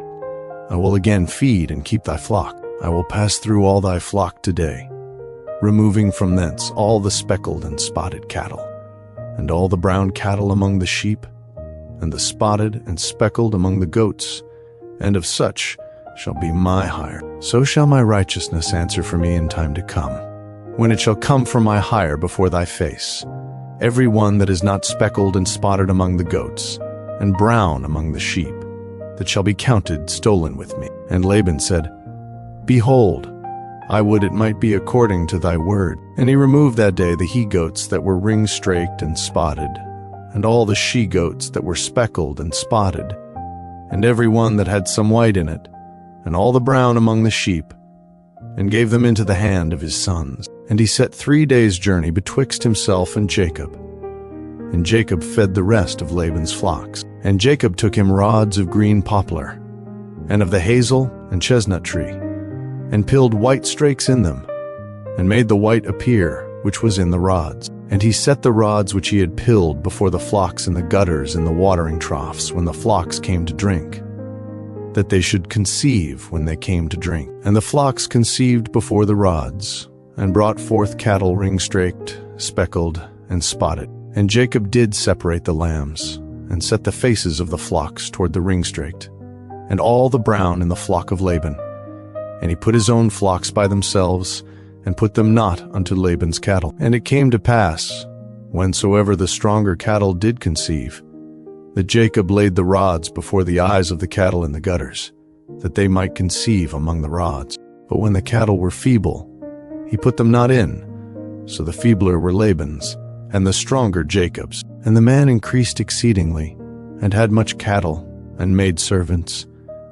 I will again feed and keep thy flock. I will pass through all thy flock today, removing from thence all the speckled and spotted cattle, and all the brown cattle among the sheep, and the spotted and speckled among the goats, and of such shall be my hire. So shall my righteousness answer for me in time to come, when it shall come for my hire before thy face, every one that is not speckled and spotted among the goats, and brown among the sheep, that shall be counted stolen with me. And Laban said, Behold, I would it might be according to thy word. And he removed that day the he-goats that were ring-straked and spotted, and all the she-goats that were speckled and spotted, and every one that had some white in it, and all the brown among the sheep, and gave them into the hand of his sons. And he set 3 days' journey betwixt himself and Jacob. And Jacob fed the rest of Laban's flocks. And Jacob took him rods of green poplar, and of the hazel and chestnut tree, and pilled white strakes in them, and made the white appear which was in the rods. And he set the rods which he had pilled before the flocks in the gutters in the watering troughs when the flocks came to drink, that they should conceive when they came to drink. And the flocks conceived before the rods, and brought forth cattle ring-straked, speckled, and spotted. And Jacob did separate the lambs, and set the faces of the flocks toward the ring-straked, and all the brown in the flock of Laban. And he put his own flocks by themselves, and put them not unto Laban's cattle. And it came to pass, whensoever the stronger cattle did conceive, that Jacob laid the rods before the eyes of the cattle in the gutters, that they might conceive among the rods. But when the cattle were feeble, he put them not in, so the feebler were Laban's, and the stronger Jacob's. And the man increased exceedingly, and had much cattle, and maidservants,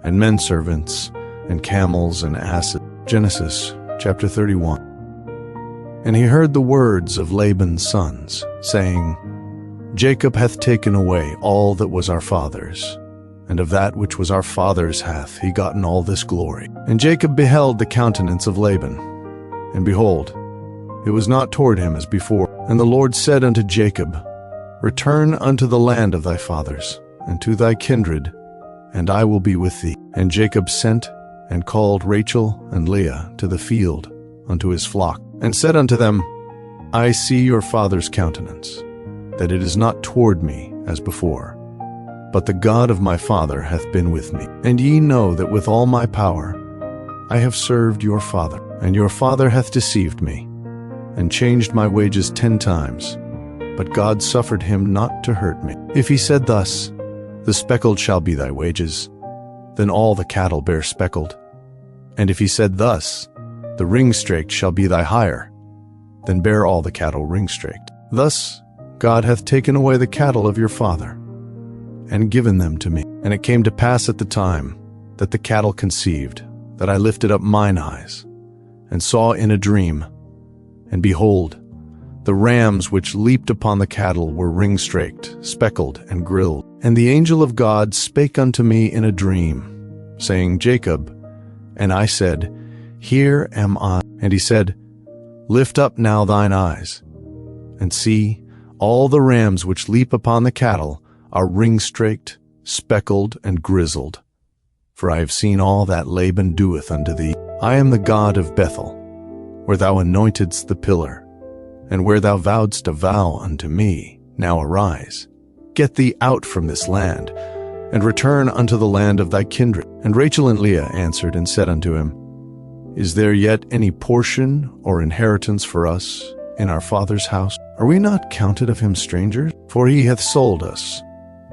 and menservants, and camels and asses. Genesis chapter 31. And he heard the words of Laban's sons, saying, Jacob hath taken away all that was our father's, and of that which was our father's hath he gotten all this glory. And Jacob beheld the countenance of Laban, and behold, it was not toward him as before. And the Lord said unto Jacob, Return unto the land of thy fathers, and to thy kindred, and I will be with thee. And Jacob sent and called Rachel and Leah to the field unto his flock, and said unto them, I see your father's countenance, that it is not toward me as before, but the God of my father hath been with me. And ye know that with all my power I have served your father, and your father hath deceived me, and changed my wages 10 times, but God suffered him not to hurt me. If he said thus, The speckled shall be thy wages, then all the cattle bear speckled. And if he said thus, the ring-straked shall be thy hire, then bear all the cattle ring-straked. Thus God hath taken away the cattle of your father, and given them to me. And it came to pass at the time that the cattle conceived, that I lifted up mine eyes, and saw in a dream, and behold, the rams which leaped upon the cattle were ring-straked, speckled, and grilled. And the angel of God spake unto me in a dream, saying, Jacob. And I said, Here am I. And he said, Lift up now thine eyes, and see, all the rams which leap upon the cattle are ring-straked, speckled, and grizzled. For I have seen all that Laban doeth unto thee. I am the God of Bethel, where thou anointedst the pillar, and where thou vowedst a vow unto me. Now arise, get thee out from this land, and return unto the land of thy kindred. And Rachel and Leah answered and said unto him, Is there yet any portion or inheritance for us in our father's house? Are we not counted of him strangers? For he hath sold us,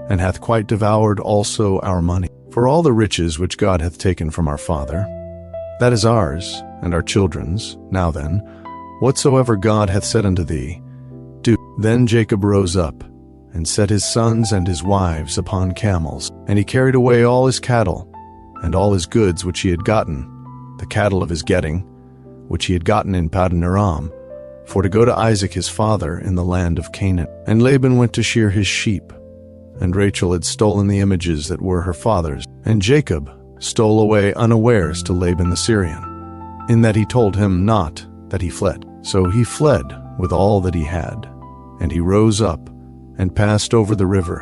and hath quite devoured also our money. For all the riches which God hath taken from our father, that is ours, and our children's. Now then, whatsoever God hath said unto thee, do. Then Jacob rose up, and set his sons and his wives upon camels, and he carried away all his cattle, and all his goods which he had gotten, the cattle of his getting, which he had gotten in Paddan Aram, for to go to Isaac his father in the land of Canaan. And Laban went to shear his sheep, and Rachel had stolen the images that were her father's. And Jacob stole away unawares to Laban the Syrian, in that he told him not that he fled. So he fled with all that he had, and he rose up, and passed over the river,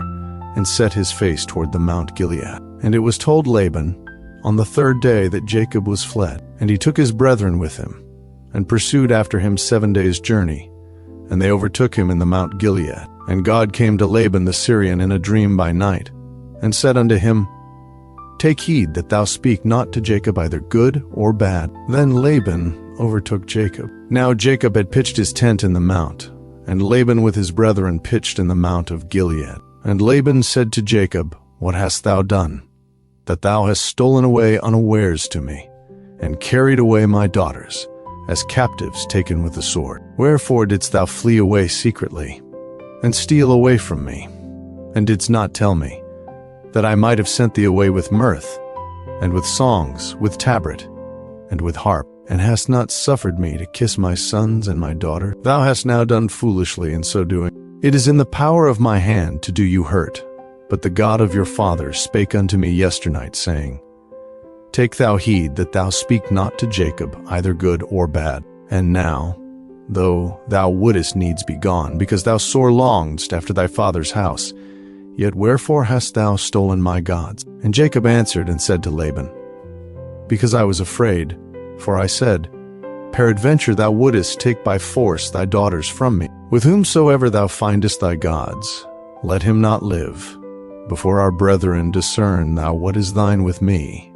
and set his face toward the Mount Gilead. And it was told Laban on the third day that Jacob was fled. And he took his brethren with him, and pursued after him 7 days' journey, and they overtook him in the Mount Gilead. And God came to Laban the Syrian in a dream by night, and said unto him, Take heed that thou speak not to Jacob either good or bad. Then Laban overtook Jacob. Now Jacob had pitched his tent in the mount, and Laban with his brethren pitched in the Mount of Gilead. And Laban said to Jacob, What hast thou done, that thou hast stolen away unawares to me, and carried away my daughters, as captives taken with the sword? Wherefore didst thou flee away secretly, and steal away from me, and didst not tell me, that I might have sent thee away with mirth, and with songs, with tabret, and with harp, and hast not suffered me to kiss my sons and my daughter? Thou hast now done foolishly in so doing. It is in the power of my hand to do you hurt. But the God of your fathers spake unto me yesternight, saying, Take thou heed that thou speak not to Jacob either good or bad. And now, though thou wouldest needs be gone, because thou sore longedst after thy father's house, yet wherefore hast thou stolen my gods? And Jacob answered and said to Laban, Because I was afraid, for I said, Peradventure thou wouldest take by force thy daughters from me. With whomsoever thou findest thy gods, let him not live. Before our brethren discern thou what is thine with me,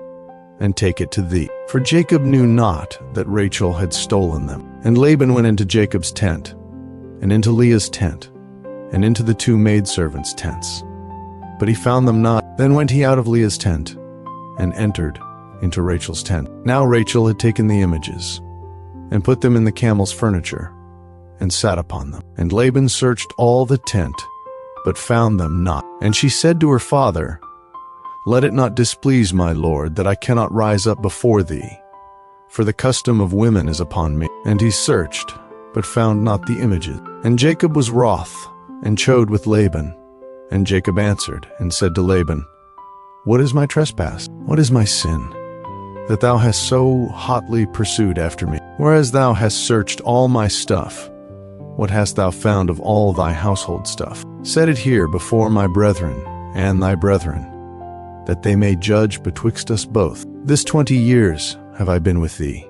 and take it to thee. For Jacob knew not that Rachel had stolen them. And Laban went into Jacob's tent, and into Leah's tent, and into the 2 maidservants' tents. But he found them not. Then went he out of Leah's tent, and entered into Rachel's tent. Now Rachel had taken the images, and put them in the camel's furniture, and sat upon them. And Laban searched all the tent, but found them not. And she said to her father, Let it not displease my lord, that I cannot rise up before thee, for the custom of women is upon me. And he searched, but found not the images. And Jacob was wroth, and chode with Laban. And Jacob answered, and said to Laban, What is my trespass? What is my sin, that thou hast so hotly pursued after me? Whereas thou hast searched all my stuff, what hast thou found of all thy household stuff? Set it here before my brethren and thy brethren, that they may judge betwixt us both. This 20 years have I been with thee.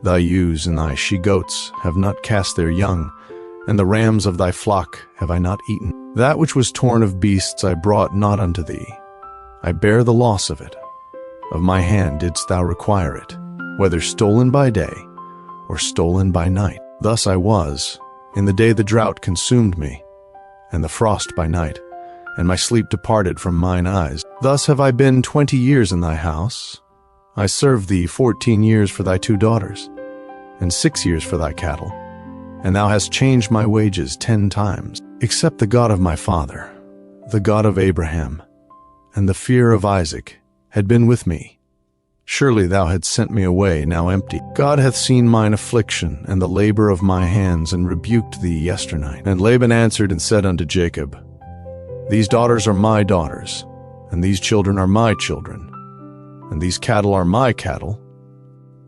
Thy ewes and thy she-goats have not cast their young, and the rams of thy flock have I not eaten. That which was torn of beasts I brought not unto thee. I bear the loss of it. Of my hand didst thou require it, whether stolen by day or stolen by night. Thus I was, in the day the drought consumed me, and the frost by night, and my sleep departed from mine eyes. Thus have I been 20 years in thy house. I served thee 14 years for thy 2 daughters, and 6 years for thy cattle. And thou hast changed my wages 10 times, except the God of my father, the God of Abraham, and the fear of Isaac had been with me. Surely thou hadst sent me away now empty. God hath seen mine affliction and the labor of my hands, and rebuked thee yesternight. And Laban answered and said unto Jacob, These daughters are my daughters, and these children are my children, and these cattle are my cattle,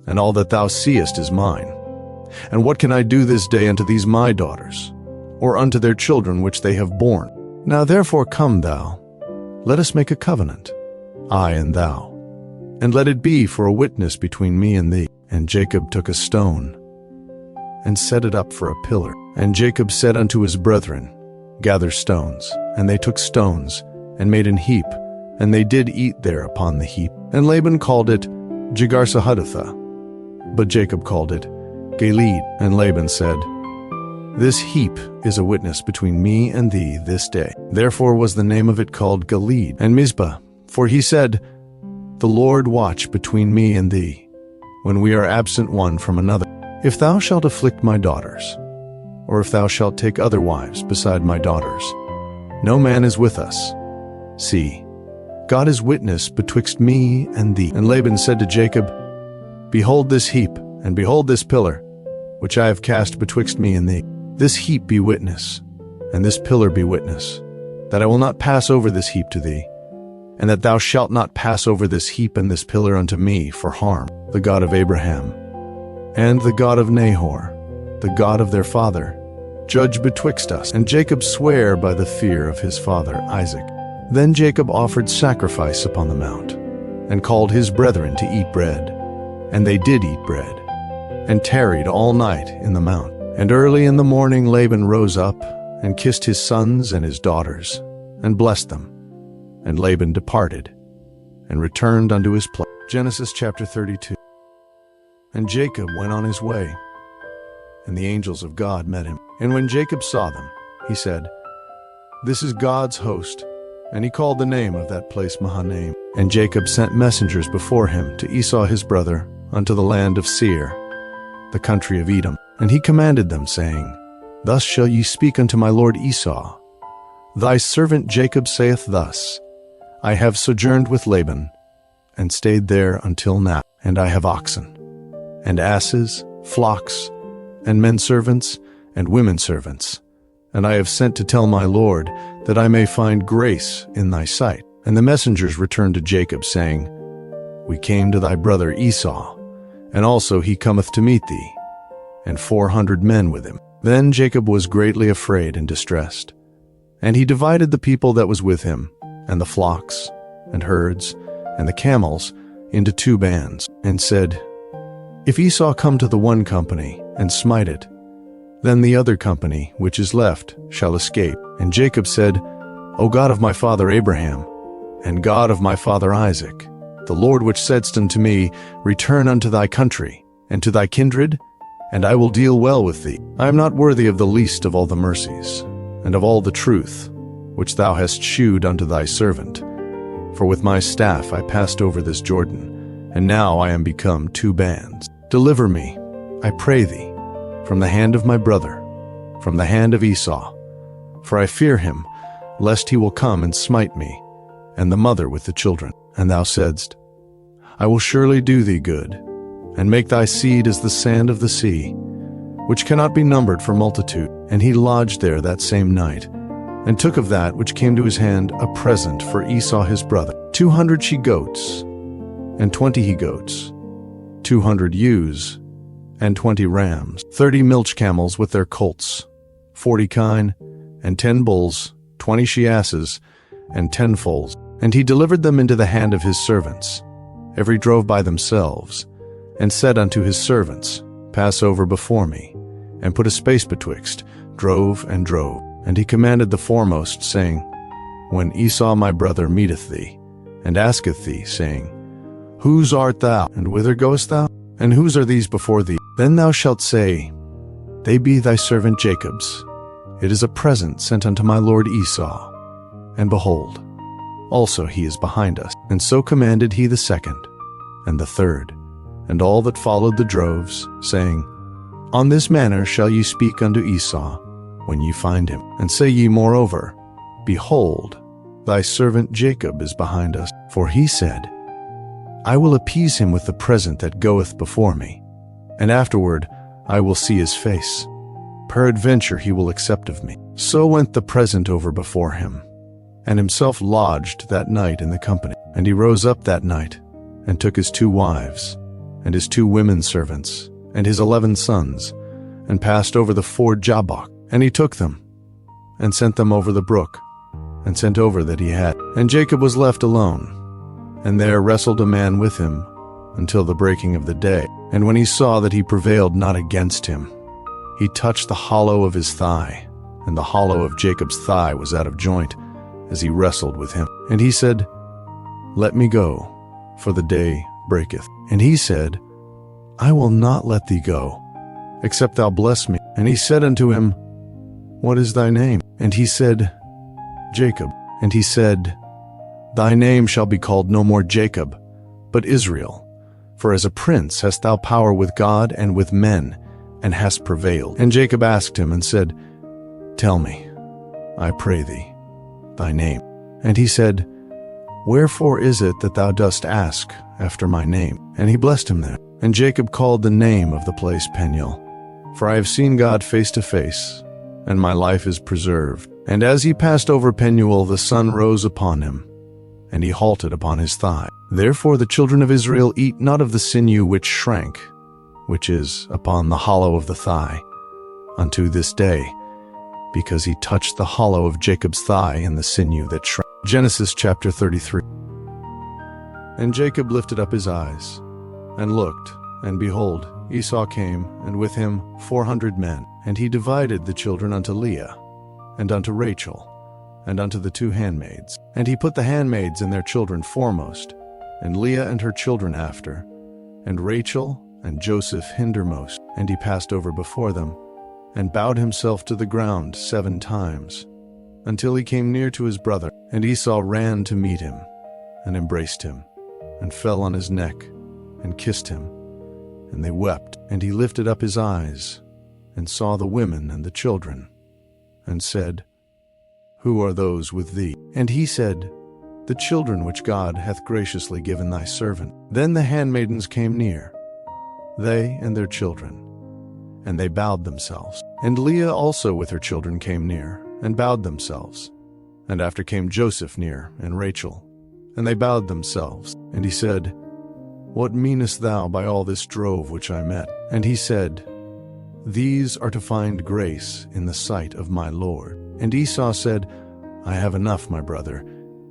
and all that thou seest is mine. And what can I do this day unto these my daughters, or unto their children which they have borne? Now therefore come thou, let us make a covenant, I and thou, and let it be for a witness between me and thee. And Jacob took a stone, and set it up for a pillar. And Jacob said unto his brethren, Gather stones. And they took stones, and made an heap, and they did eat there upon the heap. And Laban called it Jegar-sahadutha, but Jacob called it Gilead. And Laban said, This heap is a witness between me and thee this day. Therefore was the name of it called Gilead. And Mizpah, for he said, The Lord watch between me and thee, when we are absent one from another. If thou shalt afflict my daughters, or if thou shalt take other wives beside my daughters, no man is with us. See, God is witness betwixt me and thee. And Laban said to Jacob, Behold this heap, and behold this pillar, which I have cast betwixt me and thee. This heap be witness, and this pillar be witness, that I will not pass over this heap to thee, and that thou shalt not pass over this heap and this pillar unto me for harm. The God of Abraham, and the God of Nahor, the God of their father, judge betwixt us. And Jacob sware by the fear of his father Isaac. Then Jacob offered sacrifice upon the mount, and called his brethren to eat bread. And they did eat bread, and tarried all night in the mount. And early in the morning Laban rose up, and kissed his sons and his daughters, and blessed them. And Laban departed, and returned unto his place. Genesis chapter 32. And Jacob went on his way, and the angels of God met him. And when Jacob saw them, he said, This is God's host. And he called the name of that place Mahanaim. And Jacob sent messengers before him to Esau his brother unto the land of Seir, the country of Edom. And he commanded them, saying, Thus shall ye speak unto my lord Esau, Thy servant Jacob saith thus, I have sojourned with Laban, and stayed there until now. And I have oxen, and asses, flocks, and men servants, and women servants. And I have sent to tell my lord, that I may find grace in thy sight. And the messengers returned to Jacob, saying, We came to thy brother Esau, and also he cometh to meet thee, and 400 men with him. Then Jacob was greatly afraid and distressed. And he divided the people that was with him, and the flocks, and herds, and the camels, into 2 bands, and said, If Esau come to the one company, and smite it, then the other company, which is left, shall escape. And Jacob said, O God of my father Abraham, and God of my father Isaac, the Lord which saidst unto me, Return unto thy country, and to thy kindred, and I will deal well with thee. I am not worthy of the least of all the mercies, and of all the truth, which thou hast shewed unto thy servant. For with my staff I passed over this Jordan, and now I am become 2 bands. Deliver me, I pray thee, from the hand of my brother, from the hand of Esau. For I fear him, lest he will come and smite me, and the mother with the children. And thou saidst, I will surely do thee good, and make thy seed as the sand of the sea, which cannot be numbered for multitude. And he lodged there that same night, and took of that which came to his hand a present for Esau his brother, 200 she-goats, and 20 he-goats, 200 ewes, and 20 rams, 30 milch camels with their colts, 40 kine, and 10 bulls, 20 she-asses, and 10 foals. And he delivered them into the hand of his servants. Every drove by themselves, and said unto his servants, Pass over before me, and put a space betwixt, drove and drove. And he commanded the foremost, saying, When Esau my brother meeteth thee, and asketh thee, saying, Whose art thou, and whither goest thou? And whose are these before thee? Then thou shalt say, They be thy servant Jacob's. It is a present sent unto my lord Esau. And behold, also he is behind us. And so commanded he the second, and the third, and all that followed the droves, saying, On this manner shall ye speak unto Esau, when ye find him. And say ye moreover, Behold, thy servant Jacob is behind us. For he said, I will appease him with the present that goeth before me, and afterward I will see his face. Peradventure he will accept of me. So went the present over before him, and himself lodged that night in the company. And he rose up that night, and took his 2 wives, and his 2 women servants, and his 11 sons, and passed over the ford Jabbok. And he took them, and sent them over the brook, and sent over that he had. And Jacob was left alone, and there wrestled a man with him until the breaking of the day. And when he saw that he prevailed not against him, he touched the hollow of his thigh, and the hollow of Jacob's thigh was out of joint, as he wrestled with him. And he said, Let me go, for the day breaketh. And he said, I will not let thee go, except thou bless me. And he said unto him, What is thy name? And he said, Jacob. And he said, Thy name shall be called no more Jacob, but Israel. For as a prince hast thou power with God and with men, and hast prevailed. And Jacob asked him and said, Tell me, I pray thee, thy name. And he said, Wherefore is it that thou dost ask after my name? And he blessed him there. And Jacob called the name of the place Peniel, for I have seen God face to face, and my life is preserved. And as he passed over Penuel, the sun rose upon him, and he halted upon his thigh. Therefore the children of Israel eat not of the sinew which shrank, which is upon the hollow of the thigh, unto this day, because he touched the hollow of Jacob's thigh in the sinew that shrank. Genesis chapter 33. And Jacob lifted up his eyes, and looked, and behold, Esau came, and with him 400 men. And he divided the children unto Leah, and unto Rachel, and unto the 2 handmaids. And he put the handmaids and their children foremost, and Leah and her children after, and Rachel and Joseph hindermost. And he passed over before them, and bowed himself to the ground 7 times, until he came near to his brother. And Esau ran to meet him, and embraced him, and fell on his neck, and kissed him. And they wept. And he lifted up his eyes, and saw the women and the children, and said, Who are those with thee? And he said, The children which God hath graciously given thy servant. Then the handmaidens came near, they and their children, and they bowed themselves. And Leah also with her children came near, and bowed themselves. And after came Joseph near, and Rachel, and they bowed themselves. And he said, What meanest thou by all this drove which I met? And he said, These are to find grace in the sight of my Lord. And Esau said, I have enough, my brother.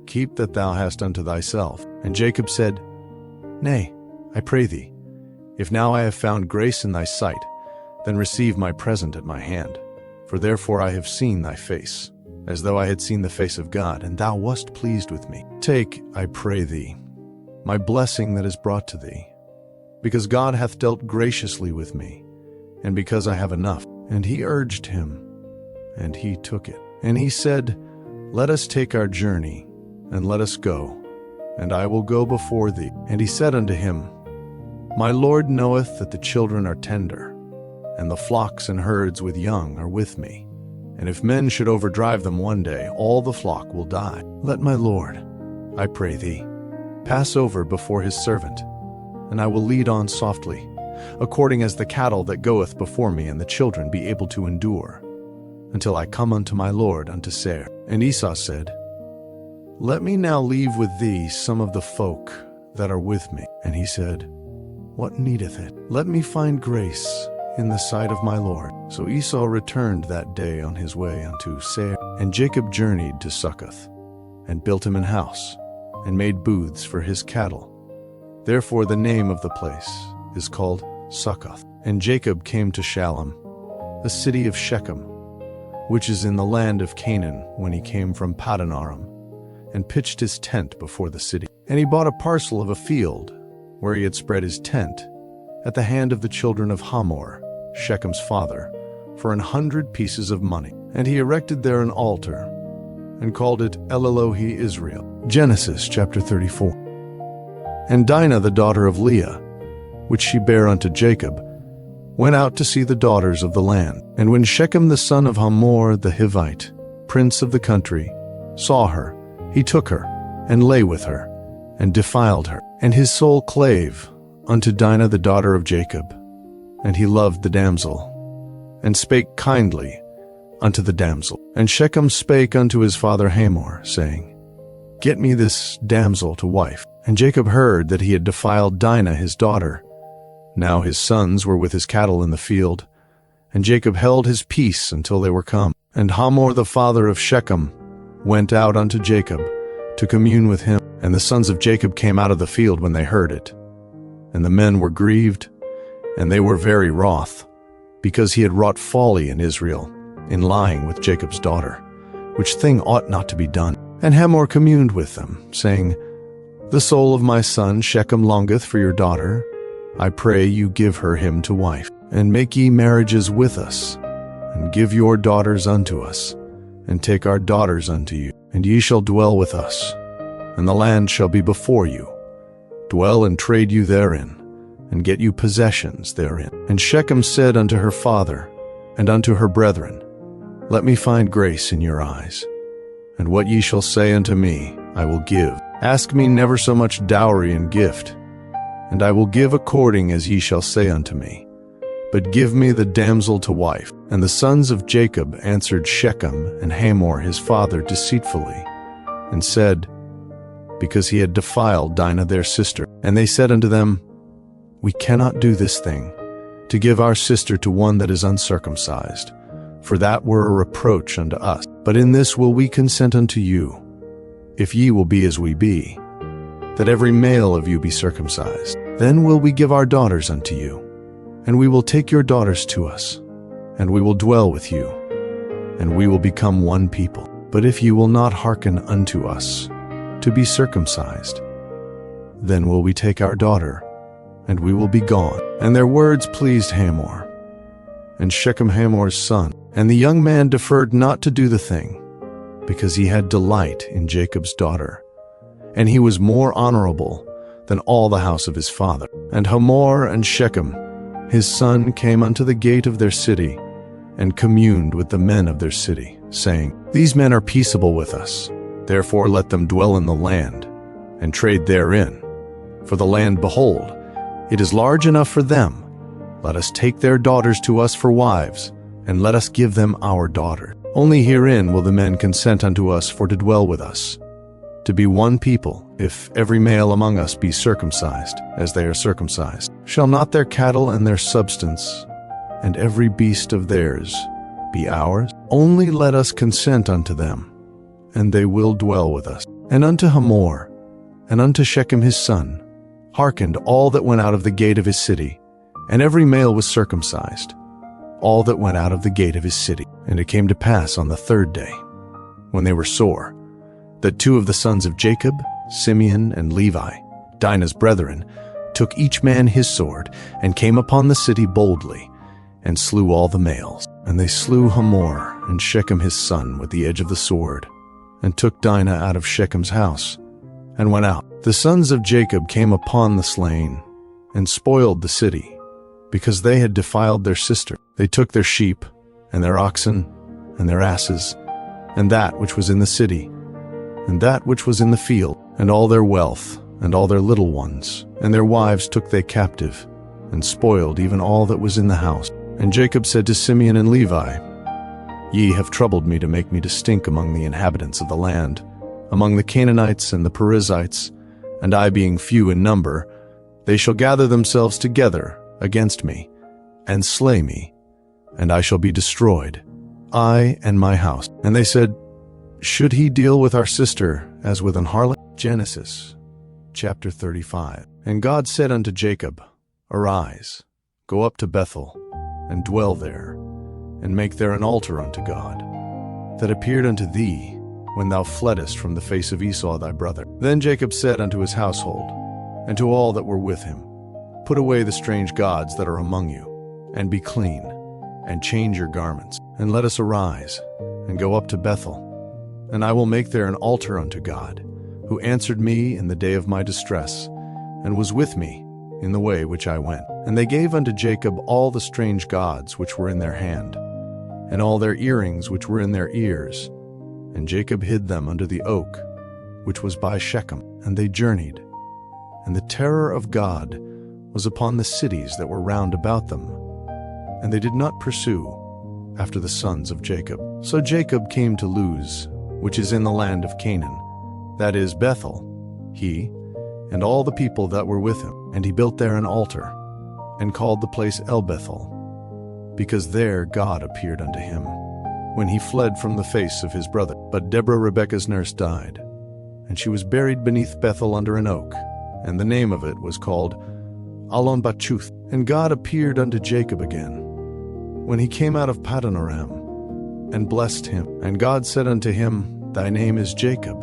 Keep that thou hast unto thyself. And Jacob said, Nay, I pray thee, if now I have found grace in thy sight, then receive my present at my hand. For therefore I have seen thy face, as though I had seen the face of God, and thou wast pleased with me. Take, I pray thee, my blessing that is brought to thee, because God hath dealt graciously with me, and because I have enough. And he urged him, and he took it. And he said, Let us take our journey, and let us go, and I will go before thee. And he said unto him, My Lord knoweth that the children are tender, and the flocks and herds with young are with me. And if men should overdrive them one day, all the flock will die. Let my Lord, I pray thee, pass over before his servant, and I will lead on softly, according as the cattle that goeth before me, and the children be able to endure, until I come unto my Lord unto Seir. And Esau said, Let me now leave with thee some of the folk that are with me. And he said, What needeth it? Let me find grace in the sight of my Lord. So Esau returned that day on his way unto Seir. And Jacob journeyed to Succoth, and built him an house, and made booths for his cattle. Therefore the name of the place is called Succoth. And Jacob came to Shalem, the city of Shechem, which is in the land of Canaan, when he came from Paddan Aram, and pitched his tent before the city. And he bought a parcel of a field, where he had spread his tent, at the hand of the children of Hamor, Shechem's father, for 100 pieces of money. And he erected there an altar, and called it El Elohe Israel. Genesis chapter 34. And Dinah the daughter of Leah, which she bare unto Jacob, went out to see the daughters of the land. And when Shechem the son of Hamor the Hivite, prince of the country, saw her, he took her, and lay with her, and defiled her. And his soul clave unto Dinah the daughter of Jacob, and he loved the damsel, and spake kindly unto the damsel. And Shechem spake unto his father Hamor, saying, Get me this damsel to wife. And Jacob heard that he had defiled Dinah his daughter. Now his sons were with his cattle in the field, and Jacob held his peace until they were come. And Hamor the father of Shechem went out unto Jacob to commune with him. And the sons of Jacob came out of the field when they heard it. And the men were grieved, and they were very wroth, because he had wrought folly in Israel, in lying with Jacob's daughter, which thing ought not to be done. And Hamor communed with them, saying, The soul of my son Shechem longeth for your daughter. I pray you give her him to wife, and make ye marriages with us, and give your daughters unto us, and take our daughters unto you, and ye shall dwell with us, and the land shall be before you. Dwell and trade you therein, and get you possessions therein. And Shechem said unto her father, and unto her brethren, Let me find grace in your eyes, and what ye shall say unto me I will give. Ask me never so much dowry and gift, and I will give according as ye shall say unto me. But give me the damsel to wife. And the sons of Jacob answered Shechem and Hamor his father deceitfully, and said, Because he had defiled Dinah their sister. And they said unto them, We cannot do this thing, to give our sister to one that is uncircumcised, for that were a reproach unto us. But in this will we consent unto you, if ye will be as we be, that every male of you be circumcised. Then will we give our daughters unto you, and we will take your daughters to us, and we will dwell with you, and we will become one people. But if ye will not hearken unto us, to be circumcised, then will we take our daughter, and we will be gone. And their words pleased Hamor, and Shechem Hamor's son. And the young man deferred not to do the thing, because he had delight in Jacob's daughter, and he was more honorable than all the house of his father. And Hamor and Shechem, his son, came unto the gate of their city, and communed with the men of their city, saying, These men are peaceable with us, therefore let them dwell in the land, and trade therein. For the land, behold, it is large enough for them. Let us take their daughters to us for wives, and let us give them our daughter. Only herein will the men consent unto us for to dwell with us, to be one people, if every male among us be circumcised, as they are circumcised. Shall not their cattle and their substance, and every beast of theirs, be ours? Only let us consent unto them, and they will dwell with us. And unto Hamor, and unto Shechem his son, hearkened all that went out of the gate of his city, and every male was circumcised, all that went out of the gate of his city. And it came to pass on the third day, when they were sore, that two of the sons of Jacob, Simeon and Levi, Dinah's brethren, took each man his sword, and came upon the city boldly, and slew all the males. And they slew Hamor and Shechem his son with the edge of the sword, and took Dinah out of Shechem's house, and went out. The sons of Jacob came upon the slain, and spoiled the city, because they had defiled their sister. They took their sheep, and their oxen, and their asses, and that which was in the city, and that which was in the field, and all their wealth, and all their little ones, and their wives took they captive, and spoiled even all that was in the house. And Jacob said to Simeon and Levi, Ye have troubled me to make me to stink among the inhabitants of the land, among the Canaanites and the Perizzites, and I being few in number, they shall gather themselves together against me, and slay me, and I shall be destroyed, I and my house. And they said, Should he deal with our sister as with an harlot? Genesis chapter 35. And God said unto Jacob, Arise, go up to Bethel, and dwell there, and make there an altar unto God, that appeared unto thee when thou fleddest from the face of Esau thy brother. Then Jacob said unto his household, and to all that were with him, Put away the strange gods that are among you, and be clean, and change your garments, and let us arise, and go up to Bethel, and I will make there an altar unto God, who answered me in the day of my distress, and was with me in the way which I went. And they gave unto Jacob all the strange gods which were in their hand, and all their earrings which were in their ears. And Jacob hid them under the oak, which was by Shechem. And they journeyed, and the terror of God was upon the cities that were round about them, and they did not pursue after the sons of Jacob. So Jacob came to Luz, which is in the land of Canaan, that is Bethel, he and all the people that were with him. And he built there an altar, and called the place El Bethel, because there God appeared unto him, when he fled from the face of his brother. But Deborah Rebekah's nurse died, and she was buried beneath Bethel under an oak, and the name of it was called Allon Bachuth. And God appeared unto Jacob again, when he came out of Paddan Aram, and blessed him. And God said unto him, Thy name is Jacob.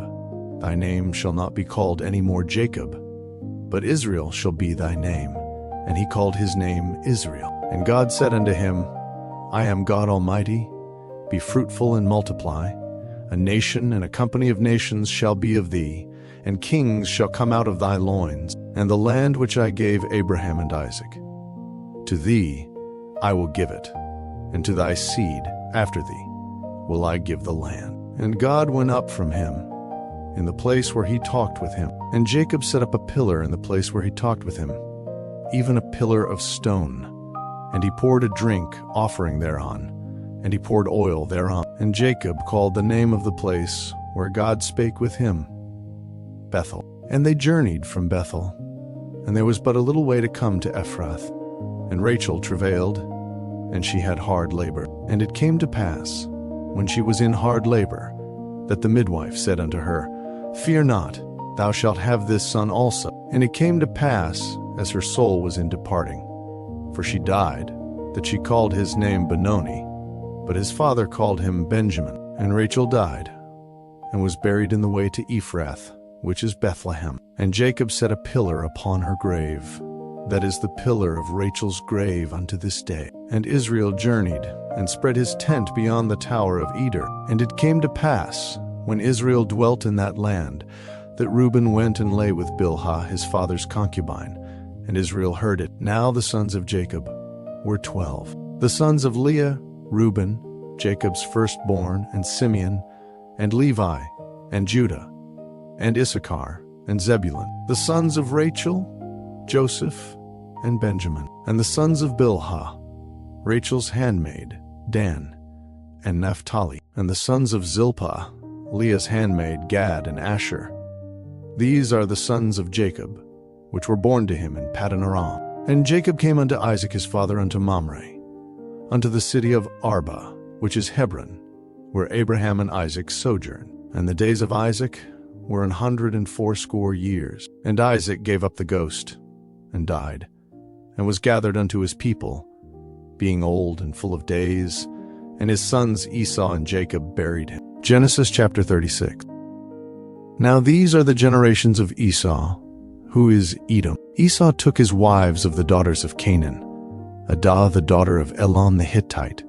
Thy name shall not be called any more Jacob, but Israel shall be thy name. And he called his name Israel. And God said unto him, I am God Almighty. Be fruitful and multiply. A nation and a company of nations shall be of thee, and kings shall come out of thy loins. And the land which I gave Abraham and Isaac, to thee I will give it, and to thy seed after thee will I give the land. And God went up from him in the place where he talked with him. And Jacob set up a pillar in the place where he talked with him, even a pillar of stone. And he poured a drink offering thereon, and he poured oil thereon. And Jacob called the name of the place where God spake with him Bethel. And they journeyed from Bethel, and there was but a little way to come to Ephrath. And Rachel travailed, and she had hard labor. And it came to pass, when she was in hard labor, that the midwife said unto her, Fear not, thou shalt have this son also. And it came to pass, as her soul was in departing, for she died, that she called his name Benoni, but his father called him Benjamin. And Rachel died, and was buried in the way to Ephrath, which is Bethlehem. And Jacob set a pillar upon her grave, that is the pillar of Rachel's grave unto this day. And Israel journeyed, and spread his tent beyond the tower of Eder. And it came to pass, when Israel dwelt in that land, that Reuben went and lay with Bilhah his father's concubine, and Israel heard it. Now the sons of Jacob were 12. The sons of Leah, Reuben, Jacob's firstborn, and Simeon, and Levi, and Judah, and Issachar, and Zebulun. The sons of Rachel, Joseph, and Benjamin. And the sons of Bilhah, Rachel's handmaid, Dan, and Naphtali. And the sons of Zilpah, Leah's handmaid, Gad, and Asher. These are the sons of Jacob, which were born to him in Paddan Aram. And Jacob came unto Isaac his father unto Mamre, unto the city of Arba, which is Hebron, where Abraham and Isaac sojourned. And the days of Isaac were 180 years. And Isaac gave up the ghost, and died, and was gathered unto his people, being old and full of days, and his sons Esau and Jacob buried him. Genesis chapter 36. Now these are the generations of Esau, who is Edom. Esau took his wives of the daughters of Canaan, Adah the daughter of Elon the Hittite,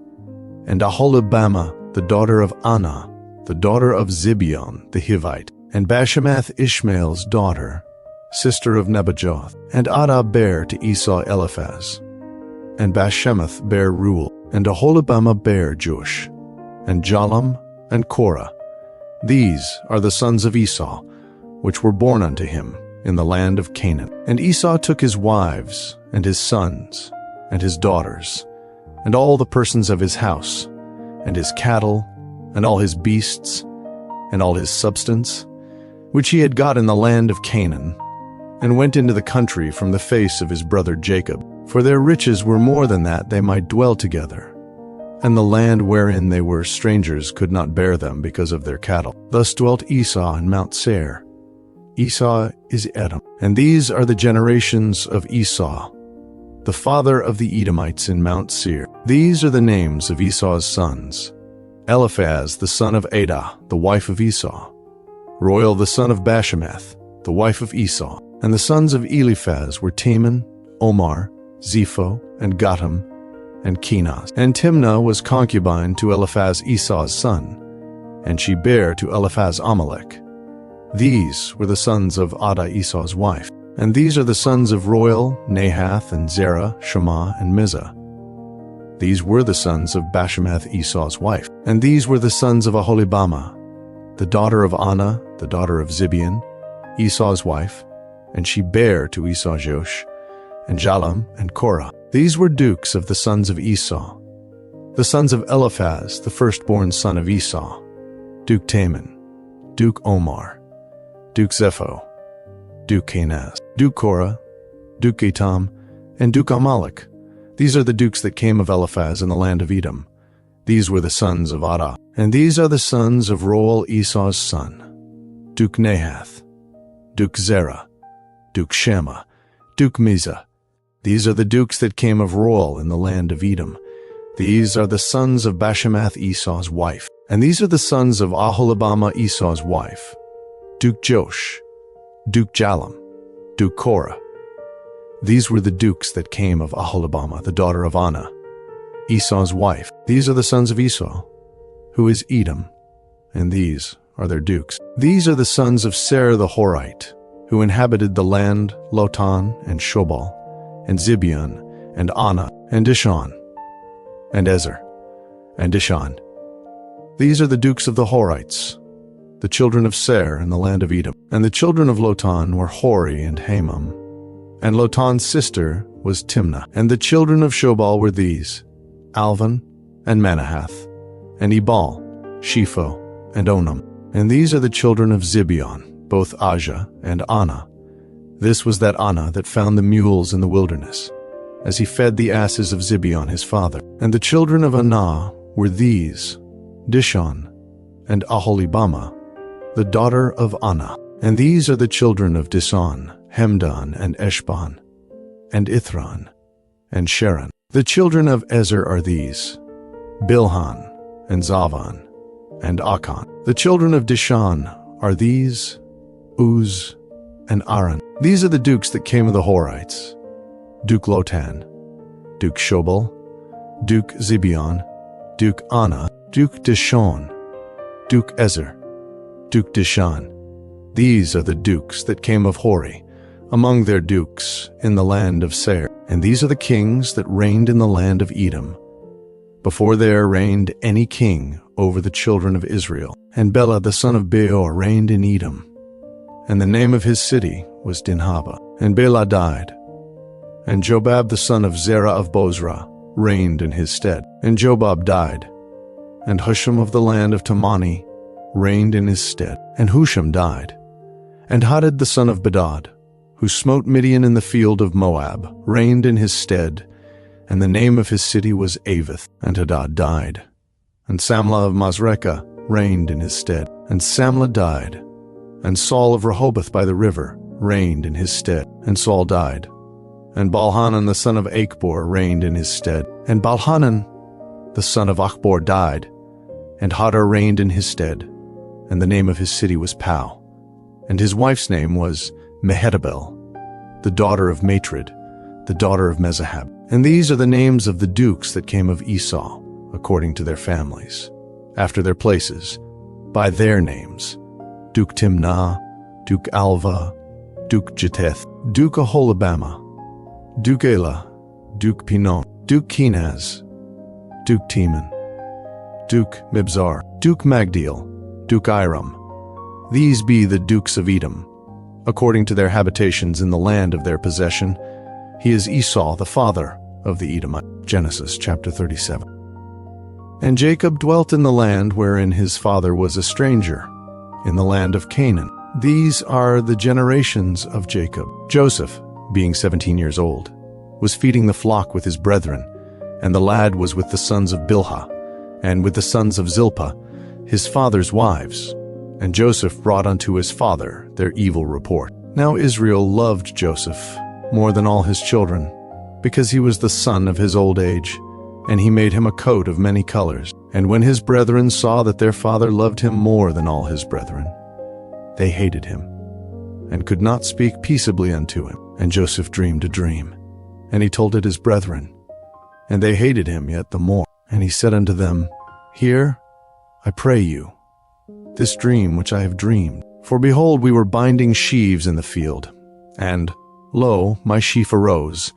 and Aholibamah the daughter of Anah, the daughter of Zibeon the Hivite, and Bashemath Ishmael's daughter, sister of Nebajoth. And Adah bare to Esau Eliphaz, and Bashemath bare Reuel, and Aholibamah bare Jush, and Jalam, and Korah. These are the sons of Esau, which were born unto him in the land of Canaan. And Esau took his wives, and his sons, and his daughters, and all the persons of his house, and his cattle, and all his beasts, and all his substance, which he had got in the land of Canaan, and went into the country from the face of his brother Jacob. For their riches were more than that they might dwell together, and the land wherein they were strangers could not bear them because of their cattle. Thus dwelt Esau in Mount Seir. Esau is Edom. And these are the generations of Esau, the father of the Edomites in Mount Seir. These are the names of Esau's sons: Eliphaz the son of Adah, the wife of Esau; Royal the son of Bashemath, the wife of Esau. And the sons of Eliphaz were Teman, Omar, Zepho, and Gatam, and Kenaz. And Timnah was concubine to Eliphaz Esau's son, and she bare to Eliphaz Amalek. These were the sons of Adah Esau's wife. And these are the sons of Royal, Nahath, and Zerah, Shema, and Mizah. These were the sons of Bashemath Esau's wife. And these were the sons of Aholibamah, the daughter of Anah, the daughter of Zibeon, Esau's wife, and she bare to Esau Josh, and Jalam, and Korah. These were dukes of the sons of Esau. The sons of Eliphaz, the firstborn son of Esau, Duke Taman, Duke Omar, Duke Zepho, Duke Kenaz, Duke Korah, Duke Etam, and Duke Amalek. These are the dukes that came of Eliphaz in the land of Edom. These were the sons of Adah. And these are the sons of Roel Esau's son, Duke Nahath, Duke Zerah, Duke Shema, Duke Mizah. These are the dukes that came of Roel in the land of Edom. These are the sons of Bashemath Esau's wife. And these are the sons of Aholibamah Esau's wife, Duke Josh, Duke Jalam, Duke Korah. These were the dukes that came of Aholibamah, the daughter of Anah, Esau's wife. These are the sons of Esau, who is Edom, and these are their dukes. These are the sons of Seir the Horite, who inhabited the land, Lotan, and Shobal, and Zibeon, and Anah, and Dishon, and Ezer, and Dishan. These are the dukes of the Horites, the children of Seir in the land of Edom. And the children of Lotan were Hori and Hamam. And Lotan's sister was Timnah. And the children of Shobal were these, Alvan, and Manahath, and Ebal, Shepho, and Onam. And these are the children of Zibeon, both Ajah and Anah. This was that Anah that found the mules in the wilderness, as he fed the asses of Zibeon his father. And the children of Anah were these, Dishon, and Aholibamah, the daughter of Anah. And these are the children of Dishon, Hemdan, and Eshban, and Ithran, and Sharon. The children of Ezer are these, Bilhan, and Zavan, and Akan. The children of Dishan are these, Uz, and Aran. These are the dukes that came of the Horites, Duke Lotan, Duke Shobal, Duke Zibeon, Duke Anah, Duke Dishon, Duke Ezer, Duke Dishan. These are the dukes that came of Hori, among their dukes in the land of Seir. And these are the kings that reigned in the land of Edom, before there reigned any king over the children of Israel. And Bela the son of Beor reigned in Edom, and the name of his city was Dinhaba. And Bela died, and Jobab the son of Zerah of Bozrah reigned in his stead. And Jobab died, and Husham of the land of Temani reigned in his stead. And Husham died, and Hadad the son of Bedad, who smote Midian in the field of Moab, reigned in his stead, and the name of his city was Avith. And Hadad died, and Samlah of Masrekah reigned in his stead. And Samlah died, and Saul of Rehoboth by the river reigned in his stead. And Saul died, and Baalhanan the son of Achbor reigned in his stead. And Baalhanan the son of Achbor died, and Hadar reigned in his stead, and the name of his city was Pau. And his wife's name was Mehetabel, the daughter of Matred, the daughter of Mezahab. And these are the names of the dukes that came of Esau, according to their families, after their places, by their names: Duke Timnah, Duke Alva, Duke Jeteth, Duke Aholibamah, Duke Elah, Duke Pinon, Duke Kenaz, Duke Teman, Duke Mibzar, Duke Magdiel, Duke Iram. These be the dukes of Edom, according to their habitations in the land of their possession. He is Esau, the father of the Edomites. Genesis chapter 37. And Jacob dwelt in the land wherein his father was a stranger, in the land of Canaan. These are the generations of Jacob. Joseph, being 17 years old, was feeding the flock with his brethren, and the lad was with the sons of Bilhah, and with the sons of Zilpah, his father's wives. And Joseph brought unto his father their evil report. Now Israel loved Joseph more than all his children, because he was the son of his old age, and he made him a coat of many colors. And when his brethren saw that their father loved him more than all his brethren, they hated him, and could not speak peaceably unto him. And Joseph dreamed a dream, and he told it his brethren, and they hated him yet the more. And he said unto them, Hear, I pray you, this dream which I have dreamed. For behold, we were binding sheaves in the field, and, lo, my sheaf arose,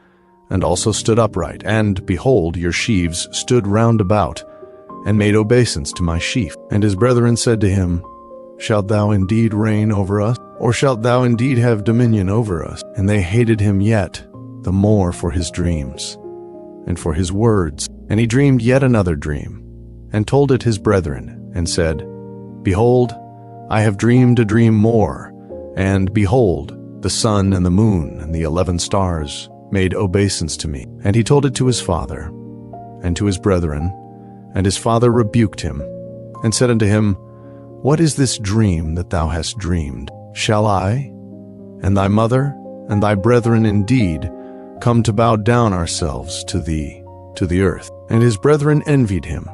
and also stood upright, and, behold, your sheaves stood round about, and made obeisance to my sheaf. And his brethren said to him, Shalt thou indeed reign over us? Or shalt thou indeed have dominion over us? And they hated him yet the more for his dreams, and for his words. And he dreamed yet another dream, and told it his brethren, and said, Behold, I have dreamed a dream more, and behold, the sun and the moon and the 11 stars made obeisance to me. And he told it to his father, and to his brethren, and his father rebuked him, and said unto him, What is this dream that thou hast dreamed? Shall I, and thy mother, and thy brethren indeed, come to bow down ourselves to thee, to the earth? And his brethren envied him.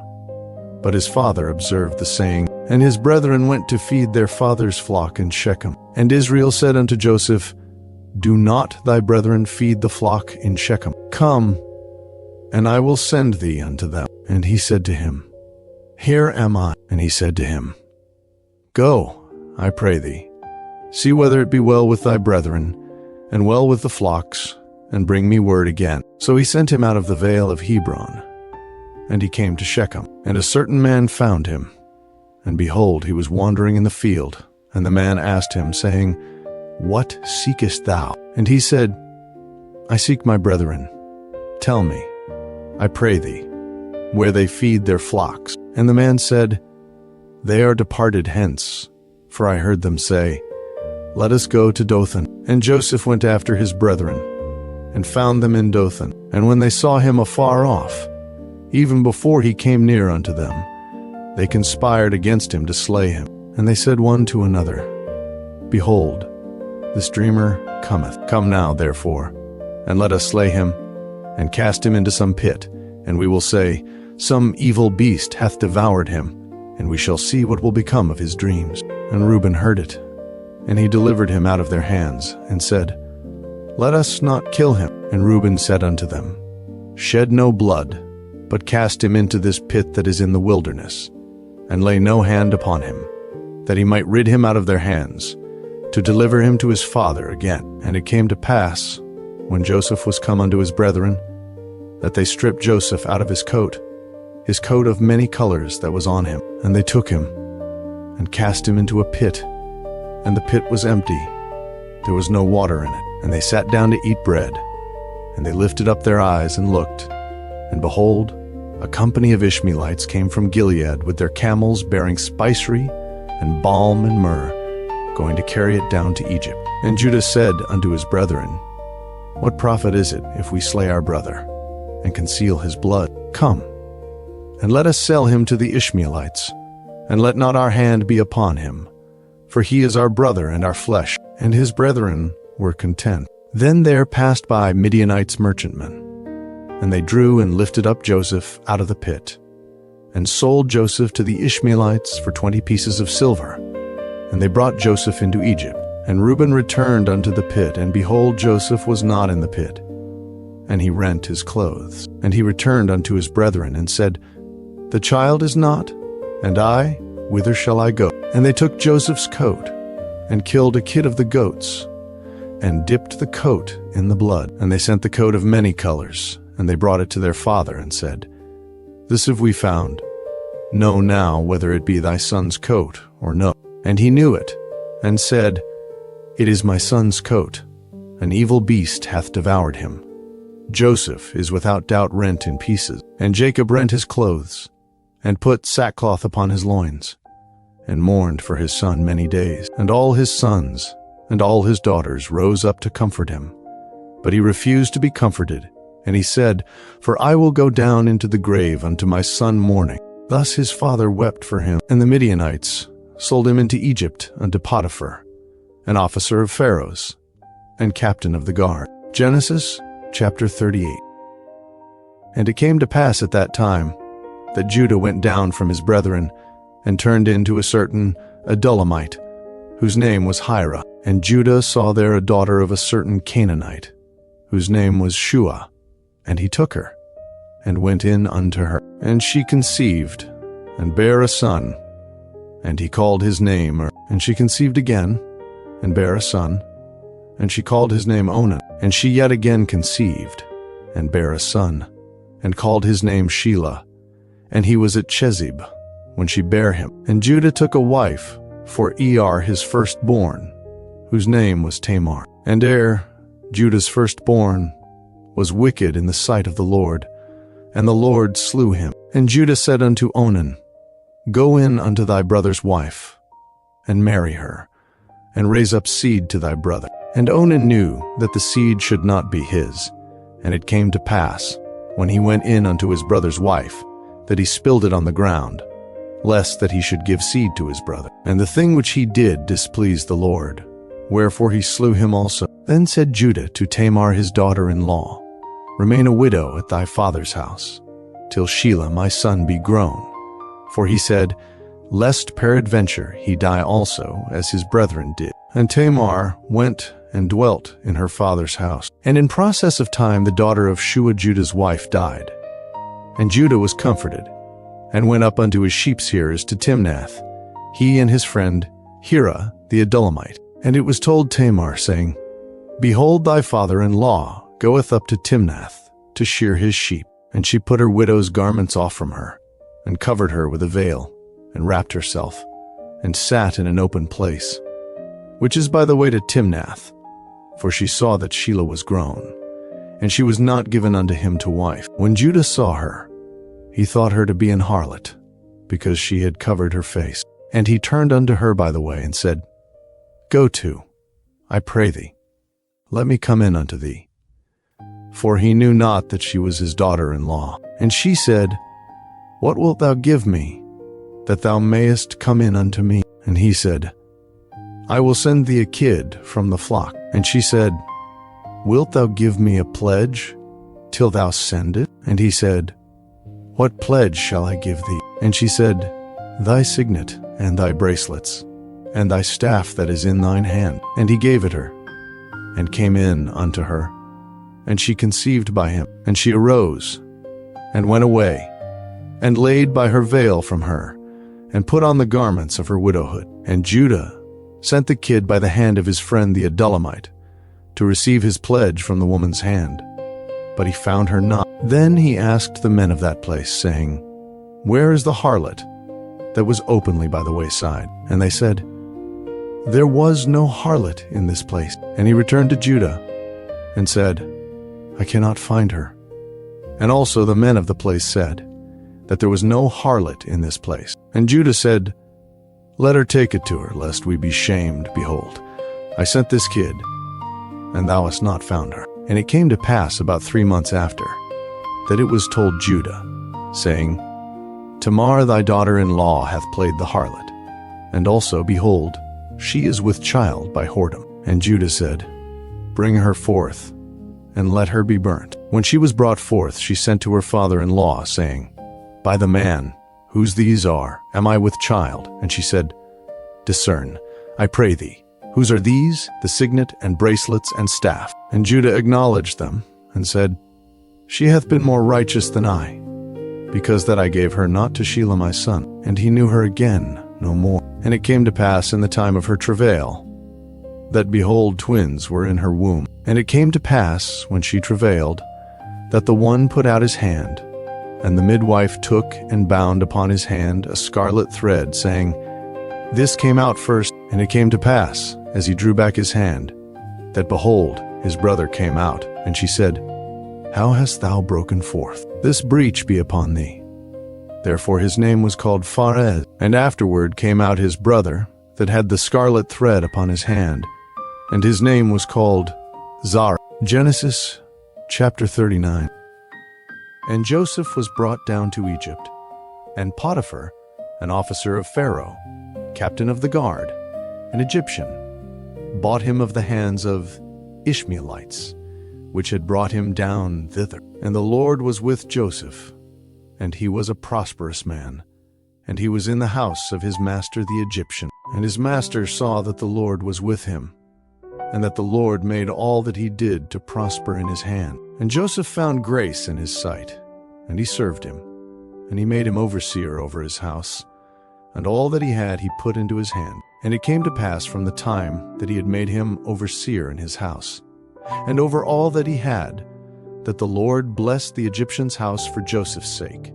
But his father observed the saying, and his brethren went to feed their father's flock in Shechem. And Israel said unto Joseph, Do not thy brethren feed the flock in Shechem? Come, and I will send thee unto them. And he said to him, Here am I. And he said to him, Go, I pray thee, see whether it be well with thy brethren, and well with the flocks, and bring me word again. So he sent him out of the vale of Hebron. And he came to Shechem. And a certain man found him. And behold, he was wandering in the field. And the man asked him, saying, What seekest thou? And he said, I seek my brethren. Tell me, I pray thee, where they feed their flocks. And the man said, They are departed hence, for I heard them say, Let us go to Dothan. And Joseph went after his brethren, and found them in Dothan. And when they saw him afar off, even before he came near unto them, they conspired against him to slay him. And they said one to another, Behold, this dreamer cometh. Come now, therefore, and let us slay him, and cast him into some pit, and we will say, Some evil beast hath devoured him, and we shall see what will become of his dreams. And Reuben heard it, and he delivered him out of their hands, and said, Let us not kill him. And Reuben said unto them, Shed no blood, but cast him into this pit that is in the wilderness, and lay no hand upon him, that he might rid him out of their hands, to deliver him to his father again. And it came to pass, when Joseph was come unto his brethren, that they stripped Joseph out of his coat of many colors that was on him. And they took him, and cast him into a pit, and the pit was empty, there was no water in it. And they sat down to eat bread, and they lifted up their eyes and looked, and behold, a company of Ishmaelites came from Gilead with their camels bearing spicery and balm and myrrh, going to carry it down to Egypt. And Judah said unto his brethren, What profit is it if we slay our brother, and conceal his blood? Come, and let us sell him to the Ishmaelites, and let not our hand be upon him, for he is our brother and our flesh. And his brethren were content. Then there passed by Midianites merchantmen, and they drew and lifted up Joseph out of the pit, and sold Joseph to the Ishmaelites for 20 pieces of silver. And they brought Joseph into Egypt. And Reuben returned unto the pit, and behold, Joseph was not in the pit. And he rent his clothes. And he returned unto his brethren, and said, The child is not, and I, whither shall I go? And they took Joseph's coat, and killed a kid of the goats, and dipped the coat in the blood. And they sent the coat of many colors, and they brought it to their father, and said, This have we found. Know now whether it be thy son's coat or no. And he knew it, and said, It is my son's coat. An evil beast hath devoured him. Joseph is without doubt rent in pieces. And Jacob rent his clothes, and put sackcloth upon his loins, and mourned for his son many days. And all his sons and all his daughters rose up to comfort him. But he refused to be comforted, and he said, For I will go down into the grave unto my son mourning. Thus his father wept for him. And the Midianites sold him into Egypt unto Potiphar, an officer of Pharaoh's, and captain of the guard. Genesis chapter 38. And it came to pass at that time that Judah went down from his brethren, and turned into a certain Adullamite, whose name was Hira. And Judah saw there a daughter of a certain Canaanite, whose name was Shua. And he took her, and went in unto her. And she conceived, and bare a son. And he called his name, and she conceived again, and bare a son. And she called his name Onan. And she yet again conceived, and bare a son, and called his name Selah. And he was at Chezib, when she bare him. And Judah took a wife for his firstborn, whose name was Tamar. And Judah's firstborn, was wicked in the sight of the Lord, and the Lord slew him. And Judah said unto Onan, Go in unto thy brother's wife, and marry her, and raise up seed to thy brother. And Onan knew that the seed should not be his. And it came to pass, when he went in unto his brother's wife, that he spilled it on the ground, lest that he should give seed to his brother. And the thing which he did displeased the Lord, wherefore he slew him also. Then said Judah to Tamar his daughter-in-law, Remain a widow at thy father's house, till Shelah my son be grown. For he said, Lest peradventure he die also, as his brethren did. And Tamar went and dwelt in her father's house. And in process of time the daughter of Shua Judah's wife died. And Judah was comforted, and went up unto his sheepshearers to Timnath, he and his friend Hirah the Adullamite. And it was told Tamar, saying, Behold, thy father-in-law goeth up to Timnath to shear his sheep. And she put her widow's garments off from her, and covered her with a veil, and wrapped herself, and sat in an open place, which is by the way to Timnath, for she saw that Shelah was grown, and she was not given unto him to wife. When Judah saw her, he thought her to be an harlot, because she had covered her face. And he turned unto her by the way, and said, Go to, I pray thee, let me come in unto thee. For he knew not that she was his daughter-in-law. And she said, What wilt thou give me, that thou mayest come in unto me? And he said, I will send thee a kid from the flock. And she said, Wilt thou give me a pledge till thou send it? And he said, What pledge shall I give thee? And she said, Thy signet, and thy bracelets, and thy staff that is in thine hand. And he gave it her, and came in unto her. And she conceived by him. And she arose, and went away, and laid by her veil from her, and put on the garments of her widowhood. And Judah sent the kid by the hand of his friend the Adullamite, to receive his pledge from the woman's hand. But he found her not. Then he asked the men of that place, saying, Where is the harlot that was openly by the wayside? And they said, There was no harlot in this place. And he returned to Judah, and said, I cannot find her. And also the men of the place said, that there was no harlot in this place. And Judah said, Let her take it to her, lest we be shamed. Behold, I sent this kid, and thou hast not found her. And it came to pass about 3 months after, that it was told Judah, saying, Tamar thy daughter-in-law hath played the harlot, and also, behold, she is with child by whoredom. And Judah said, Bring her forth, and let her be burnt. When she was brought forth, she sent to her father-in-law, saying, By the man, whose these are, am I with child? And she said, Discern, I pray thee, whose are these, the signet, and bracelets, and staff? And Judah acknowledged them, and said, She hath been more righteous than I, because that I gave her not to Shelah my son. And he knew her again no more. And it came to pass in the time of her travail, that behold, twins were in her womb. And it came to pass, when she travailed, that the one put out his hand, and the midwife took and bound upon his hand a scarlet thread, saying, This came out first. And it came to pass, as he drew back his hand, that behold, his brother came out. And she said, How hast thou broken forth? This breach be upon thee. Therefore his name was called Pharez. And afterward came out his brother, that had the scarlet thread upon his hand, and his name was called Zara. Genesis chapter 39. And Joseph was brought down to Egypt, and Potiphar, an officer of Pharaoh, captain of the guard, an Egyptian, bought him of the hands of Ishmaelites, which had brought him down thither. And the Lord was with Joseph, and he was a prosperous man, and he was in the house of his master the Egyptian. And his master saw that the Lord was with him, and that the Lord made all that he did to prosper in his hand. And Joseph found grace in his sight, and he served him, and he made him overseer over his house, and all that he had he put into his hand. And it came to pass from the time that he had made him overseer in his house, and over all that he had, that the Lord blessed the Egyptian's house for Joseph's sake.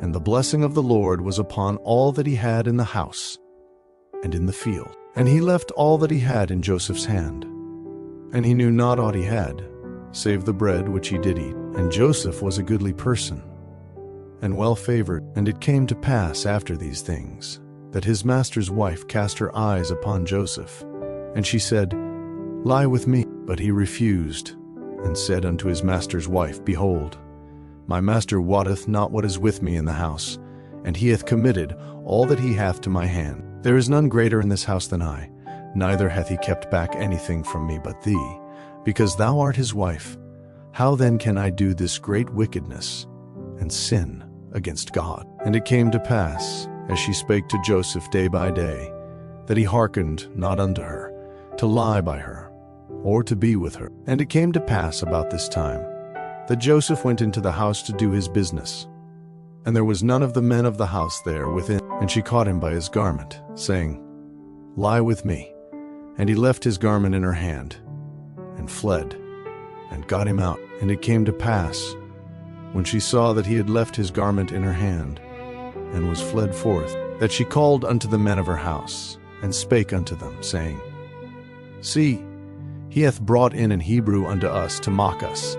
And the blessing of the Lord was upon all that he had in the house and in the field. And he left all that he had in Joseph's hand. And he knew not aught he had, save the bread which he did eat. And Joseph was a goodly person, and well favored. And it came to pass after these things, that his master's wife cast her eyes upon Joseph. And she said, Lie with me. But he refused, and said unto his master's wife, Behold, my master wotteth not what is with me in the house, and he hath committed all that he hath to my hand. There is none greater in this house than I, neither hath he kept back anything from me but thee, because thou art his wife. How then can I do this great wickedness, and sin against God? And it came to pass, as she spake to Joseph day by day, that he hearkened not unto her, to lie by her, or to be with her. And it came to pass about this time, that Joseph went into the house to do his business. And there was none of the men of the house there within. And she caught him by his garment, saying, Lie with me. And he left his garment in her hand, and fled, and got him out. And it came to pass, when she saw that he had left his garment in her hand, and was fled forth, that she called unto the men of her house, and spake unto them, saying, See, he hath brought in an Hebrew unto us to mock us.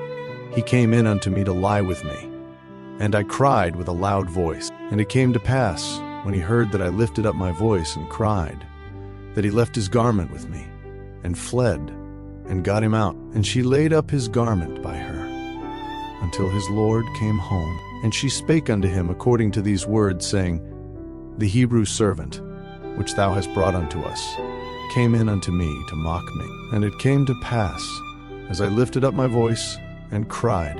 He came in unto me to lie with me. And I cried with a loud voice. And it came to pass, when he heard that I lifted up my voice and cried, that he left his garment with me, and fled, and got him out. And she laid up his garment by her, until his Lord came home. And she spake unto him according to these words, saying, The Hebrew servant, which thou hast brought unto us, came in unto me to mock me. And it came to pass, as I lifted up my voice and cried,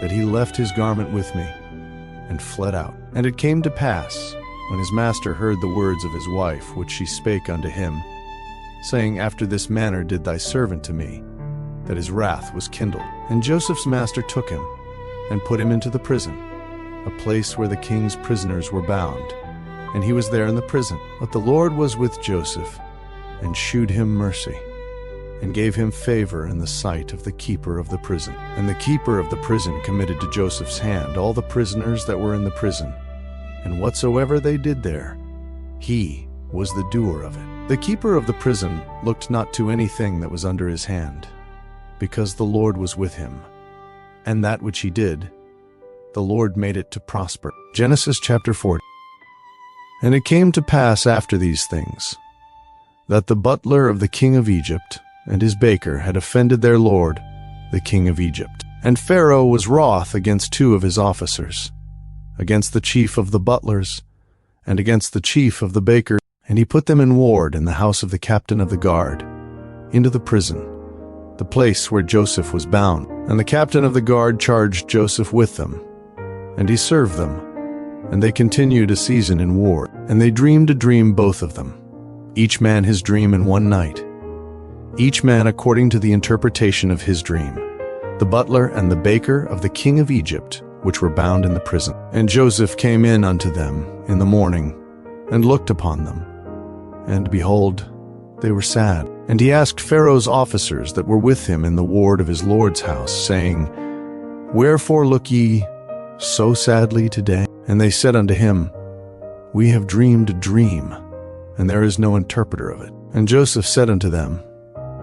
that he left his garment with me, and fled out. And it came to pass, when his master heard the words of his wife, which she spake unto him, saying, After this manner did thy servant to me, that his wrath was kindled. And Joseph's master took him, and put him into the prison, a place where the king's prisoners were bound. And he was there in the prison. But the Lord was with Joseph, and shewed him mercy, and gave him favor in the sight of the keeper of the prison. And the keeper of the prison committed to Joseph's hand all the prisoners that were in the prison, and whatsoever they did there, he was the doer of it. The keeper of the prison looked not to anything that was under his hand, because the Lord was with him, and that which he did, the Lord made it to prosper. Genesis chapter 40. And it came to pass after these things, that the butler of the king of Egypt and his baker had offended their lord, the king of Egypt. And Pharaoh was wroth against two of his officers, against the chief of the butlers, and against the chief of the bakers, and he put them in ward in the house of the captain of the guard, into the prison, the place where Joseph was bound. And the captain of the guard charged Joseph with them, and he served them, and they continued a season in ward. And they dreamed a dream, both of them, each man his dream in one night, each man according to the interpretation of his dream, the butler and the baker of the king of Egypt, which were bound in the prison. And Joseph came in unto them in the morning, and looked upon them, and behold, they were sad. And he asked Pharaoh's officers that were with him in the ward of his lord's house, saying, Wherefore look ye so sadly today? And they said unto him, We have dreamed a dream, and there is no interpreter of it. And Joseph said unto them,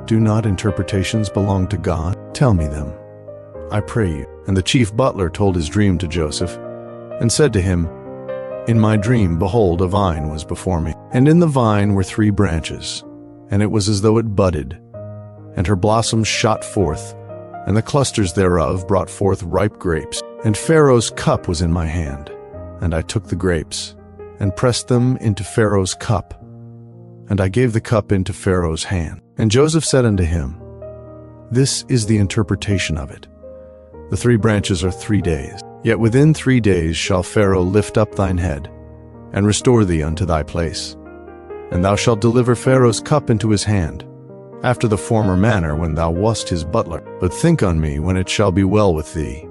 Do not interpretations belong to God? Tell me them, I pray you. And the chief butler told his dream to Joseph, and said to him, In my dream, behold, a vine was before me, and in the vine were 3 branches, and it was as though it budded, and her blossoms shot forth, and the clusters thereof brought forth ripe grapes. And Pharaoh's cup was in my hand, and I took the grapes, and pressed them into Pharaoh's cup, and I gave the cup into Pharaoh's hand. And Joseph said unto him, This is the interpretation of it. The 3 branches are 3 days. Yet within 3 days shall Pharaoh lift up thine head, and restore thee unto thy place. And thou shalt deliver Pharaoh's cup into his hand, after the former manner when thou wast his butler. But think on me when it shall be well with thee,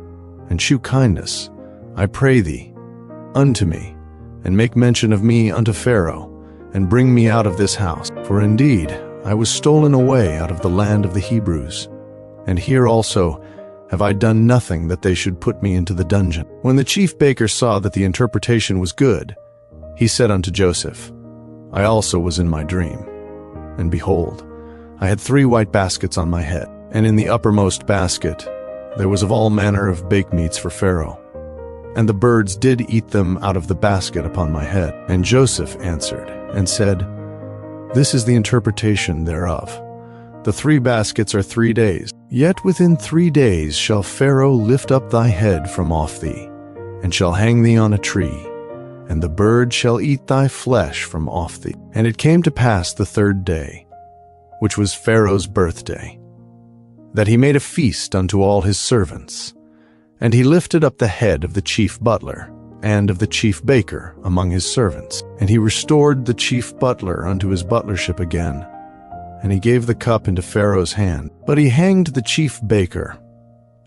and shew kindness, I pray thee, unto me, and make mention of me unto Pharaoh, and bring me out of this house. For indeed I was stolen away out of the land of the Hebrews, and here also have I done nothing that they should put me into the dungeon. When the chief baker saw that the interpretation was good, he said unto Joseph, I also was in my dream, and behold, I had 3 white baskets on my head, and in the uppermost basket there was of all manner of baked meats for Pharaoh, and the birds did eat them out of the basket upon my head. And Joseph answered and said, This is the interpretation thereof. The 3 baskets are 3 days. Yet within 3 days shall Pharaoh lift up thy head from off thee, and shall hang thee on a tree, and the bird shall eat thy flesh from off thee. And it came to pass the 3rd day, which was Pharaoh's birthday, that he made a feast unto all his servants. And he lifted up the head of the chief butler and of the chief baker among his servants. And he restored the chief butler unto his butlership again. And he gave the cup into Pharaoh's hand. But he hanged the chief baker,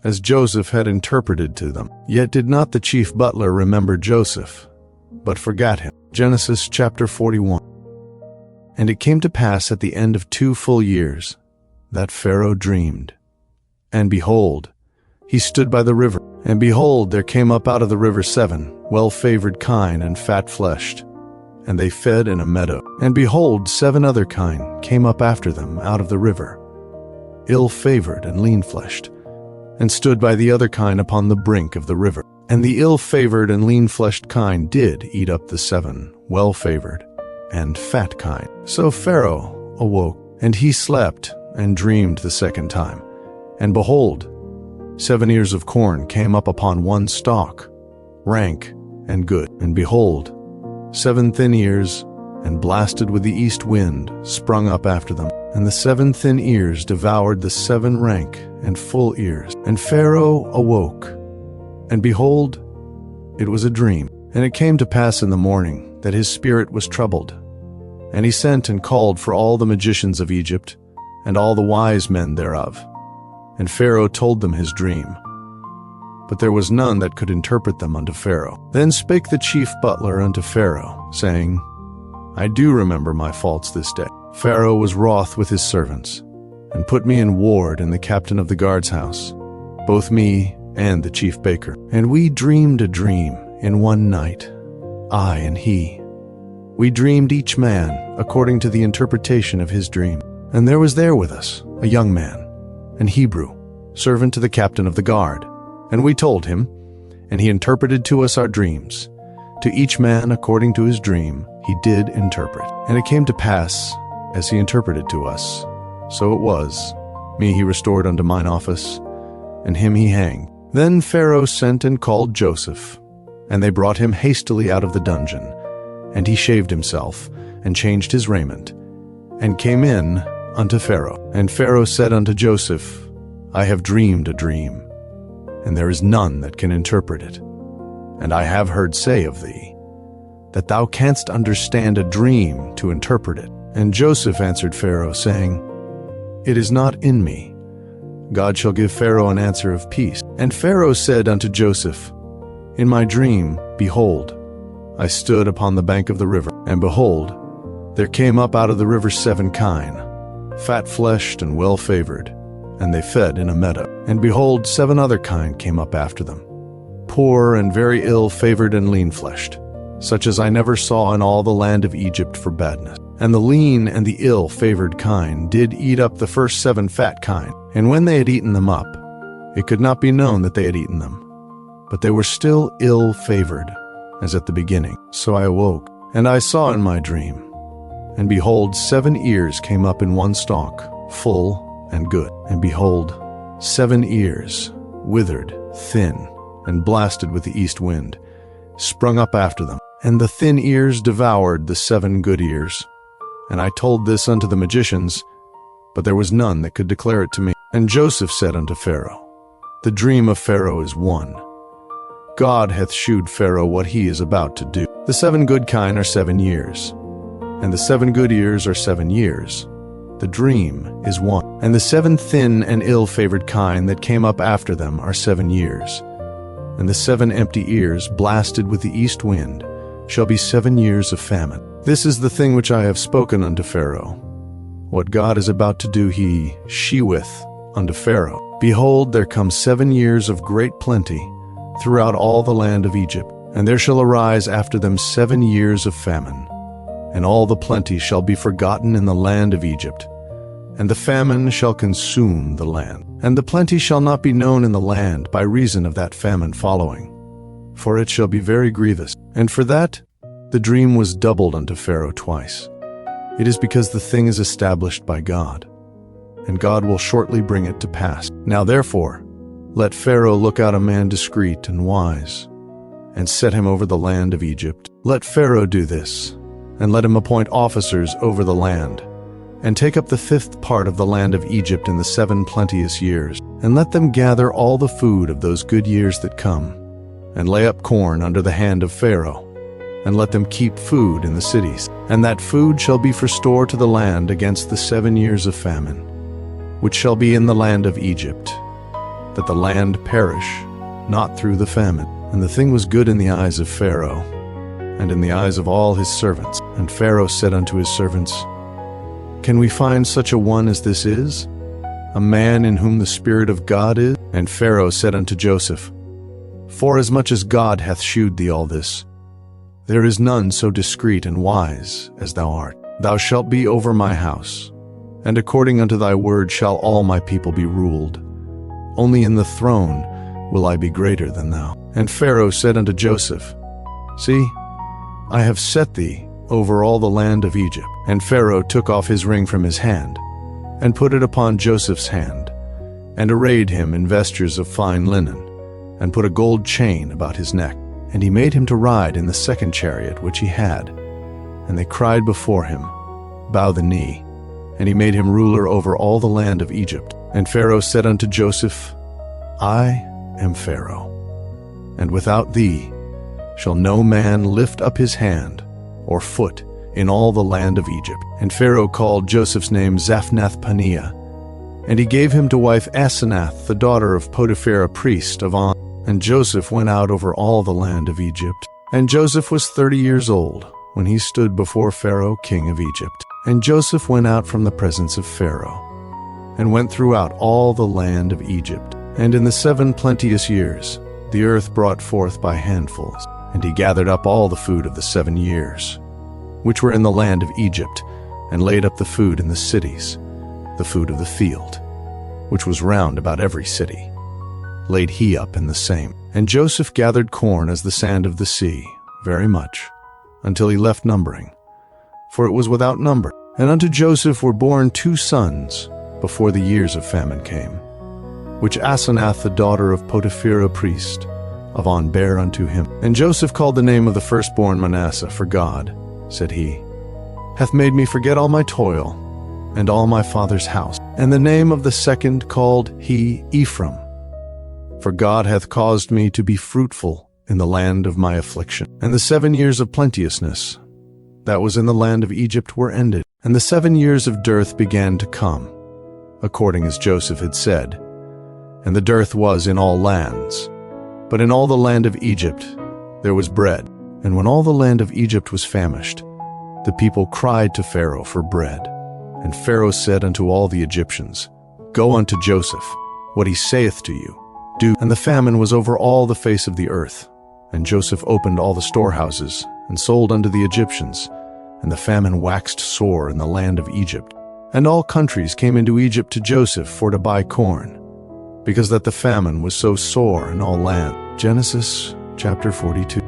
as Joseph had interpreted to them. Yet did not the chief butler remember Joseph, but forgat him. Genesis chapter 41. And it came to pass at the end of 2 full years that Pharaoh dreamed. And behold, he stood by the river. And behold, there came up out of the river 7 well-favored kine and fat-fleshed, and they fed in a meadow. And behold, 7 other kine came up after them out of the river, ill-favored and lean-fleshed, and stood by the other kine upon the brink of the river. And the ill-favored and lean-fleshed kine did eat up the 7 well-favored and fat kine. So Pharaoh awoke, and he slept and dreamed the 2nd time. And behold, 7 ears of corn came up upon one stalk, rank and good. And behold, 7 thin ears, and blasted with the east wind, sprung up after them. And the 7 thin ears devoured the 7 rank and full ears. And Pharaoh awoke, and behold, it was a dream. And it came to pass in the morning that his spirit was troubled. And he sent and called for all the magicians of Egypt, and all the wise men thereof. And Pharaoh told them his dream. But there was none that could interpret them unto Pharaoh. Then spake the chief butler unto Pharaoh, saying, I do remember my faults this day. Pharaoh was wroth with his servants, and put me in ward in the captain of the guard's house, both me and the chief baker. And we dreamed a dream in one night, I and he. We dreamed each man according to the interpretation of his dream. And there was there with us a young man, an Hebrew, servant to the captain of the guard. And we told him, and he interpreted to us our dreams. To each man according to his dream he did interpret. And it came to pass, as he interpreted to us, so it was. Me he restored unto mine office, and him he hanged. Then Pharaoh sent and called Joseph, and they brought him hastily out of the dungeon. And he shaved himself, and changed his raiment, and came in unto Pharaoh. And Pharaoh said unto Joseph, I have dreamed a dream, and there is none that can interpret it. And I have heard say of thee, that thou canst understand a dream to interpret it. And Joseph answered Pharaoh, saying, It is not in me. God shall give Pharaoh an answer of peace. And Pharaoh said unto Joseph, In my dream, behold, I stood upon the bank of the river, and behold, there came up out of the river 7 kine, fat-fleshed and well-favored, and they fed in a meadow. And behold, 7 other kine came up after them, poor and very ill-favored and lean-fleshed, such as I never saw in all the land of Egypt for badness. And the lean and the ill-favored kine did eat up the first 7 fat kine. And when they had eaten them up, it could not be known that they had eaten them, but they were still ill-favored, as at the beginning. So I awoke, and I saw in my dream, and behold, 7 ears came up in one stalk, full and good. And behold, 7 ears, withered, thin, and blasted with the east wind, sprung up after them. And the thin ears devoured the 7 good ears. And I told this unto the magicians, but there was none that could declare it to me. And Joseph said unto Pharaoh, The dream of Pharaoh is one. God hath shewed Pharaoh what he is about to do. The 7 good kine are 7 years, and the 7 good ears are 7 years. The dream is one. And the 7 thin and ill-favored kine that came up after them are 7 years. And the 7 empty ears blasted with the east wind, shall be 7 years of famine. This is the thing which I have spoken unto Pharaoh. What God is about to do he sheweth unto Pharaoh. Behold, there come 7 years of great plenty throughout all the land of Egypt, and there shall arise after them 7 years of famine, and all the plenty shall be forgotten in the land of Egypt, and the famine shall consume the land. And the plenty shall not be known in the land by reason of that famine following, for it shall be very grievous. And for that the dream was doubled unto Pharaoh twice. It is because the thing is established by God, and God will shortly bring it to pass. Now therefore, let Pharaoh look out a man discreet and wise, and set him over the land of Egypt. Let Pharaoh do this, and let him appoint officers over the land, and take up the 5th part of the land of Egypt in the 7 plenteous years, and let them gather all the food of those good years that come, and lay up corn under the hand of Pharaoh, and let them keep food in the cities. And that food shall be for store to the land against the 7 years of famine, which shall be in the land of Egypt, that the land perish not through the famine. And the thing was good in the eyes of Pharaoh, and in the eyes of all his servants. And Pharaoh said unto his servants, Can we find such a one as this is, a man in whom the Spirit of God is? And Pharaoh said unto Joseph, Forasmuch as God hath shewed thee all this, there is none so discreet and wise as thou art. Thou shalt be over my house, and according unto thy word shall all my people be ruled. Only in the throne will I be greater than thou. And Pharaoh said unto Joseph, See, I have set thee over all the land of Egypt. And Pharaoh took off his ring from his hand, and put it upon Joseph's hand, and arrayed him in vestures of fine linen, and put a gold chain about his neck. And he made him to ride in the 2nd chariot which he had. And they cried before him, Bow the knee. And he made him ruler over all the land of Egypt. And Pharaoh said unto Joseph, I am Pharaoh, and without thee shall no man lift up his hand or foot in all the land of Egypt. And Pharaoh called Joseph's name Zaphnath-Paneah, and he gave him to wife Asenath, the daughter of Potiphar, a priest of On. And Joseph went out over all the land of Egypt. And Joseph was 30 years old when he stood before Pharaoh, king of Egypt. And Joseph went out from the presence of Pharaoh, and went throughout all the land of Egypt. And in the 7 plenteous years the earth brought forth by handfuls. And he gathered up all the food of the 7 years, which were in the land of Egypt, and laid up the food in the cities, the food of the field, which was round about every city, laid he up in the same. And Joseph gathered corn as the sand of the sea, very much, until he left numbering, for it was without number. And unto Joseph were born 2 sons before the years of famine came, which Asenath the daughter of Potiphar a priest of On bare unto him. And Joseph called the name of the firstborn Manasseh, for God, said he, hath made me forget all my toil, and all my father's house. And the name of the second called he Ephraim, for God hath caused me to be fruitful in the land of my affliction. And the 7 years of plenteousness that was in the land of Egypt were ended, and the 7 years of dearth began to come, according as Joseph had said. And the dearth was in all lands, but in all the land of Egypt there was bread. And when all the land of Egypt was famished, the people cried to Pharaoh for bread. And Pharaoh said unto all the Egyptians, Go unto Joseph, what he saith to you, do. And the famine was over all the face of the earth. And Joseph opened all the storehouses, and sold unto the Egyptians. And the famine waxed sore in the land of Egypt. And all countries came into Egypt to Joseph for to buy corn, because that the famine was so sore in all land. Genesis chapter 42.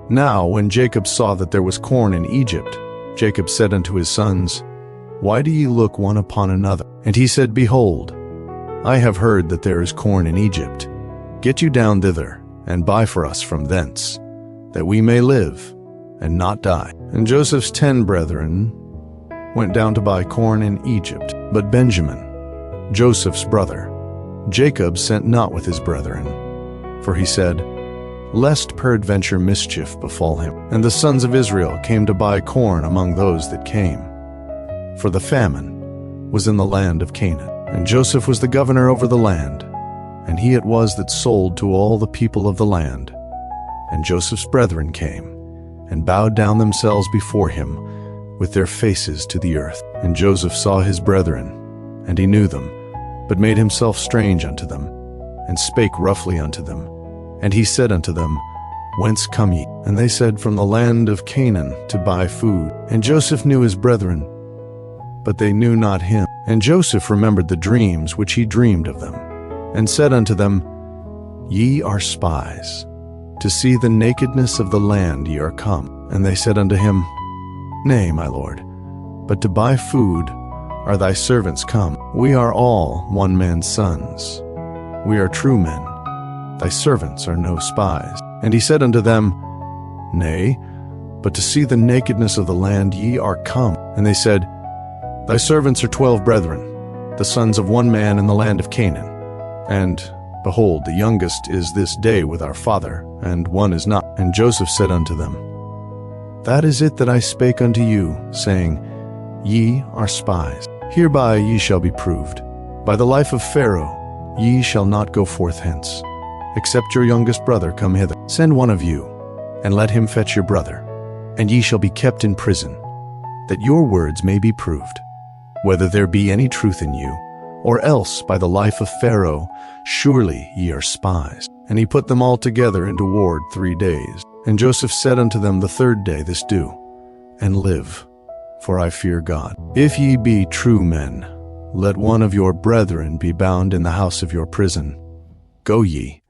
Now when Jacob saw that there was corn in Egypt, Jacob said unto his sons, Why do ye look one upon another? And he said, Behold, I have heard that there is corn in Egypt. Get you down thither, and buy for us from thence, that we may live, and not die. And Joseph's 10 brethren went down to buy corn in Egypt. But Benjamin, Joseph's brother, Jacob sent not with his brethren, for he said, Lest peradventure mischief befall him. And the sons of Israel came to buy corn among those that came, for the famine was in the land of Canaan. And Joseph was the governor over the land, and he it was that sold to all the people of the land. And Joseph's brethren came, and bowed down themselves before him with their faces to the earth. And Joseph saw his brethren, and he knew them, but made himself strange unto them, and spake roughly unto them. And he said unto them, Whence come ye? And they said, From the land of Canaan, to buy food. And Joseph knew his brethren, but they knew not him. And Joseph remembered the dreams which he dreamed of them, and said unto them, Ye are spies. To see the nakedness of the land ye are come. And they said unto him, Nay, my lord, but to buy food are thy servants come. We are all one man's sons. We are true men. Thy servants are no spies. And he said unto them, Nay, but to see the nakedness of the land ye are come. And they said, Thy servants are 12 brethren, the sons of one man in the land of Canaan. And, behold, the youngest is this day with our father, and one is not. And Joseph said unto them, That is it that I spake unto you, saying, Ye are spies. Hereby ye shall be proved. By the life of Pharaoh ye shall not go forth hence, except your youngest brother come hither. Send one of you, and let him fetch your brother, and ye shall be kept in prison, that your words may be proved, whether there be any truth in you, or else by the life of Pharaoh surely ye are spies. And he put them all together into ward 3 days. And Joseph said unto them the 3rd day, This do, and live, for I fear God. If ye be true men, let one of your brethren be bound in the house of your prison. Go ye,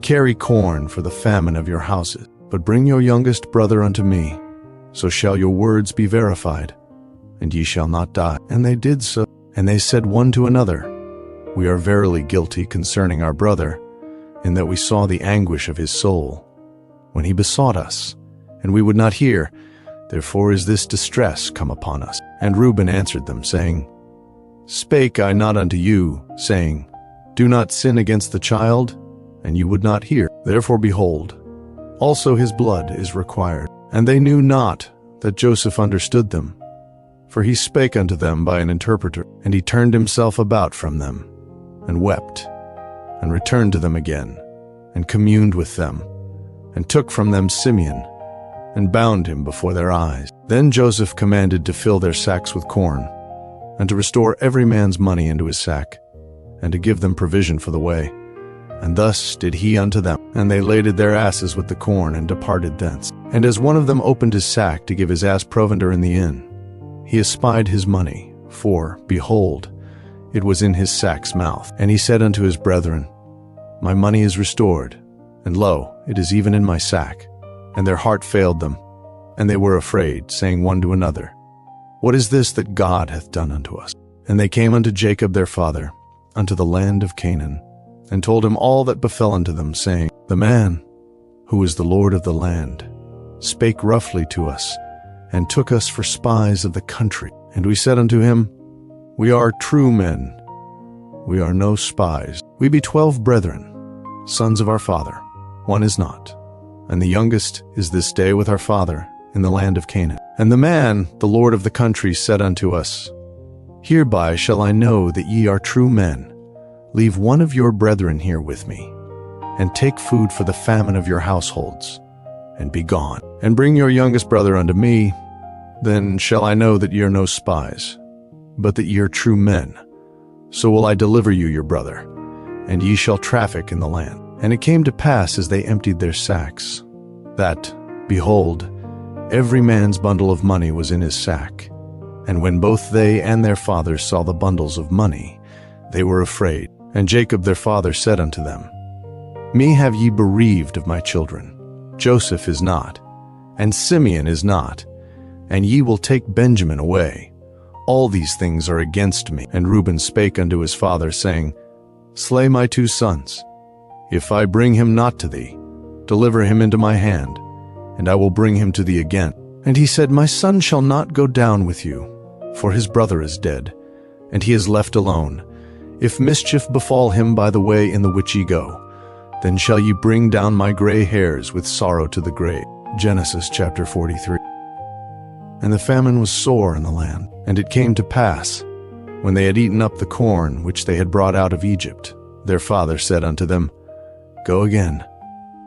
carry corn for the famine of your houses, but bring your youngest brother unto me, so shall your words be verified, and ye shall not die. And they did so. And they said one to another, We are verily guilty concerning our brother, in that we saw the anguish of his soul, when he besought us, and we would not hear. Therefore is this distress come upon us. And Reuben answered them, saying, Spake I not unto you, saying, Do not sin against the child? And you would not hear. Therefore, behold, also his blood is required. And they knew not that Joseph understood them, for he spake unto them by an interpreter. And he turned himself about from them, and wept, and returned to them again, and communed with them, and took from them Simeon, and bound him before their eyes. Then Joseph commanded to fill their sacks with corn, and to restore every man's money into his sack, and to give them provision for the way. And thus did he unto them. And they laded their asses with the corn, and departed thence. And as one of them opened his sack to give his ass provender in the inn, he espied his money, for, behold, it was in his sack's mouth. And he said unto his brethren, My money is restored, and lo, it is even in my sack. And their heart failed them, and they were afraid, saying one to another, What is this that God hath done unto us? And they came unto Jacob their father, unto the land of Canaan, and told him all that befell unto them, saying, The man, who is the Lord of the land, spake roughly to us, and took us for spies of the country. And we said unto him, We are true men. We are no spies. We be 12 brethren, sons of our father. One is not. And the youngest is this day with our father in the land of Canaan. And the man, the Lord of the country, said unto us, Hereby shall I know that ye are true men. Leave one of your brethren here with me, and take food for the famine of your households, and be gone. And bring your youngest brother unto me, then shall I know that ye are no spies, but that ye are true men. So will I deliver you your brother, and ye shall traffic in the land. And it came to pass, as they emptied their sacks, that, behold, every man's bundle of money was in his sack. And when both they and their fathers saw the bundles of money, they were afraid. And Jacob their father said unto them, Me have ye bereaved of my children. Joseph is not, and Simeon is not, and ye will take Benjamin away. All these things are against me. And Reuben spake unto his father, saying, Slay my 2 sons. If I bring him not to thee, deliver him into my hand, and I will bring him to thee again. And he said, My son shall not go down with you, for his brother is dead, and he is left alone. If mischief befall him by the way in the which ye go, then shall ye bring down my gray hairs with sorrow to the grave. Genesis chapter 43. And the famine was sore in the land. And it came to pass, when they had eaten up the corn which they had brought out of Egypt, their father said unto them, Go again,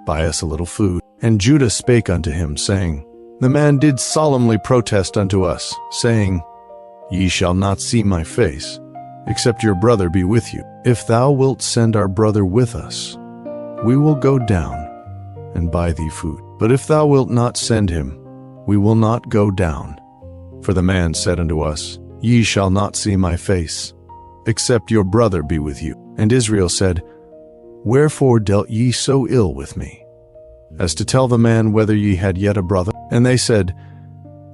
buy us a little food. And Judah spake unto him, saying, The man did solemnly protest unto us, saying, Ye shall not see my face, except your brother be with you. If thou wilt send our brother with us, we will go down and buy thee food. But if thou wilt not send him, we will not go down. For the man said unto us, Ye shall not see my face, except your brother be with you. And Israel said, Wherefore dealt ye so ill with me, as to tell the man whether ye had yet a brother? And they said,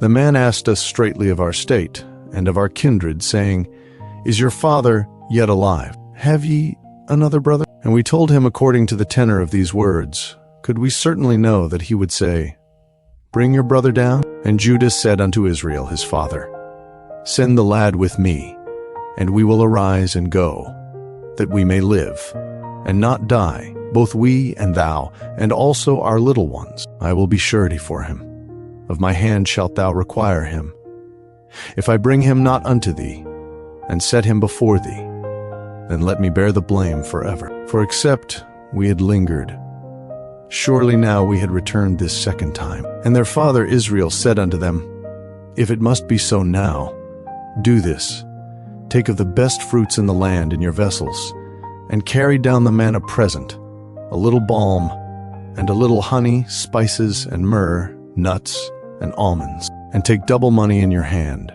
The man asked us straitly of our state, and of our kindred, saying, Is your father yet alive? Have ye another brother? And we told him according to the tenor of these words, could we certainly know that he would say, Bring your brother down? And Judah said unto Israel his father, Send the lad with me, and we will arise and go, that we may live, and not die, both we and thou, and also our little ones. I will be surety for him. Of my hand shalt thou require him. If I bring him not unto thee, and set him before thee, then let me bear the blame forever. For except we had lingered, surely now we had returned this second time. And their father Israel said unto them, If it must be so now, do this. Take of the best fruits in the land in your vessels, and carry down the man a present, a little balm, and a little honey, spices, and myrrh, nuts, and almonds. And take double money in your hand,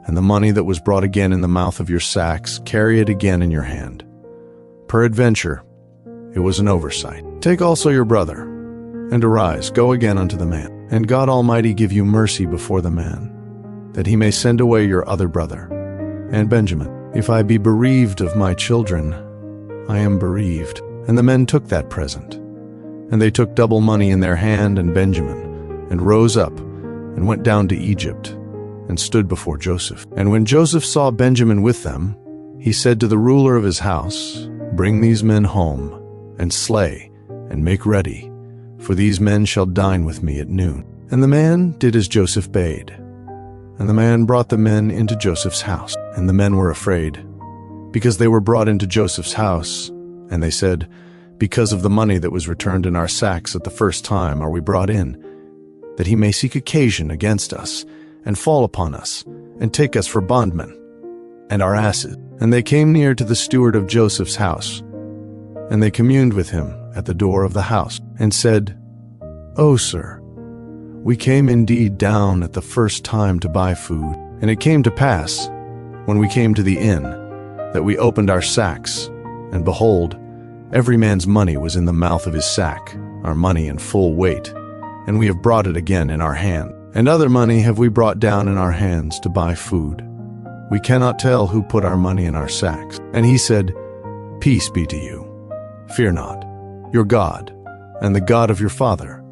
and the money that was brought again in the mouth of your sacks, carry it again in your hand. Peradventure, it was an oversight. Take also your brother, and arise, go again unto the man. And God Almighty give you mercy before the man, that he may send away your other brother, and Benjamin. If I be bereaved of my children, I am bereaved. And the men took that present. And they took double money in their hand and Benjamin, and rose up, and went down to Egypt, and stood before Joseph. And when Joseph saw Benjamin with them, he said to the ruler of his house, Bring these men home, and slay, and make ready, for these men shall dine with me at noon. And the man did as Joseph bade. And the man brought the men into Joseph's house. And the men were afraid, because they were brought into Joseph's house. And they said, Because of the money that was returned in our sacks at the first time are we brought in, that he may seek occasion against us, and fall upon us, and take us for bondmen, and our asses. And they came near to the steward of Joseph's house, and they communed with him at the door of the house, and said, O sir, we came indeed down at the first time to buy food. And it came to pass, when we came to the inn, that we opened our sacks, and behold, every man's money was in the mouth of his sack, our money in full weight, and we have brought it again in our hand. And other money have we brought down in our hands to buy food. We cannot tell who put our money in our sacks. And he said, Peace be to you. Fear not. Your God, and the God of your father,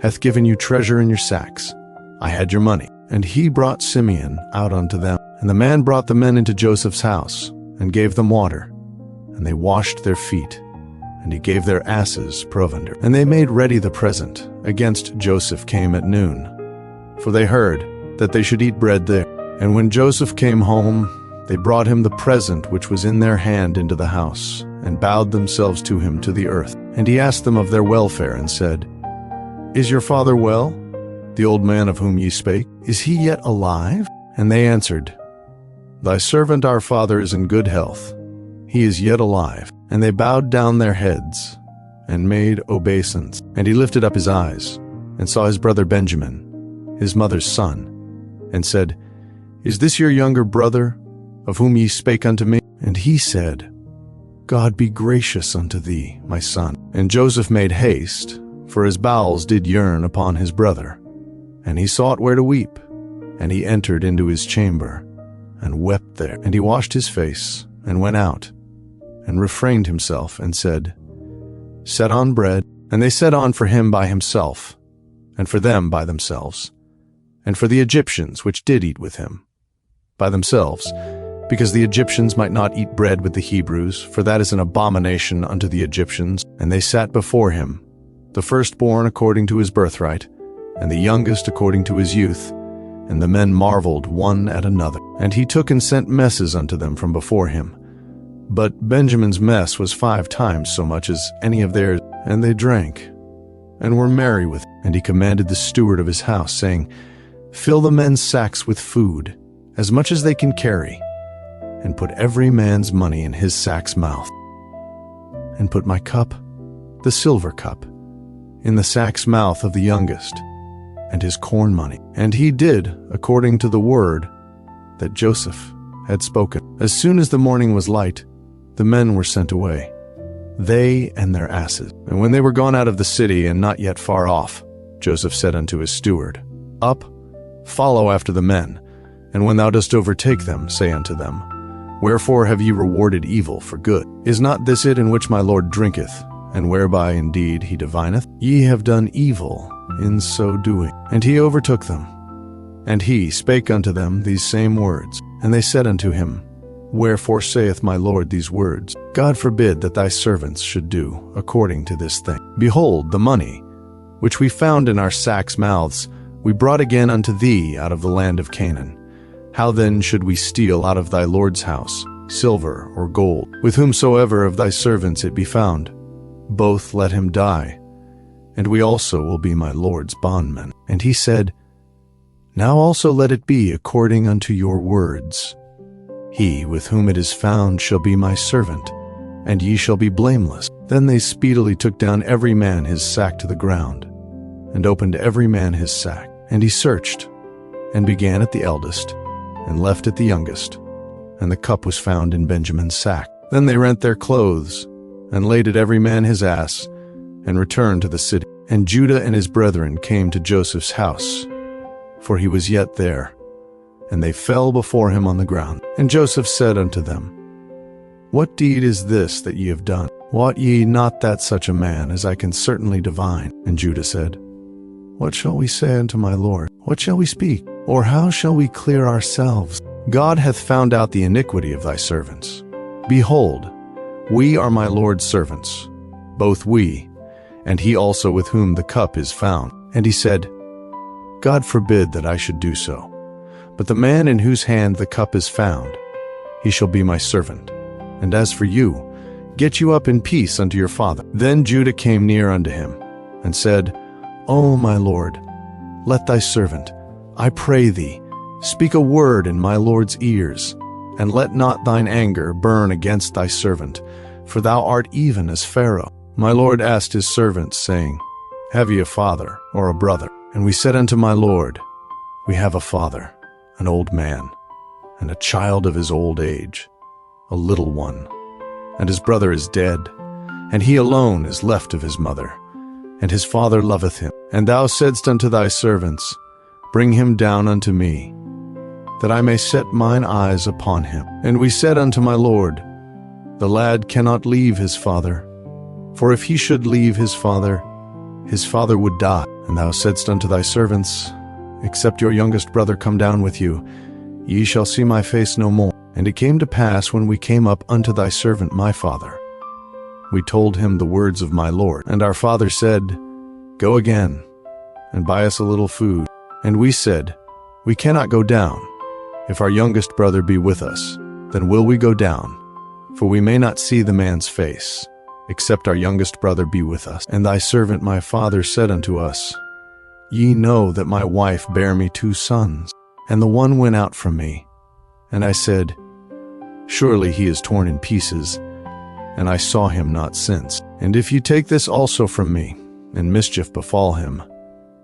hath given you treasure in your sacks. I had your money. And he brought Simeon out unto them. And the man brought the men into Joseph's house, and gave them water. And they washed their feet, and he gave their asses provender. And they made ready the present against Joseph came at noon, for they heard that they should eat bread there. And when Joseph came home, they brought him the present which was in their hand into the house, and bowed themselves to him to the earth. And he asked them of their welfare, and said, Is your father well, the old man of whom ye spake? Is he yet alive? And they answered, Thy servant our father is in good health. He is yet alive. And they bowed down their heads, and made obeisance. And he lifted up his eyes, and saw his brother Benjamin, his mother's son, and said, Is this your younger brother, of whom ye spake unto me? And he said, God be gracious unto thee, my son. And Joseph made haste, for his bowels did yearn upon his brother. And he sought where to weep. And he entered into his chamber, and wept there. And he washed his face, and went out, and refrained himself, and said, Set on bread. And they set on for him by himself, and for them by themselves, and for the Egyptians which did eat with him by themselves, because the Egyptians might not eat bread with the Hebrews, for that is an abomination unto the Egyptians. And they sat before him, the firstborn according to his birthright, and the youngest according to his youth. And the men marveled one at another. And he took and sent messes unto them from before him. But Benjamin's mess was 5 times so much as any of theirs, and they drank, and were merry with him. And he commanded the steward of his house, saying, Fill the men's sacks with food, as much as they can carry, and put every man's money in his sack's mouth. And put my cup, the silver cup, in the sack's mouth of the youngest, and his corn money. And he did according to the word that Joseph had spoken. As soon as the morning was light, the men were sent away, they and their asses. And when they were gone out of the city and not yet far off, Joseph said unto his steward, Up, follow after the men, and when thou dost overtake them, say unto them, Wherefore have ye rewarded evil for good? Is not this it in which my Lord drinketh, and whereby indeed he divineth? Ye have done evil in so doing. And he overtook them. And he spake unto them these same words. And they said unto him, Wherefore saith my Lord these words? God forbid that thy servants should do according to this thing. Behold, the money, which we found in our sacks' mouths, we brought again unto thee out of the land of Canaan. How then should we steal out of thy Lord's house silver or gold? With whomsoever of thy servants it be found, both let him die, and we also will be my Lord's bondmen. And he said, Now also let it be according unto your words. He with whom it is found shall be my servant, and ye shall be blameless. Then they speedily took down every man his sack to the ground, and opened every man his sack. And he searched, and began at the eldest, and left at the youngest. And the cup was found in Benjamin's sack. Then they rent their clothes, and laid at every man his ass, and returned to the city. And Judah and his brethren came to Joseph's house, for he was yet there. And they fell before him on the ground. And Joseph said unto them, What deed is this that ye have done? Wot ye not that such a man as I can certainly divine? And Judah said, What shall we say unto my Lord? What shall we speak? Or how shall we clear ourselves? God hath found out the iniquity of thy servants. Behold, we are my Lord's servants, both we, and he also with whom the cup is found. And he said, God forbid that I should do so. But the man in whose hand the cup is found, he shall be my servant. And as for you, get you up in peace unto your father. Then Judah came near unto him, and said, O my Lord, let thy servant, I pray thee, speak a word in my Lord's ears, and let not thine anger burn against thy servant, for thou art even as Pharaoh. My Lord asked his servants, saying, Have ye a father or a brother? And we said unto my Lord, We have a father, an old man, and a child of his old age, a little one. And his brother is dead, and he alone is left of his mother, and his father loveth him. And thou saidst unto thy servants, Bring him down unto me, that I may set mine eyes upon him. And we said unto my Lord, The lad cannot leave his father, for if he should leave his father would die. And thou saidst unto thy servants, Except your youngest brother come down with you, ye shall see my face no more. And it came to pass, when we came up unto thy servant my father, we told him the words of my Lord. And our father said, Go again, and buy us a little food. And we said, We cannot go down. If our youngest brother be with us, then will we go down, for we may not see the man's face, except our youngest brother be with us. And thy servant my father said unto us, Ye know that my wife bare me 2 sons, and the one went out from me. And I said, Surely he is torn in pieces, and I saw him not since. And if ye take this also from me, and mischief befall him,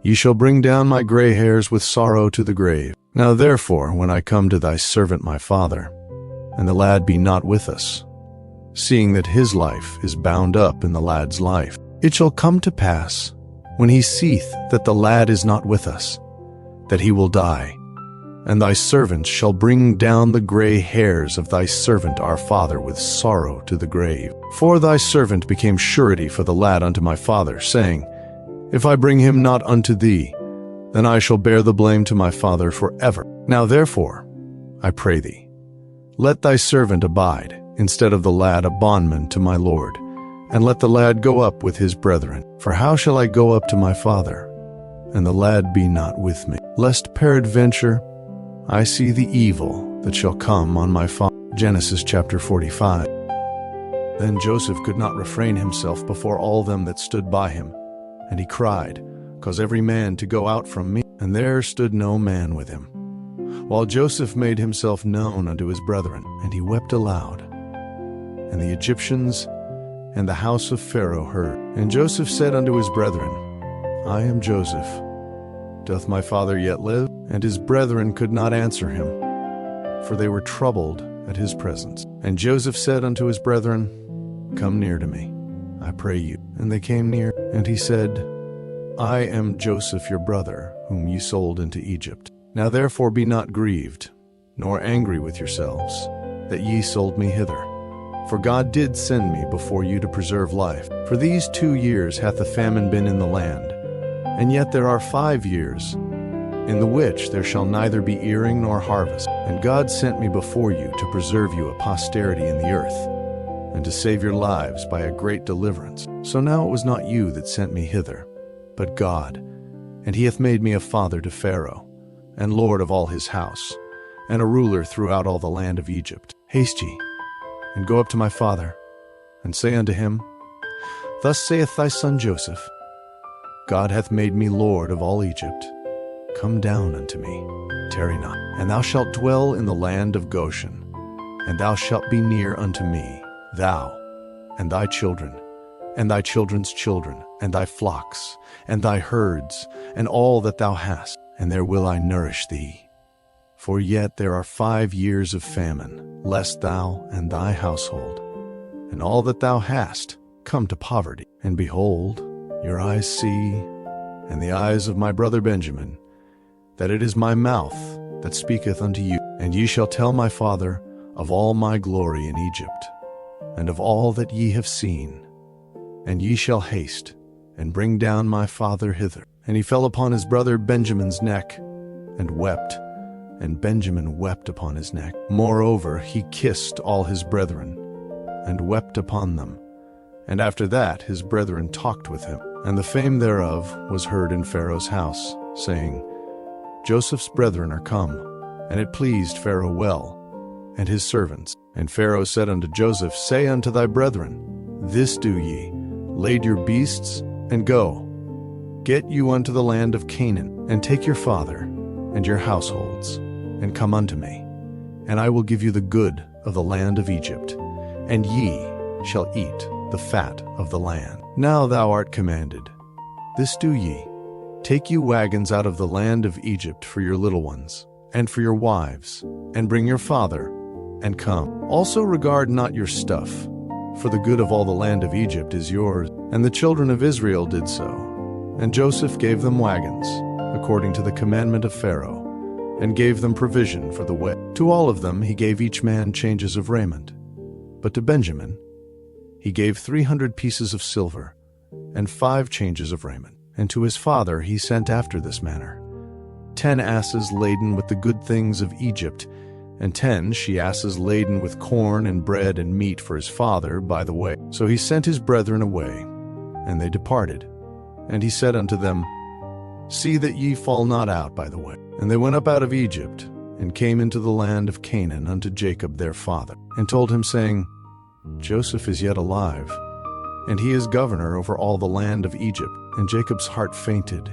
ye shall bring down my gray hairs with sorrow to the grave. Now therefore, when I come to thy servant my father, and the lad be not with us, seeing that his life is bound up in the lad's life, it shall come to pass, when he seeth that the lad is not with us, that he will die. And thy servants shall bring down the gray hairs of thy servant our father with sorrow to the grave. For thy servant became surety for the lad unto my father, saying, If I bring him not unto thee, then I shall bear the blame to my father forever. Now therefore, I pray thee, let thy servant abide, instead of the lad a bondman to my Lord, and let the lad go up with his brethren. For how shall I go up to my father, and the lad be not with me? Lest peradventure I see the evil that shall come on my father. Genesis chapter 45. Then Joseph could not refrain himself before all them that stood by him, And he cried, "Cause every man to go out from me." And there stood no man with him. While Joseph made himself known unto his brethren, and he wept aloud. And the Egyptians and the house of Pharaoh heard. And Joseph said unto his brethren, I am Joseph. Doth my father yet live? And his brethren could not answer him, for they were troubled at his presence. And Joseph said unto his brethren, Come near to me, I pray you. And they came near, and he said, I am Joseph your brother, whom ye sold into Egypt. Now therefore be not grieved, nor angry with yourselves, that ye sold me hither. For God did send me before you to preserve life. For these 2 years hath the famine been in the land, and yet there are 5 years, in the which there shall neither be earing nor harvest. And God sent me before you to preserve you a posterity in the earth, and to save your lives by a great deliverance. So now it was not you that sent me hither, but God, and he hath made me a father to Pharaoh, and lord of all his house, and a ruler throughout all the land of Egypt. Haste ye, and go up to my father, and say unto him, Thus saith thy son Joseph, God hath made me lord of all Egypt. Come down unto me, tarry not. And thou shalt dwell in the land of Goshen, and thou shalt be near unto me, thou, and thy children, and thy children's children, and thy flocks, and thy herds, and all that thou hast, and there will I nourish thee. For yet there are 5 years of famine, lest thou and thy household, and all that thou hast, come to poverty. And behold, your eyes see, and the eyes of my brother Benjamin, that it is my mouth that speaketh unto you. And ye shall tell my father of all my glory in Egypt, and of all that ye have seen. And ye shall haste, and bring down my father hither. And he fell upon his brother Benjamin's neck, and wept, and Benjamin wept upon his neck. Moreover, he kissed all his brethren, and wept upon them. And after that his brethren talked with him. And the fame thereof was heard in Pharaoh's house, saying, Joseph's brethren are come. And it pleased Pharaoh well, and his servants. And Pharaoh said unto Joseph, Say unto thy brethren, This do ye, lade your beasts, and go. Get you unto the land of Canaan, and take your father, and your households, and come unto me. And I will give you the good of the land of Egypt, and ye shall eat the fat of the land. Now thou art commanded, This do ye, take you wagons out of the land of Egypt for your little ones, and for your wives, and bring your father, and come. Also regard not your stuff, for the good of all the land of Egypt is yours. And the children of Israel did so. And Joseph gave them wagons, according to the commandment of Pharaoh, and gave them provision for the way. To all of them he gave each man changes of raiment. But to Benjamin he gave 300 pieces of silver, and 5 changes of raiment. And to his father he sent after this manner: 10 asses laden with the good things of Egypt, and 10 she-asses laden with corn and bread and meat for his father by the way. So he sent his brethren away, and they departed. And he said unto them, See that ye fall not out by the way. And they went up out of Egypt, and came into the land of Canaan unto Jacob their father, and told him, saying, Joseph is yet alive, and he is governor over all the land of Egypt. And Jacob's heart fainted,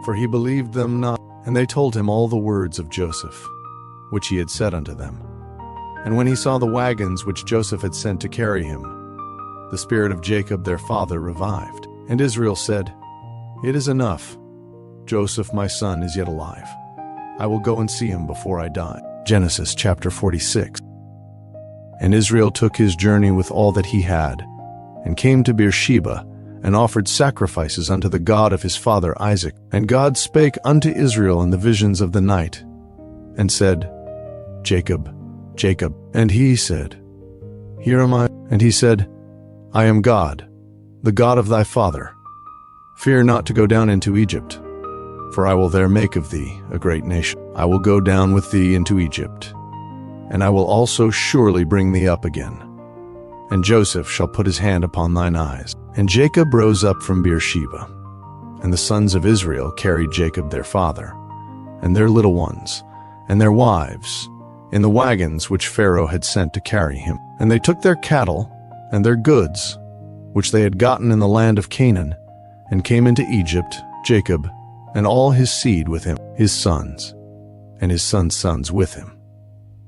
for he believed them not. And they told him all the words of Joseph, which he had said unto them. And when he saw the wagons which Joseph had sent to carry him, the spirit of Jacob their father revived. And Israel said, It is enough. Joseph my son is yet alive. I will go and see him before I die. Genesis chapter 46. And Israel took his journey with all that he had, and came to Beersheba, and offered sacrifices unto the God of his father Isaac. And God spake unto Israel in the visions of the night, and said, Jacob, Jacob. And he said, Here am I. And he said, I am God, the God of thy father. Fear not to go down into Egypt, for I will there make of thee a great nation. I will go down with thee into Egypt, and I will also surely bring thee up again. And Joseph shall put his hand upon thine eyes. And Jacob rose up from Beersheba, and the sons of Israel carried Jacob their father, and their little ones, and their wives, in the wagons which Pharaoh had sent to carry him. And they took their cattle and their goods, which they had gotten in the land of Canaan, and came into Egypt, Jacob, and all his seed with him, his sons, and his sons' sons with him,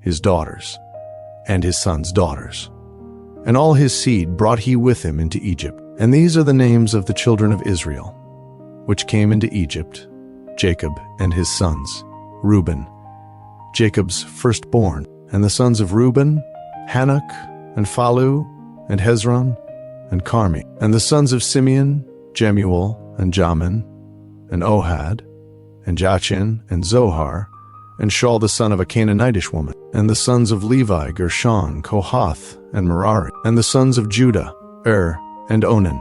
his daughters, and his sons' daughters. And all his seed brought he with him into Egypt. And these are the names of the children of Israel, which came into Egypt, Jacob and his sons, Reuben, Jacob's firstborn, and the sons of Reuben, Hanok, and Phalu, and Hezron, and Carmi, and the sons of Simeon, Jemuel, and Jamin, and Ohad, and Jachin, and Zohar, and Shaul the son of a Canaanitish woman, and the sons of Levi, Gershon, Kohath, and Merari, and the sons of Judah, and Onan,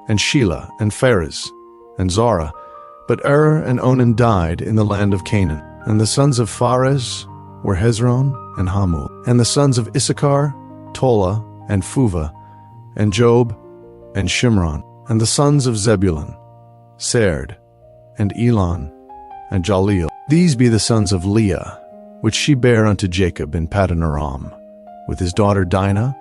and Shelah, and Pharez, and Zara. But and Onan died in the land of Canaan. And the sons of Pharez were Hezron and Hamul. And the sons of Issachar, Tola, and Phuvah, and Job, and Shimron. And the sons of Zebulun, Serd, and Elon, and Jaleel. These be the sons of Leah, which she bare unto Jacob in Paddan Aram, with his daughter Dinah.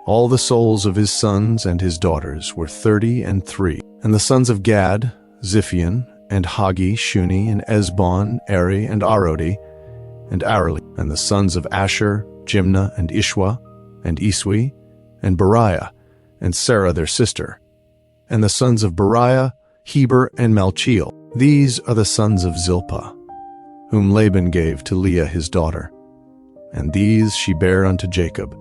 All the souls of his sons and his daughters were 33. And the sons of Gad, Ziphion, and Hagi, Shuni, and Esbon, Eri, and Arodi, and Areli. And the sons of Asher, Jimnah, and Ishwa, and Iswi, and Beriah, and Sarah their sister. And the sons of Beriah, Heber, and Malchiel. These are the sons of Zilpah, whom Laban gave to Leah his daughter. And these she bare unto Jacob,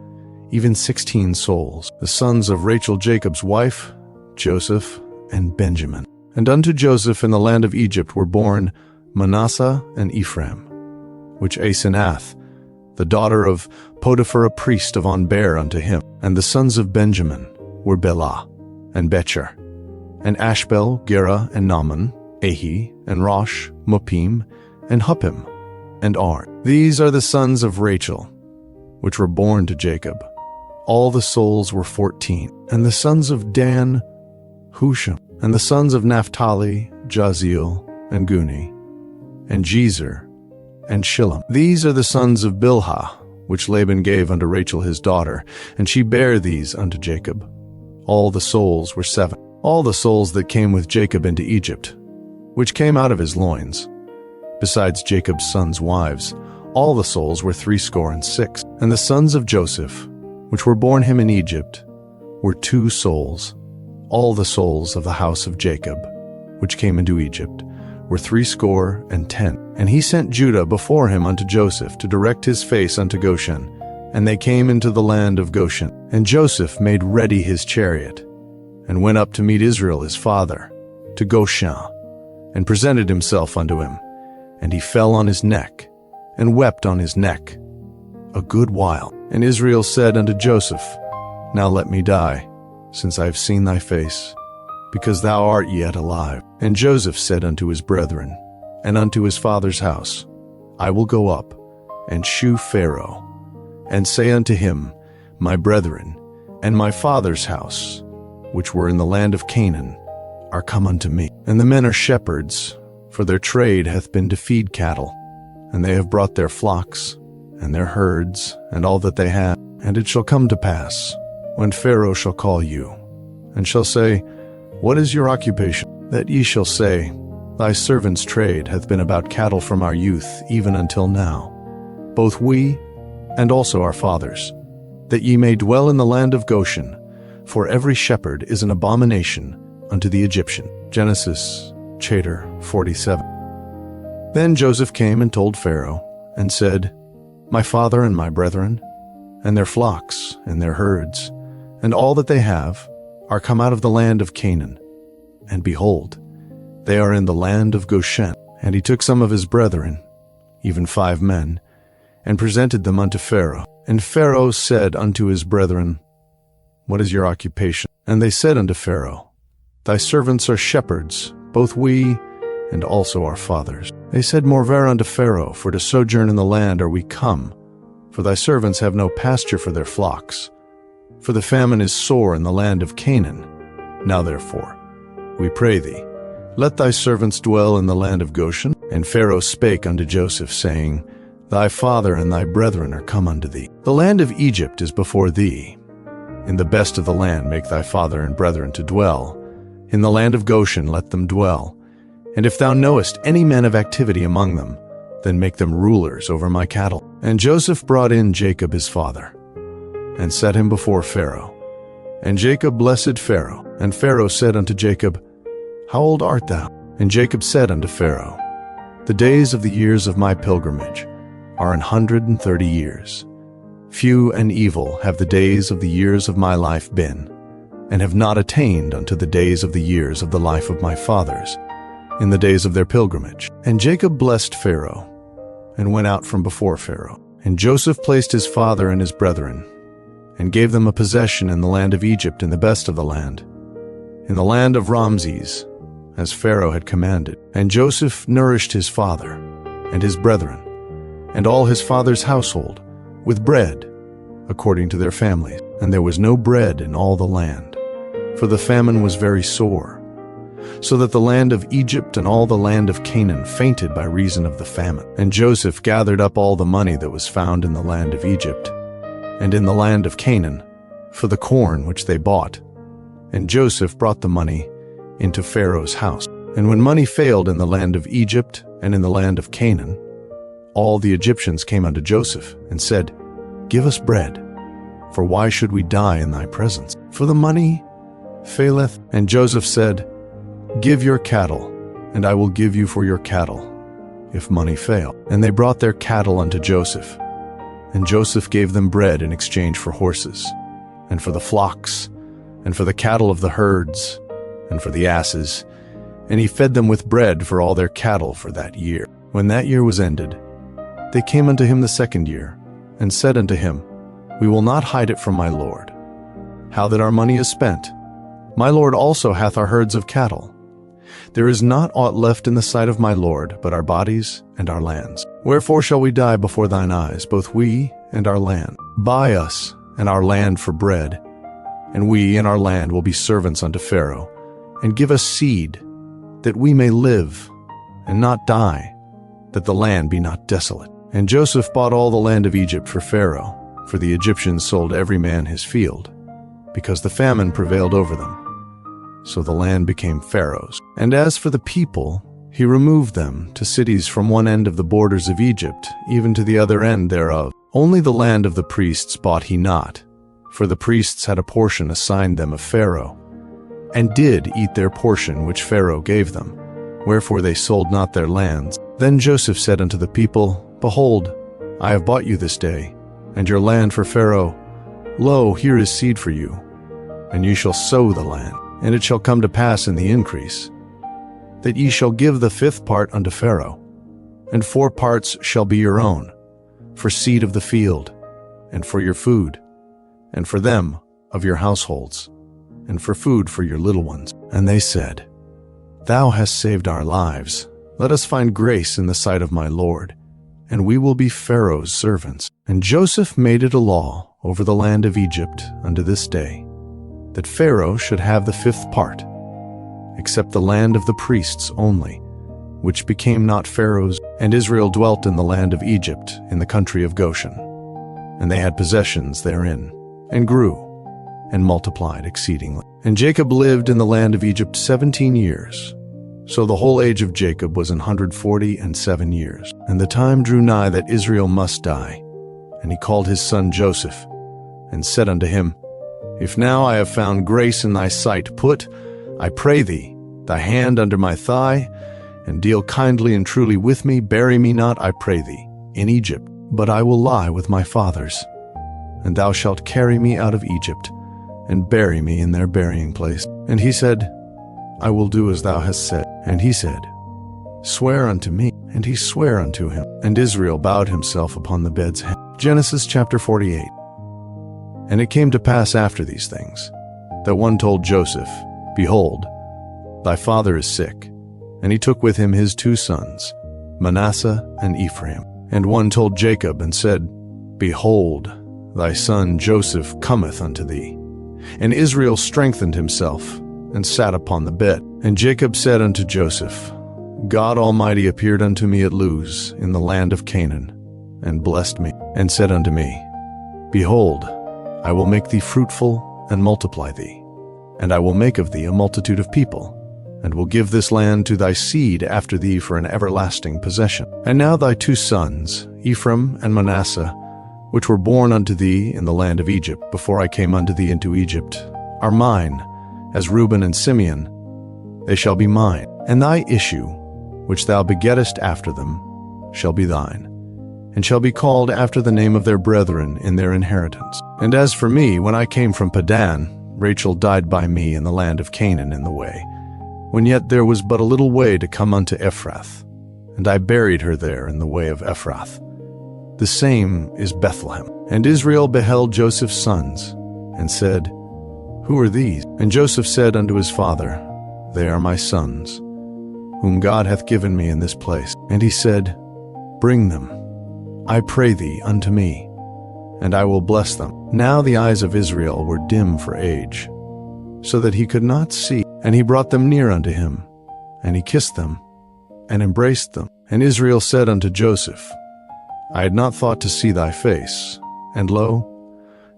even 16 souls, the sons of Rachel Jacob's wife, Joseph, and Benjamin. And unto Joseph in the land of Egypt were born Manasseh and Ephraim, which Asenath, the daughter of Potiphar a priest of On bare unto him. And the sons of Benjamin were Bela, and Becher, and Ashbel, Gera, and Naaman, Ahi, and Rosh, Muppim, and Huppim, and Arn. These are the sons of Rachel, which were born to Jacob. All the souls were 14. And the sons of Dan, Husham. And the sons of Naphtali, Jaziel, and Guni, and Jezer, and Shillem. These are the sons of Bilhah, which Laban gave unto Rachel his daughter, and she bare these unto Jacob. All the souls were 7. All the souls that came with Jacob into Egypt, which came out of his loins, besides Jacob's sons' wives, all the souls were 66. And the sons of Joseph, which were born him in Egypt, were 2 souls. All the souls of the house of Jacob, which came into Egypt, were 70. And he sent Judah before him unto Joseph to direct his face unto Goshen. And they came into the land of Goshen. And Joseph made ready his chariot, and went up to meet Israel his father, to Goshen, and presented himself unto him. And he fell on his neck, and wept on his neck a good while. And Israel said unto Joseph, Now let me die, since I have seen thy face, because thou art yet alive. And Joseph said unto his brethren, and unto his father's house, I will go up, and shew Pharaoh, and say unto him, My brethren, and my father's house, which were in the land of Canaan, are come unto me. And the men are shepherds, for their trade hath been to feed cattle, and they have brought their flocks, and their herds, and all that they have. And it shall come to pass, when Pharaoh shall call you, and shall say, What is your occupation? That ye shall say, Thy servant's trade hath been about cattle from our youth even until now, both we and also our fathers, that ye may dwell in the land of Goshen, for every shepherd is an abomination unto the Egyptian. Genesis chapter 47. Then Joseph came and told Pharaoh, and said, My father and my brethren, and their flocks, and their herds, and all that they have, are come out of the land of Canaan. And behold, they are in the land of Goshen. And he took some of his brethren, even 5 men, and presented them unto Pharaoh. And Pharaoh said unto his brethren, What is your occupation? And they said unto Pharaoh, Thy servants are shepherds, both we and also our fathers. They said moreover unto Pharaoh, For to sojourn in the land are we come, for thy servants have no pasture for their flocks. For the famine is sore in the land of Canaan. Now therefore, we pray thee, let thy servants dwell in the land of Goshen. And Pharaoh spake unto Joseph, saying, Thy father and thy brethren are come unto thee. The land of Egypt is before thee. In the best of the land make thy father and brethren to dwell, In the land of Goshen let them dwell. And if thou knowest any men of activity among them, then make them rulers over my cattle. And Joseph brought in Jacob his father, and set him before Pharaoh. And Jacob blessed Pharaoh. And Pharaoh said unto Jacob, How old art thou? And Jacob said unto Pharaoh, The days of the years of my pilgrimage are 130 years. Few and evil have the days of the years of my life been, and have not attained unto the days of the years of the life of my fathers, in the days of their pilgrimage. And Jacob blessed Pharaoh, and went out from before Pharaoh. And Joseph placed his father and his brethren, and gave them a possession in the land of Egypt, in the best of the land, in the land of Ramses, as Pharaoh had commanded. And Joseph nourished his father and his brethren, and all his father's household, with bread, according to their families. And there was no bread in all the land, for the famine was very sore, so that the land of Egypt and all the land of Canaan fainted by reason of the famine. And Joseph gathered up all the money that was found in the land of Egypt, and in the land of Canaan, for the corn which they bought. And Joseph brought the money into Pharaoh's house. And when money failed in the land of Egypt and in the land of Canaan, all the Egyptians came unto Joseph, and said, Give us bread, for why should we die in thy presence? For the money faileth. And Joseph said, Give your cattle, and I will give you for your cattle, if money fail. And they brought their cattle unto Joseph. And Joseph gave them bread in exchange for horses, and for the flocks, and for the cattle of the herds, and for the asses. And he fed them with bread for all their cattle for that year. When that year was ended, they came unto him the second year, and said unto him, We will not hide it from my lord, how that our money is spent. My lord also hath our herds of cattle. There is not aught left in the sight of my lord, but our bodies and our lands. Wherefore shall we die before thine eyes, both we and our land? Buy us and our land for bread, and we and our land will be servants unto Pharaoh, and give us seed, that we may live, and not die, that the land be not desolate. And Joseph bought all the land of Egypt for Pharaoh, for the Egyptians sold every man his field, because the famine prevailed over them. So the land became Pharaoh's. And as for the people, he removed them to cities from one end of the borders of Egypt, even to the other end thereof. Only the land of the priests bought he not, for the priests had a portion assigned them of Pharaoh, and did eat their portion which Pharaoh gave them, wherefore they sold not their lands. Then Joseph said unto the people, Behold, I have bought you this day, and your land for Pharaoh. Lo, here is seed for you, and ye shall sow the land. And it shall come to pass in the increase, that ye shall give the 5th part unto Pharaoh, and 4 parts shall be your own, for seed of the field, and for your food, and for them of your households, and for food for your little ones. And they said, Thou hast saved our lives. Let us find grace in the sight of my lord, and we will be Pharaoh's servants. And Joseph made it a law over the land of Egypt unto this day, that Pharaoh should have the 5th part, except the land of the priests only, which became not Pharaoh's. And Israel dwelt in the land of Egypt, in the country of Goshen. And they had possessions therein, and grew, and multiplied exceedingly. And Jacob lived in the land of Egypt 17 years. So the whole age of Jacob was 147 years. And the time drew nigh that Israel must die. And he called his son Joseph, and said unto him, If now I have found grace in thy sight, put, I pray thee, thy hand under my thigh, and deal kindly and truly with me. Bury me not, I pray thee, in Egypt, but I will lie with my fathers. And thou shalt carry me out of Egypt, and bury me in their burying place. And he said, I will do as thou hast said. And he said, Swear unto me. And he sware unto him. And Israel bowed himself upon the bed's head. Genesis chapter 48. And it came to pass after these things, that one told Joseph, Behold, thy father is sick. And he took with him his 2 sons, Manasseh and Ephraim. And one told Jacob, and said, Behold, thy son Joseph cometh unto thee. And Israel strengthened himself, and sat upon the bed. And Jacob said unto Joseph, God Almighty appeared unto me at Luz, in the land of Canaan, and blessed me, and said unto me, Behold, I will make thee fruitful, and multiply thee. And I will make of thee a multitude of people, and will give this land to thy seed after thee for an everlasting possession. And now thy 2 sons, Ephraim and Manasseh, which were born unto thee in the land of Egypt, before I came unto thee into Egypt, are mine, as Reuben and Simeon. They shall be mine, and thy issue, which thou begettest after them, shall be thine, and shall be called after the name of their brethren in their inheritance. And as for me, when I came from Padan, Rachel died by me in the land of Canaan in the way, when yet there was but a little way to come unto Ephrath, and I buried her there in the way of Ephrath. The same is Bethlehem. And Israel beheld Joseph's sons, and said, Who are these? And Joseph said unto his father, They are my sons, whom God hath given me in this place. And he said, Bring them, I pray thee, unto me, and I will bless them. Now the eyes of Israel were dim for age, so that he could not see. And he brought them near unto him, and he kissed them, and embraced them. And Israel said unto Joseph, I had not thought to see thy face, and lo,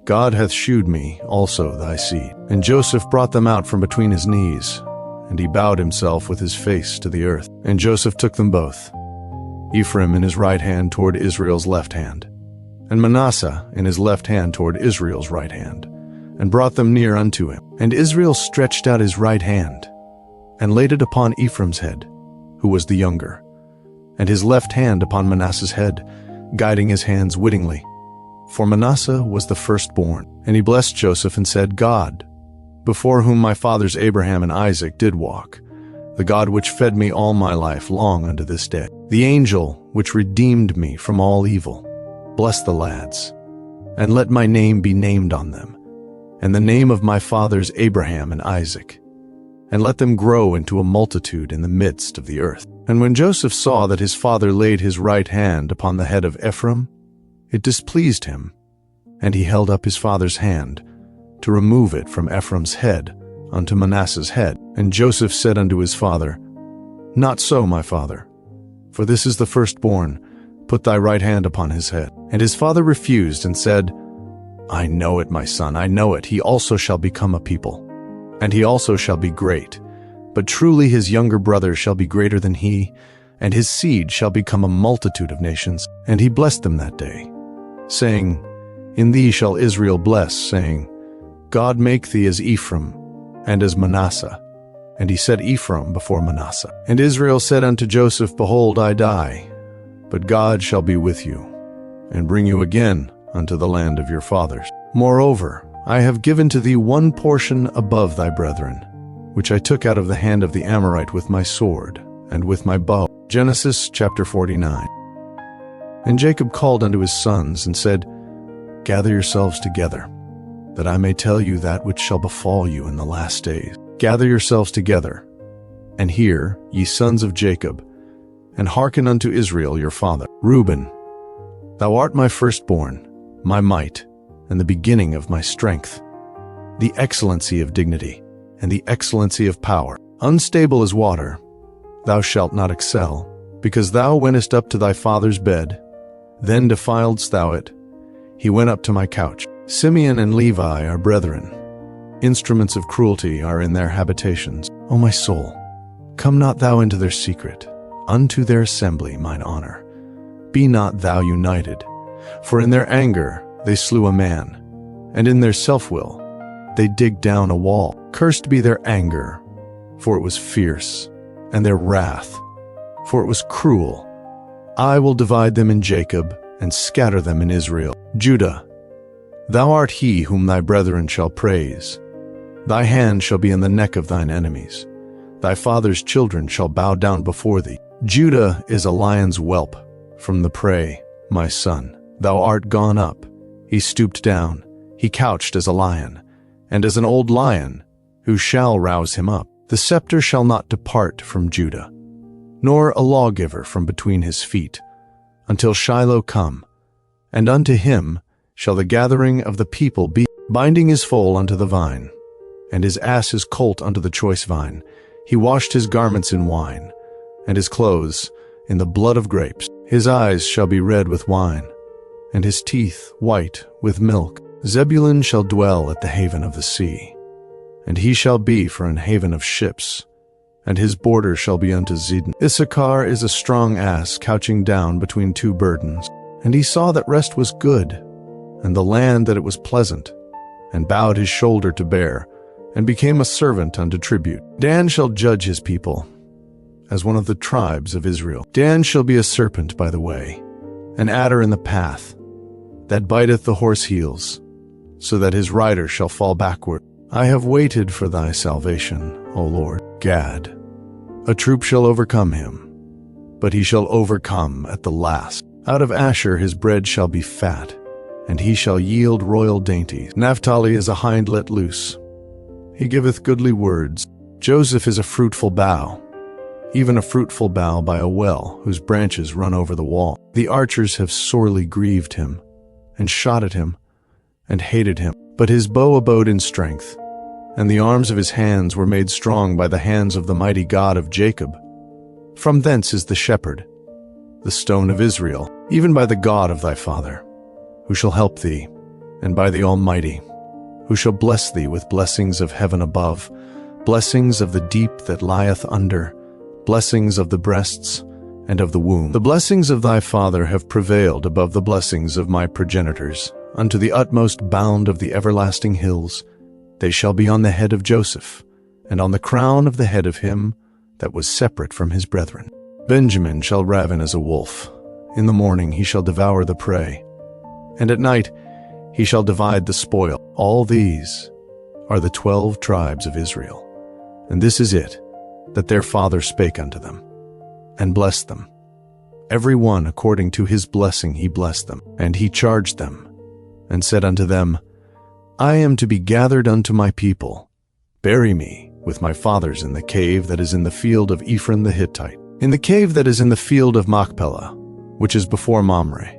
God hath shewed me also thy seed. And Joseph brought them out from between his knees, and he bowed himself with his face to the earth. And Joseph took them both, Ephraim in his right hand toward Israel's left hand, and Manasseh in his left hand toward Israel's right hand, and brought them near unto him. And Israel stretched out his right hand, and laid it upon Ephraim's head, who was the younger, and his left hand upon Manasseh's head, guiding his hands wittingly. For Manasseh was the firstborn. And he blessed Joseph and said, God, before whom my fathers Abraham and Isaac did walk, the God which fed me all my life long unto this day, the angel which redeemed me from all evil, bless the lads, and let my name be named on them, and the name of my fathers Abraham and Isaac, and let them grow into a multitude in the midst of the earth. And when Joseph saw that his father laid his right hand upon the head of Ephraim, it displeased him, and he held up his father's hand to remove it from Ephraim's head unto Manasseh's head. And Joseph said unto his father, Not so, my father, for this is the firstborn. Put thy right hand upon his head. And his father refused and said, I know it, my son, I know it. He also shall become a people, and he also shall be great. But truly his younger brother shall be greater than he, and his seed shall become a multitude of nations. And he blessed them that day, saying, In thee shall Israel bless, saying, God make thee as Ephraim and as Manasseh. And he set Ephraim before Manasseh. And Israel said unto Joseph, Behold, I die, but God shall be with you, and bring you again unto the land of your fathers. Moreover, I have given to thee one portion above thy brethren, which I took out of the hand of the Amorite with my sword and with my bow. Genesis chapter 49. And Jacob called unto his sons and said, Gather yourselves together, that I may tell you that which shall befall you in the last days. Gather yourselves together, and hear, ye sons of Jacob, and hearken unto Israel your father. Reuben, thou art my firstborn, my might, and the beginning of my strength, the excellency of dignity, and the excellency of power. Unstable as water, thou shalt not excel, because thou wentest up to thy father's bed, then defiledst thou it. He went up to my couch. Simeon and Levi are brethren. Instruments of cruelty are in their habitations. O my soul, come not thou into their secret, unto their assembly, mine honor. Be not thou united, for in their anger they slew a man, and in their self-will they digged down a wall. Cursed be their anger, for it was fierce, and their wrath, for it was cruel. I will divide them in Jacob, and scatter them in Israel. Judah, thou art he whom thy brethren shall praise. Thy hand shall be in the neck of thine enemies. Thy father's children shall bow down before thee. Judah is a lion's whelp from the prey, my son. Thou art gone up. He stooped down. He couched as a lion, and as an old lion, who shall rouse him up? The scepter shall not depart from Judah, nor a lawgiver from between his feet, until Shiloh come, and unto him shall the gathering of the people be, binding his foal unto the vine, and his ass his colt unto the choice vine. He washed his garments in wine, and his clothes in the blood of grapes. His eyes shall be red with wine, and his teeth white with milk. Zebulun shall dwell at the haven of the sea, and he shall be for an haven of ships, and his border shall be unto Zidon. Issachar is a strong ass couching down between two burdens. And he saw that rest was good, and the land that it was pleasant, and bowed his shoulder to bear, and became a servant unto tribute. Dan shall judge his people, as one of the tribes of Israel. Dan shall be a serpent by the way, an adder in the path, that biteth the horse heels, so that his rider shall fall backward. I have waited for thy salvation, O Lord. Gad, a troop shall overcome him, but he shall overcome at the last. Out of Asher his bread shall be fat, and he shall yield royal dainties. Naphtali is a hind let loose. He giveth goodly words. Joseph is a fruitful bough, even a fruitful bough by a well, whose branches run over the wall. The archers have sorely grieved him, and shot at him, and hated him. But his bow abode in strength, and the arms of his hands were made strong by the hands of the mighty God of Jacob. From thence is the shepherd, the stone of Israel, even by the God of thy father, who shall help thee, and by the Almighty, who shall bless thee with blessings of heaven above, blessings of the deep that lieth under, blessings of the breasts and of the womb. The blessings of thy father have prevailed above the blessings of my progenitors, unto the utmost bound of the everlasting hills. They shall be on the head of Joseph, and on the crown of the head of him that was separate from his brethren. Benjamin shall raven as a wolf. In the morning he shall devour the prey, and at night he shall divide the spoil. All these are the 12 tribes of Israel. And this is it, that their father spake unto them, and blessed them. Every one according to his blessing he blessed them. And he charged them, and said unto them, I am to be gathered unto my people. Bury me with my fathers in the cave that is in the field of Ephron the Hittite, in the cave that is in the field of Machpelah, which is before Mamre,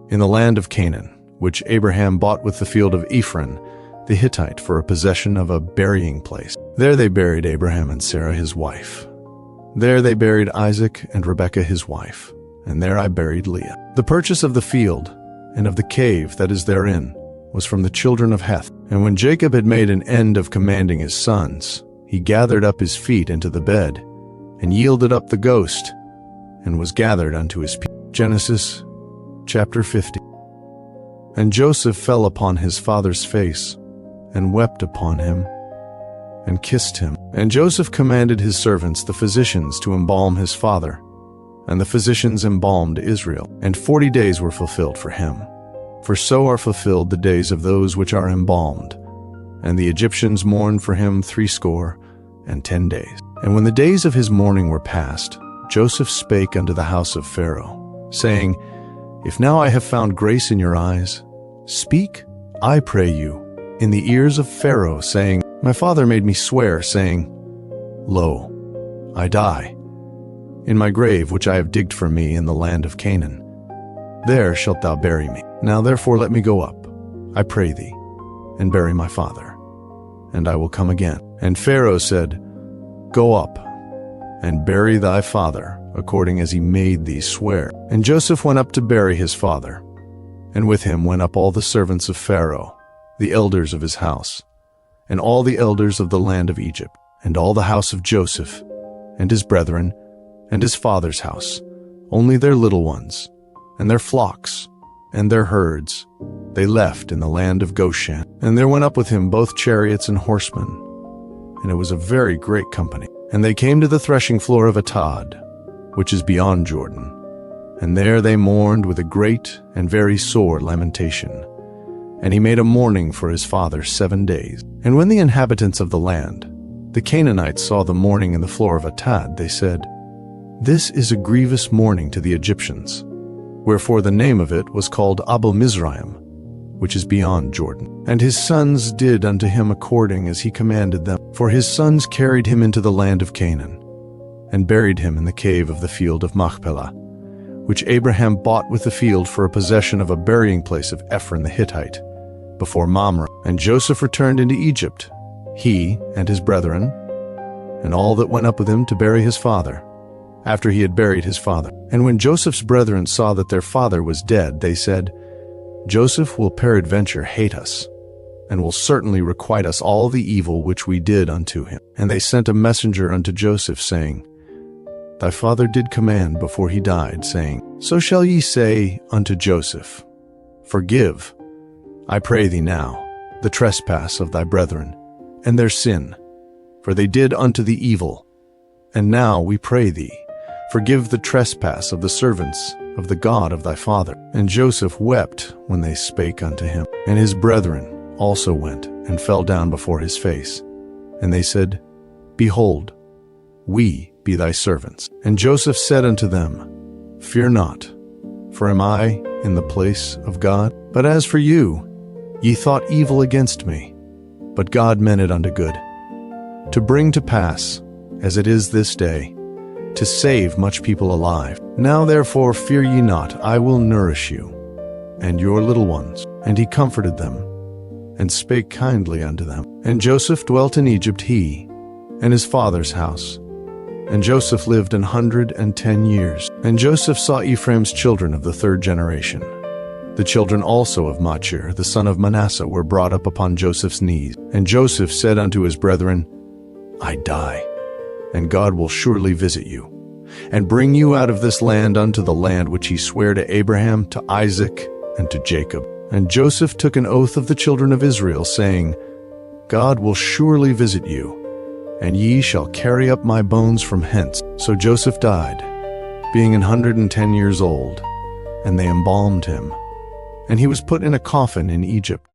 in the land of Canaan, which Abraham bought with the field of Ephron the Hittite for a possession of a burying place. There they buried Abraham and Sarah his wife. There they buried Isaac and Rebekah his wife, and there I buried Leah. The purchase of the field and of the cave that is therein was from the children of Heth. And when Jacob had made an end of commanding his sons, he gathered up his feet into the bed, and yielded up the ghost, and was gathered unto his people. Genesis chapter 50. And Joseph fell upon his father's face, and wept upon him, and kissed him. And Joseph commanded his servants, the physicians, to embalm his father. And the physicians embalmed Israel. And 40 days were fulfilled for him. For so are fulfilled the days of those which are embalmed. And the Egyptians mourned for him 60 days. And when the days of his mourning were past, Joseph spake unto the house of Pharaoh, saying, If now I have found grace in your eyes, speak, I pray you, in the ears of Pharaoh, saying, My father made me swear, saying, Lo, I die in my grave which I have digged for me in the land of Canaan. There shalt thou bury me. Now therefore let me go up, I pray thee, and bury my father, and I will come again. And Pharaoh said, Go up, and bury thy father, according as he made thee swear. And Joseph went up to bury his father, and with him went up all the servants of Pharaoh, the elders of his house, and all the elders of the land of Egypt, and all the house of Joseph, and his brethren, and his father's house, only their little ones, and their flocks, and their herds, they left in the land of Goshen. And there went up with him both chariots and horsemen, and it was a very great company. And they came to the threshing floor of Atad, which is beyond Jordan, and there they mourned with a great and very sore lamentation. And he made a mourning for his father 7 days. And when the inhabitants of the land, the Canaanites, saw the mourning in the floor of Atad, they said, This is a grievous mourning to the Egyptians. Wherefore the name of it was called Abel Mizraim, which is beyond Jordan. And his sons did unto him according as he commanded them. For his sons carried him into the land of Canaan, and buried him in the cave of the field of Machpelah, which Abraham bought with the field for a possession of a burying place of Ephron the Hittite, before Mamre. And Joseph returned into Egypt, he and his brethren, and all that went up with him to bury his father, after he had buried his father. And when Joseph's brethren saw that their father was dead, they said, Joseph will peradventure hate us, and will certainly requite us all the evil which we did unto him. And they sent a messenger unto Joseph, saying, Thy father did command before he died, saying, So shall ye say unto Joseph, Forgive, I pray thee now, the trespass of thy brethren, and their sin, for they did unto thee evil. And now we pray thee, forgive the trespass of the servants of the God of thy father. And Joseph wept when they spake unto him. And his brethren also went and fell down before his face. And they said, Behold, we be thy servants. And Joseph said unto them, Fear not, for am I in the place of God? But as for you, ye thought evil against me, but God meant it unto good, to bring to pass, as it is this day, to save much people alive. Now therefore fear ye not, I will nourish you, and your little ones. And he comforted them, and spake kindly unto them. And Joseph dwelt in Egypt, he and his father's house. And Joseph lived 110 years. And Joseph saw Ephraim's children of the third generation. The children also of Machir, the son of Manasseh, were brought up upon Joseph's knees. And Joseph said unto his brethren, I die, and God will surely visit you, and bring you out of this land unto the land which he sware to Abraham, to Isaac, and to Jacob. And Joseph took an oath of the children of Israel, saying, God will surely visit you, and ye shall carry up my bones from hence. So Joseph died, being 110 years old, and they embalmed him. And he was put in a coffin in Egypt.